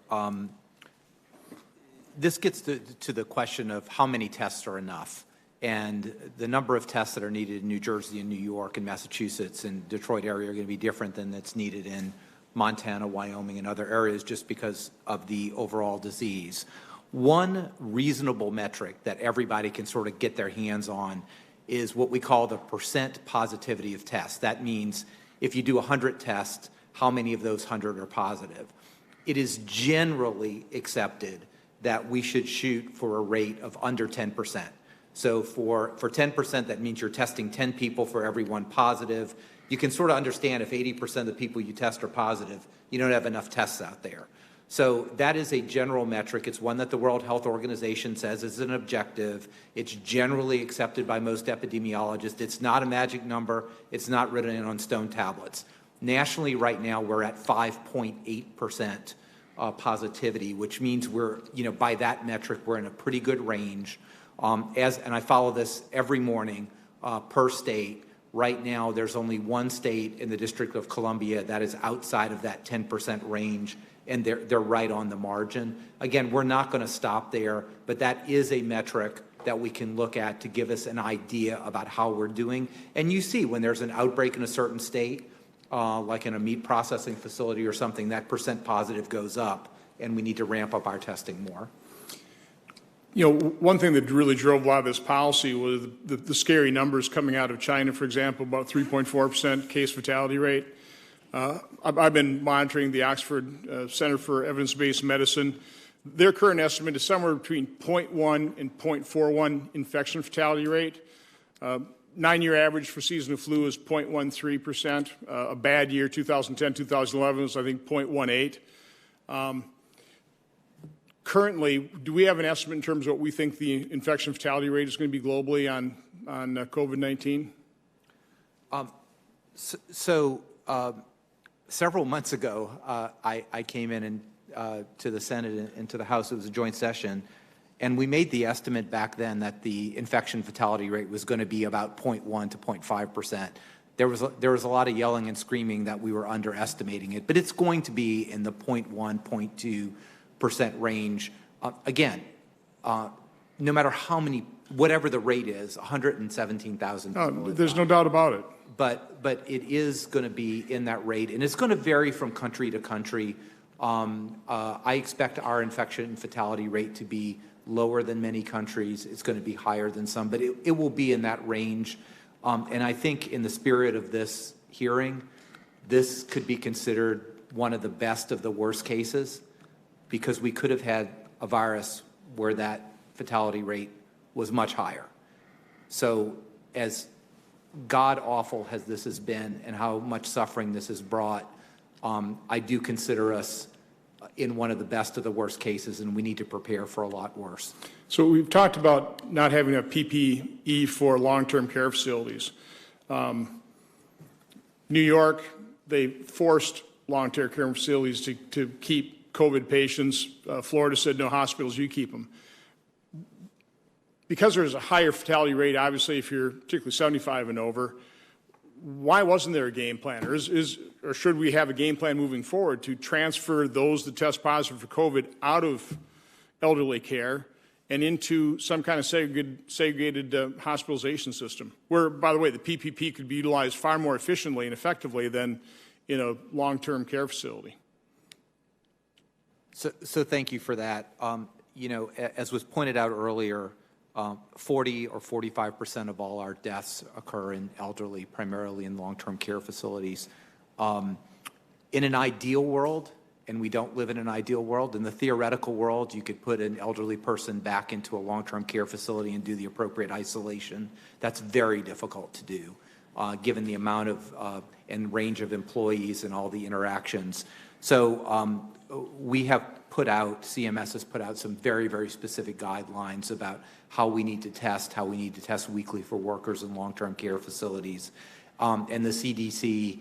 Speaker 3: This gets to the question of how many tests are enough. And the number of tests that are needed in New Jersey and New York and Massachusetts and Detroit area are going to be different than that's needed in Montana, Wyoming, and other areas just because of the overall disease. One reasonable metric that everybody can sort of get their hands on is what we call the percent positivity of tests. That means if you do 100 tests, how many of those 100 are positive? It is generally accepted that we should shoot for a rate of under 10%. So for 10%, that means you're testing 10 people for every one positive. You can sort of understand if 80% of the people you test are positive, you don't have enough tests out there. So that is a general metric. It's one that the World Health Organization says is an objective. It's generally accepted by most epidemiologists. It's not a magic number. It's not written in on stone tablets. Nationally, right now, we're at 5.8% positivity, which means we're, by that metric, we're in a pretty good range. And I follow this every morning per state. Right now, there's only one state in the District of Columbia that is outside of that 10% range, and they're right on the margin. Again, we're not going to stop there, but that is a metric that we can look at to give us an idea about how we're doing. And you see when there's an outbreak in a certain state, like in a meat processing facility or something, that percent positive goes up, and we need to ramp up our testing more.
Speaker 1: One thing that really drove a lot of this policy was the scary numbers coming out of China, for example, about 3.4% case fatality rate. I've been monitoring the Oxford Center for Evidence-Based Medicine. Their current estimate is somewhere between 0.1 and 0.41 infection fatality rate. 9-year average for seasonal flu is 0.13%. A bad year, 2010, 2011, was, I think, 0.18. Currently, do we have an estimate in terms of what we think the infection fatality rate is going to be globally on COVID-19?
Speaker 3: Several months ago, I came in to the Senate and to the House. It was a joint session, and we made the estimate back then that the infection fatality rate was going to be about 0.1 to 0.5%. There was a lot of yelling and screaming that we were underestimating it, but it's going to be in the 0.1, 0.2% range. Again, no matter how many, whatever the rate is, 117,000 people.
Speaker 1: There's no doubt about it.
Speaker 3: But it is going to be in that rate, and it's going to vary from country to country. I expect our infection fatality rate to be lower than many countries. It's going to be higher than some, but it will be in that range. And I think in the spirit of this hearing, this could be considered one of the best of the worst cases, because we could have had a virus where that fatality rate was much higher. So as god-awful as this has been and how much suffering this has brought, I do consider us in one of the best of the worst cases, and we need to prepare for a lot worse.
Speaker 1: So we've talked about not having a PPE for long-term care facilities. New York, they forced long-term care facilities to keep COVID patients. Florida said, no hospitals, you keep them. Because there's a higher fatality rate, obviously, if you're particularly 75 and over, why wasn't there a game plan? Or should we have a game plan moving forward to transfer those that test positive for COVID out of elderly care and into some kind of segregated hospitalization system, where, by the way, the PPP could be utilized far more efficiently and effectively than in a long-term care facility.
Speaker 3: So thank you for that. You know, as was pointed out earlier, 40 or 45% of all our deaths occur in elderly, primarily in long-term care facilities. In an ideal world, and we don't live in an ideal world, in the theoretical world, you could put an elderly person back into a long-term care facility and do the appropriate isolation. That's very difficult to do, given the amount of and range of employees and all the interactions. So we have put out, CMS has put out some very, very specific guidelines about how we need to test weekly for workers in long-term care facilities. And the CDC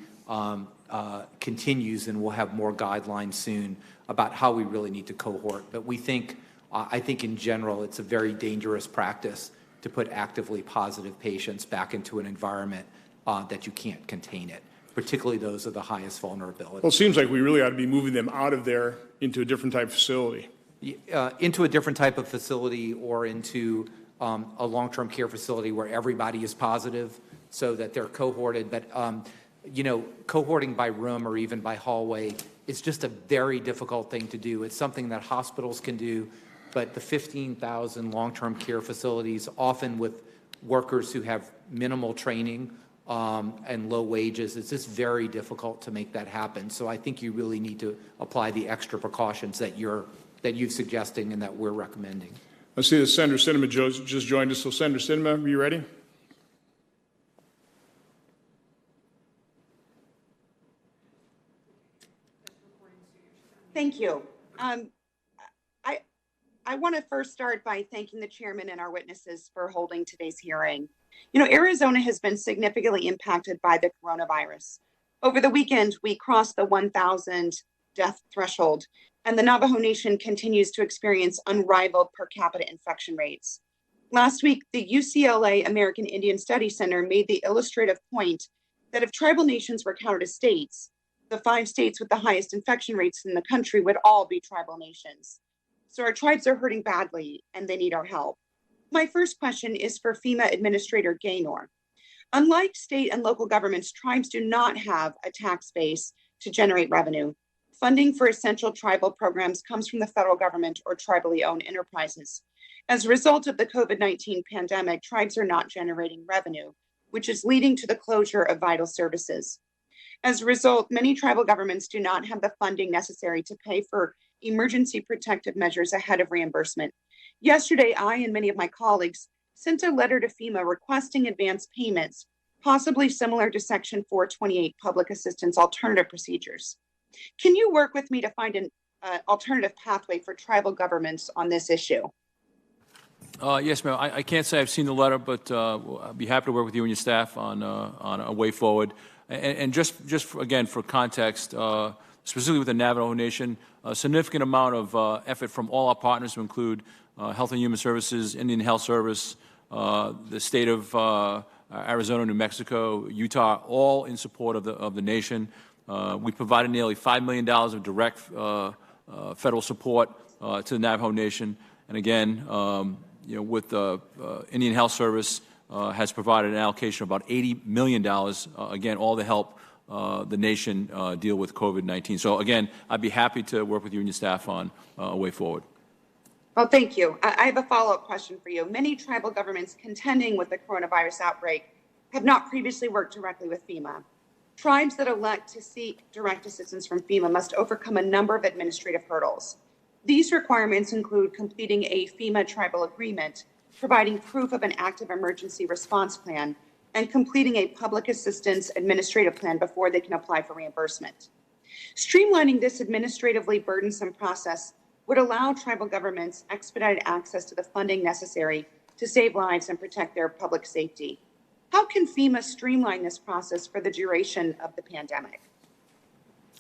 Speaker 3: continues, and we'll have more guidelines soon about how we really need to cohort. But we think, I think in general, it's a very dangerous practice to put actively positive patients back into an environment that you can't contain it, particularly those of the highest vulnerability.
Speaker 1: Well, it seems like we really ought to be moving them out of there into a different type of facility.
Speaker 3: Into a different type of facility, or into a long-term care facility where everybody is positive so that they're cohorted. But, you know, cohorting by room or even by hallway is just a very difficult thing to do. It's something that hospitals can do, but the 15,000 long-term care facilities, often with workers who have minimal training and low wages, it's just very difficult to make that happen. So I think you really need to apply the extra precautions that you're suggesting and that we're recommending.
Speaker 1: I see that Senator Sinema just joined us. So, Senator Sinema, are you ready?
Speaker 13: Thank you. I want to first start by thanking the chairman and our witnesses for holding today's hearing. You know, Arizona has been significantly impacted by the coronavirus. Over the weekend, we crossed the 1,000 death threshold, and the Navajo Nation continues to experience unrivaled per capita infection rates. Last week, the UCLA American Indian Studies Center made the illustrative point that if tribal nations were counted as states, the 5 states with the highest infection rates in the country would all be tribal nations. So our tribes are hurting badly, and they need our help. My first question is for FEMA Administrator Gaynor. Unlike state and local governments, tribes do not have a tax base to generate revenue. Funding for essential tribal programs comes from the federal government or tribally owned enterprises. As a result of the COVID-19 pandemic, tribes are not generating revenue, which is leading to the closure of vital services. As a result, many tribal governments do not have the funding necessary to pay for emergency protective measures ahead of reimbursement. Yesterday, I and many of my colleagues sent a letter to FEMA requesting advance payments, possibly similar to Section 428 public assistance alternative procedures. Can you work with me to find an alternative pathway for tribal governments on this issue?
Speaker 4: Yes, ma'am. I can't say I've seen the letter, but I'll be happy to work with you and your staff on a way forward. And again, for context, specifically with the Navajo Nation, a significant amount of effort from all our partners, to include Health and Human Services, Indian Health Service, the state of Arizona, New Mexico, Utah, all in support of the nation. We provided nearly $5 million of direct federal support to the Navajo Nation. And again, you know, with the Indian Health Service has provided an allocation of about $80 million, again, all to help the nation deal with COVID-19. So again, I'd be happy to work with you and your staff on a way forward.
Speaker 13: Well, thank you. I have a follow-up question for you. Many tribal governments contending with the coronavirus outbreak have not previously worked directly with FEMA. Tribes that elect to seek direct assistance from FEMA must overcome a number of administrative hurdles. These requirements include completing a FEMA tribal agreement, providing proof of an active emergency response plan, and completing a public assistance administrative plan before they can apply for reimbursement. Streamlining this administratively burdensome process would allow tribal governments expedited access to the funding necessary to save lives and protect their public safety. How can FEMA streamline this process for the duration of the pandemic?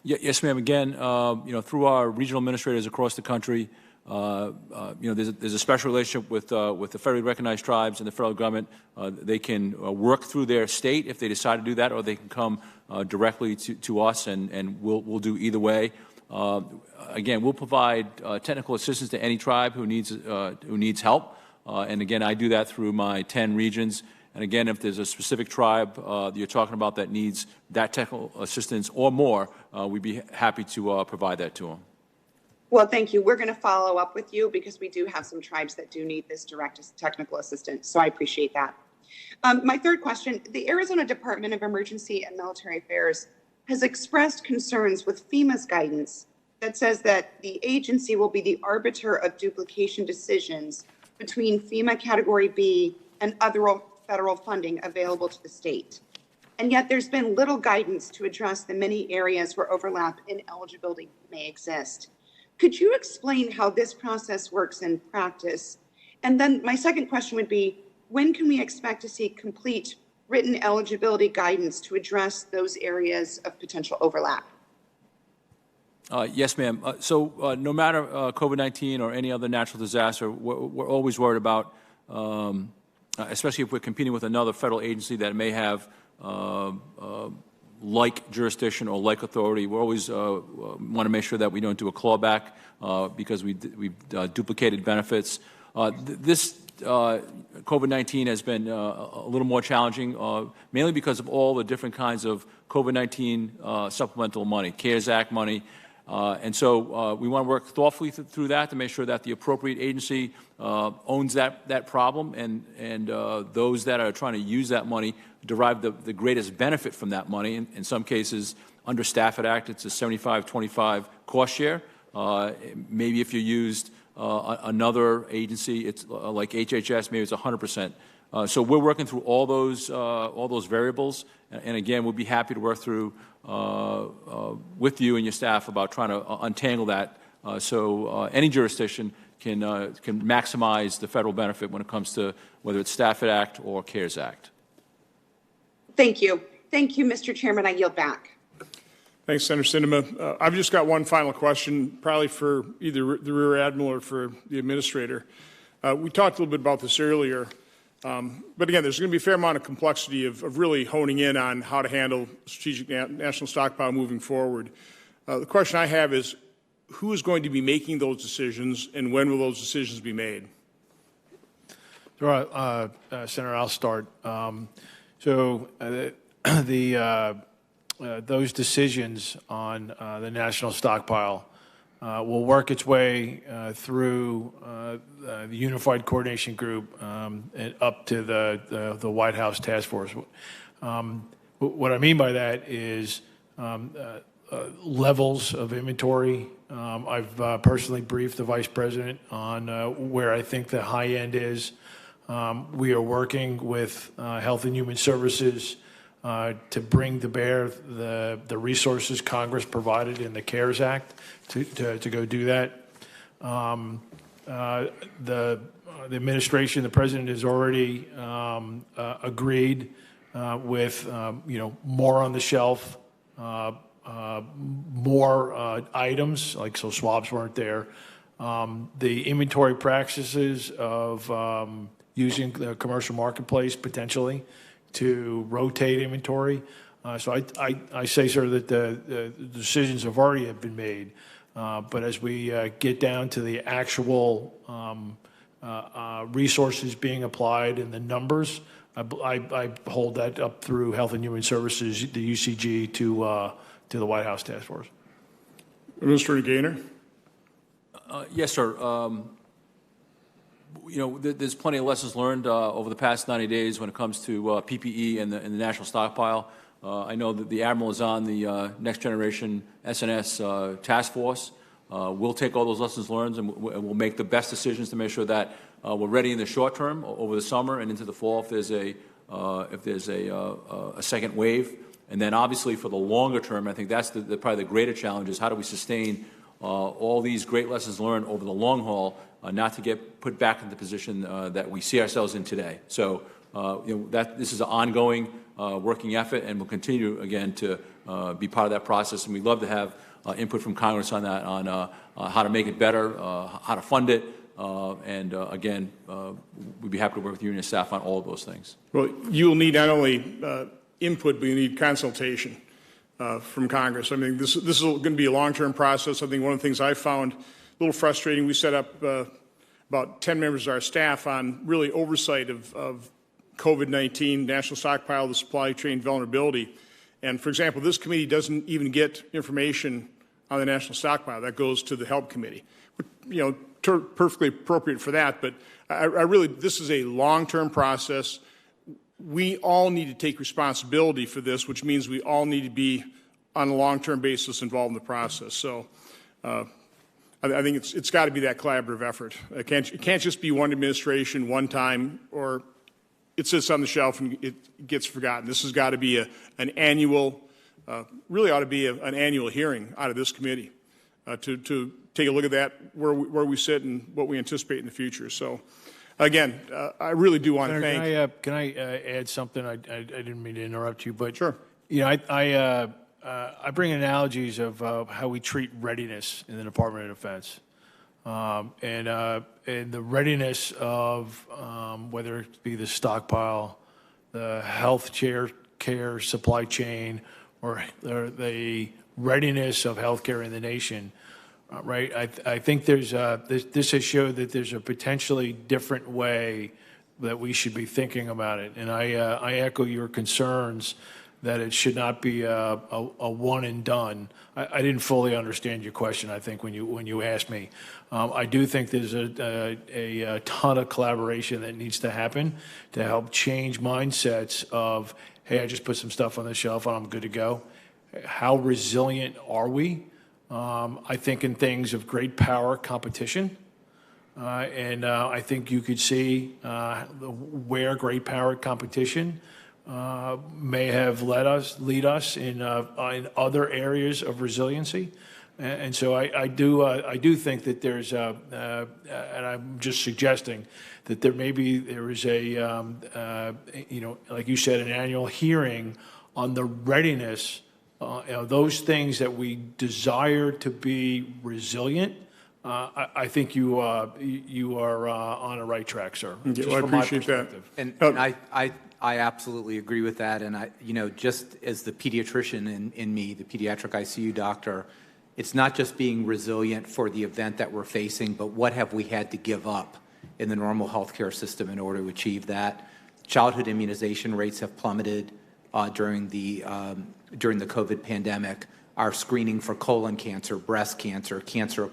Speaker 4: Yes, ma'am. Again, you know, through our regional administrators across the country, you know, there's a special relationship with the federally recognized tribes and the federal government. They can work through their state if they decide to do that, or they can come directly to us, and we'll do either way. Again, we'll provide technical assistance to any tribe who needs help. And again, I do that through my 10 regions. And again, if there's a specific tribe you're talking about that needs that technical assistance or more, we'd be happy to provide that to them.
Speaker 13: Well, thank you. We're going to follow up with you because we do have some tribes that do need this direct technical assistance. So I appreciate that. My third question, the Arizona Department of Emergency and Military Affairs has expressed concerns with FEMA's guidance that says that the agency will be the arbiter of duplication decisions between FEMA Category B and other federal funding available to the state. And yet there's been little guidance to address the many areas where overlap in eligibility may exist. Could you explain how this process works in practice? And then my second question would be, when can we expect to see complete written eligibility guidance to address those areas of potential overlap?
Speaker 4: Yes, ma'am. So no matter COVID-19 or any other natural disaster, we're always worried about, especially if we're competing with another federal agency that may have like jurisdiction or like authority. We always want to make sure that we don't do a clawback because we've duplicated benefits. This COVID-19 has been a little more challenging, mainly because of all the different kinds of COVID-19 supplemental money, CARES Act money. And so we want to work thoughtfully through that to make sure that the appropriate agency owns that problem, and those that are trying to use that money derive the greatest benefit from that money. In some cases, under Stafford Act, it's a 75-25 cost share. Maybe if you used another agency, it's like HHS, maybe it's 100%. So we're working through all those variables, and again, we'll be happy to work through with you and your staff about trying to untangle that so any jurisdiction can maximize the federal benefit when it comes to whether it's Stafford Act or CARES Act.
Speaker 13: Thank you. Thank you, Mr. Chairman. I yield back.
Speaker 1: Thanks, Senator Sinema. I've just got one final question, probably for either the Rear Admiral or for the Administrator. We talked a little bit about this earlier, but again, there's going to be a fair amount of complexity of really honing in on how to handle strategic national stockpile moving forward. The question I have is, who is going to be making those decisions, and when will those decisions be made?
Speaker 5: Senator, I'll start. Those decisions on the national stockpile will work its way through the Unified Coordination Group and up to the White House Task Force. What I mean by that is levels of inventory. I've personally briefed the Vice President on where I think the high end is. We are working with Health and Human Services to bring to bear the resources Congress provided in the CARES Act to go do that. The administration, the president has already agreed with more on the shelf, more items, like so swabs weren't there. The inventory practices of using the commercial marketplace potentially to rotate inventory. So I say, sir, that the decisions have already been made. But as we get down to the actual resources being applied and the numbers, I hold that up through Health and Human Services, the UCG, to the White House Task Force.
Speaker 1: Mr. Gaynor?
Speaker 4: Yes, sir. There's plenty of lessons learned over the past 90 days when it comes to PPE and the national stockpile. I know that the Admiral is on the Next Generation SNS Task Force. We'll take all those lessons learned and we'll make the best decisions to make sure that we're ready in the short term over the summer and into the fall if there's a second wave. And then obviously for the longer term, I think that's probably the greater challenge is how do we sustain all these great lessons learned over the long haul, not to get put back in the position that we see ourselves in today. So this is an ongoing working effort, and we'll continue again to be part of that process. And we'd love to have input from Congress on that, on how to make it better, how to fund it, and again, we'd be happy to work with you and your staff on all of those things.
Speaker 1: Well, you will need not only input, but you need consultation. from Congress. I mean, this is going to be a long-term process. I think one of the things I found a little frustrating, we set up about 10 members of our staff on really oversight of COVID-19, national stockpile, the supply chain vulnerability. And for example, this committee doesn't even get information on the national stockpile. That goes to the Help Committee. You know, perfectly appropriate for that, but I really, this is a long-term process. We all need to take responsibility for this, which means we all need to be on a long-term basis involved in the process. So I think it's got to be that collaborative effort. It can't just be one administration, one time, or it sits on the shelf and it gets forgotten. This has got to be an annual, really ought to be an annual hearing out of this committee to take a look at that, where we sit and what we anticipate in the future. So, again, I really do want to thank.
Speaker 5: Can I add something? I didn't mean to interrupt you, but
Speaker 1: sure.
Speaker 5: You know, I bring analogies of how we treat readiness in the Department of Defense, and the readiness of whether it be the stockpile, the health care supply chain, or the readiness of healthcare in the nation. Right, I think there's this has showed that there's a potentially different way that we should be thinking about it, and I echo your concerns that it should not be a one and done. I didn't fully understand your question. I think when you asked me, I do think there's a ton of collaboration that needs to happen to help change mindsets of, hey, I just put some stuff on the shelf and I'm good to go. How resilient are we? I think in things of great power competition, and I think you could see where great power competition may have lead us in other areas of resiliency, and so I do think that there's and I'm just suggesting that there is a you know, like you said, an annual hearing on the readiness. You know, those things that we desire to be resilient, I think you are on a right track, sir.
Speaker 1: Well, I appreciate that.
Speaker 3: And I absolutely agree with that. And you know, just as the pediatrician in me, the pediatric ICU doctor, it's not just being resilient for the event that we're facing, but what have we had to give up in the normal healthcare system in order to achieve that? Childhood immunization rates have plummeted during the COVID pandemic. Our screening for colon cancer, breast cancer, cancer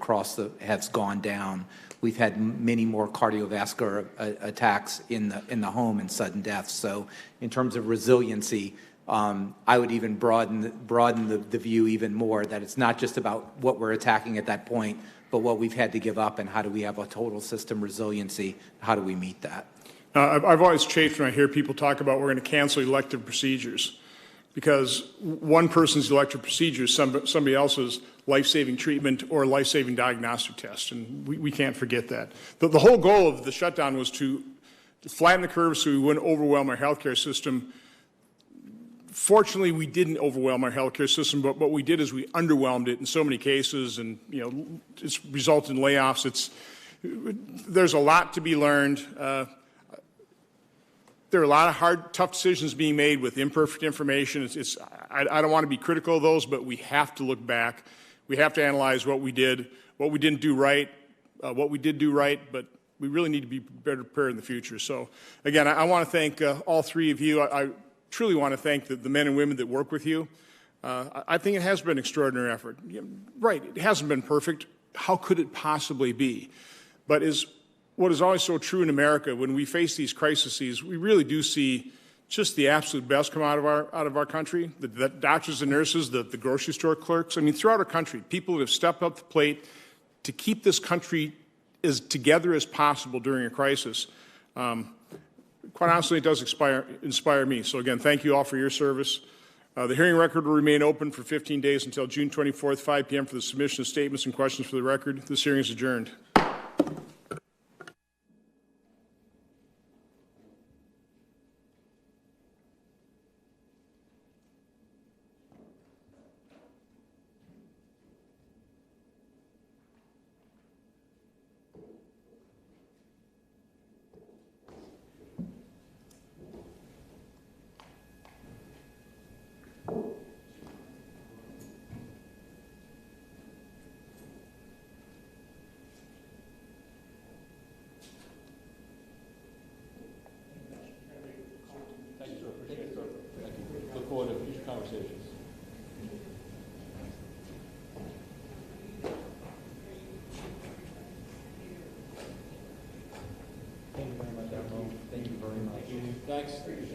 Speaker 3: has gone down. We've had many more cardiovascular attacks in the home and sudden deaths. So in terms of resiliency, I would even broaden the view even more, that it's not just about what we're attacking at that point, but what we've had to give up and how do we have a total system resiliency, how do we meet that?
Speaker 1: I've always chafed when I hear people talk about we're going to cancel elective procedures, because one person's elective procedure is somebody else's life-saving treatment or life-saving diagnostic test, and we can't forget that. The whole goal of the shutdown was to flatten the curve so we wouldn't overwhelm our healthcare system. Fortunately, we didn't overwhelm our healthcare system, but what we did is we underwhelmed it in so many cases, and you know, it's resulted in layoffs. There's a lot to be learned. There are a lot of hard, tough decisions being made with imperfect information. I don't want to be critical of those, but we have to look back. We have to analyze what we did, what we didn't do right, what we did do right, but we really need to be better prepared in the future. So, again, I want to thank all three of you. I truly want to thank the men and women that work with you. I think it has been an extraordinary effort. Right, it hasn't been perfect. How could it possibly be? But what is always so true in America, when we face these crises, we really do see just the absolute best come out of our country. The doctors and nurses, the grocery store clerks. I mean, throughout our country, people that have stepped up the plate to keep this country as together as possible during a crisis. Quite honestly, it does inspire me. So again, thank you all for your service. The hearing record will remain open for 15 days until June 24th, 5 p.m. for the submission of statements and questions for the record. This hearing is adjourned.
Speaker 4: decisions. Thank you very much, Admiral. Thank you very much. Thanks.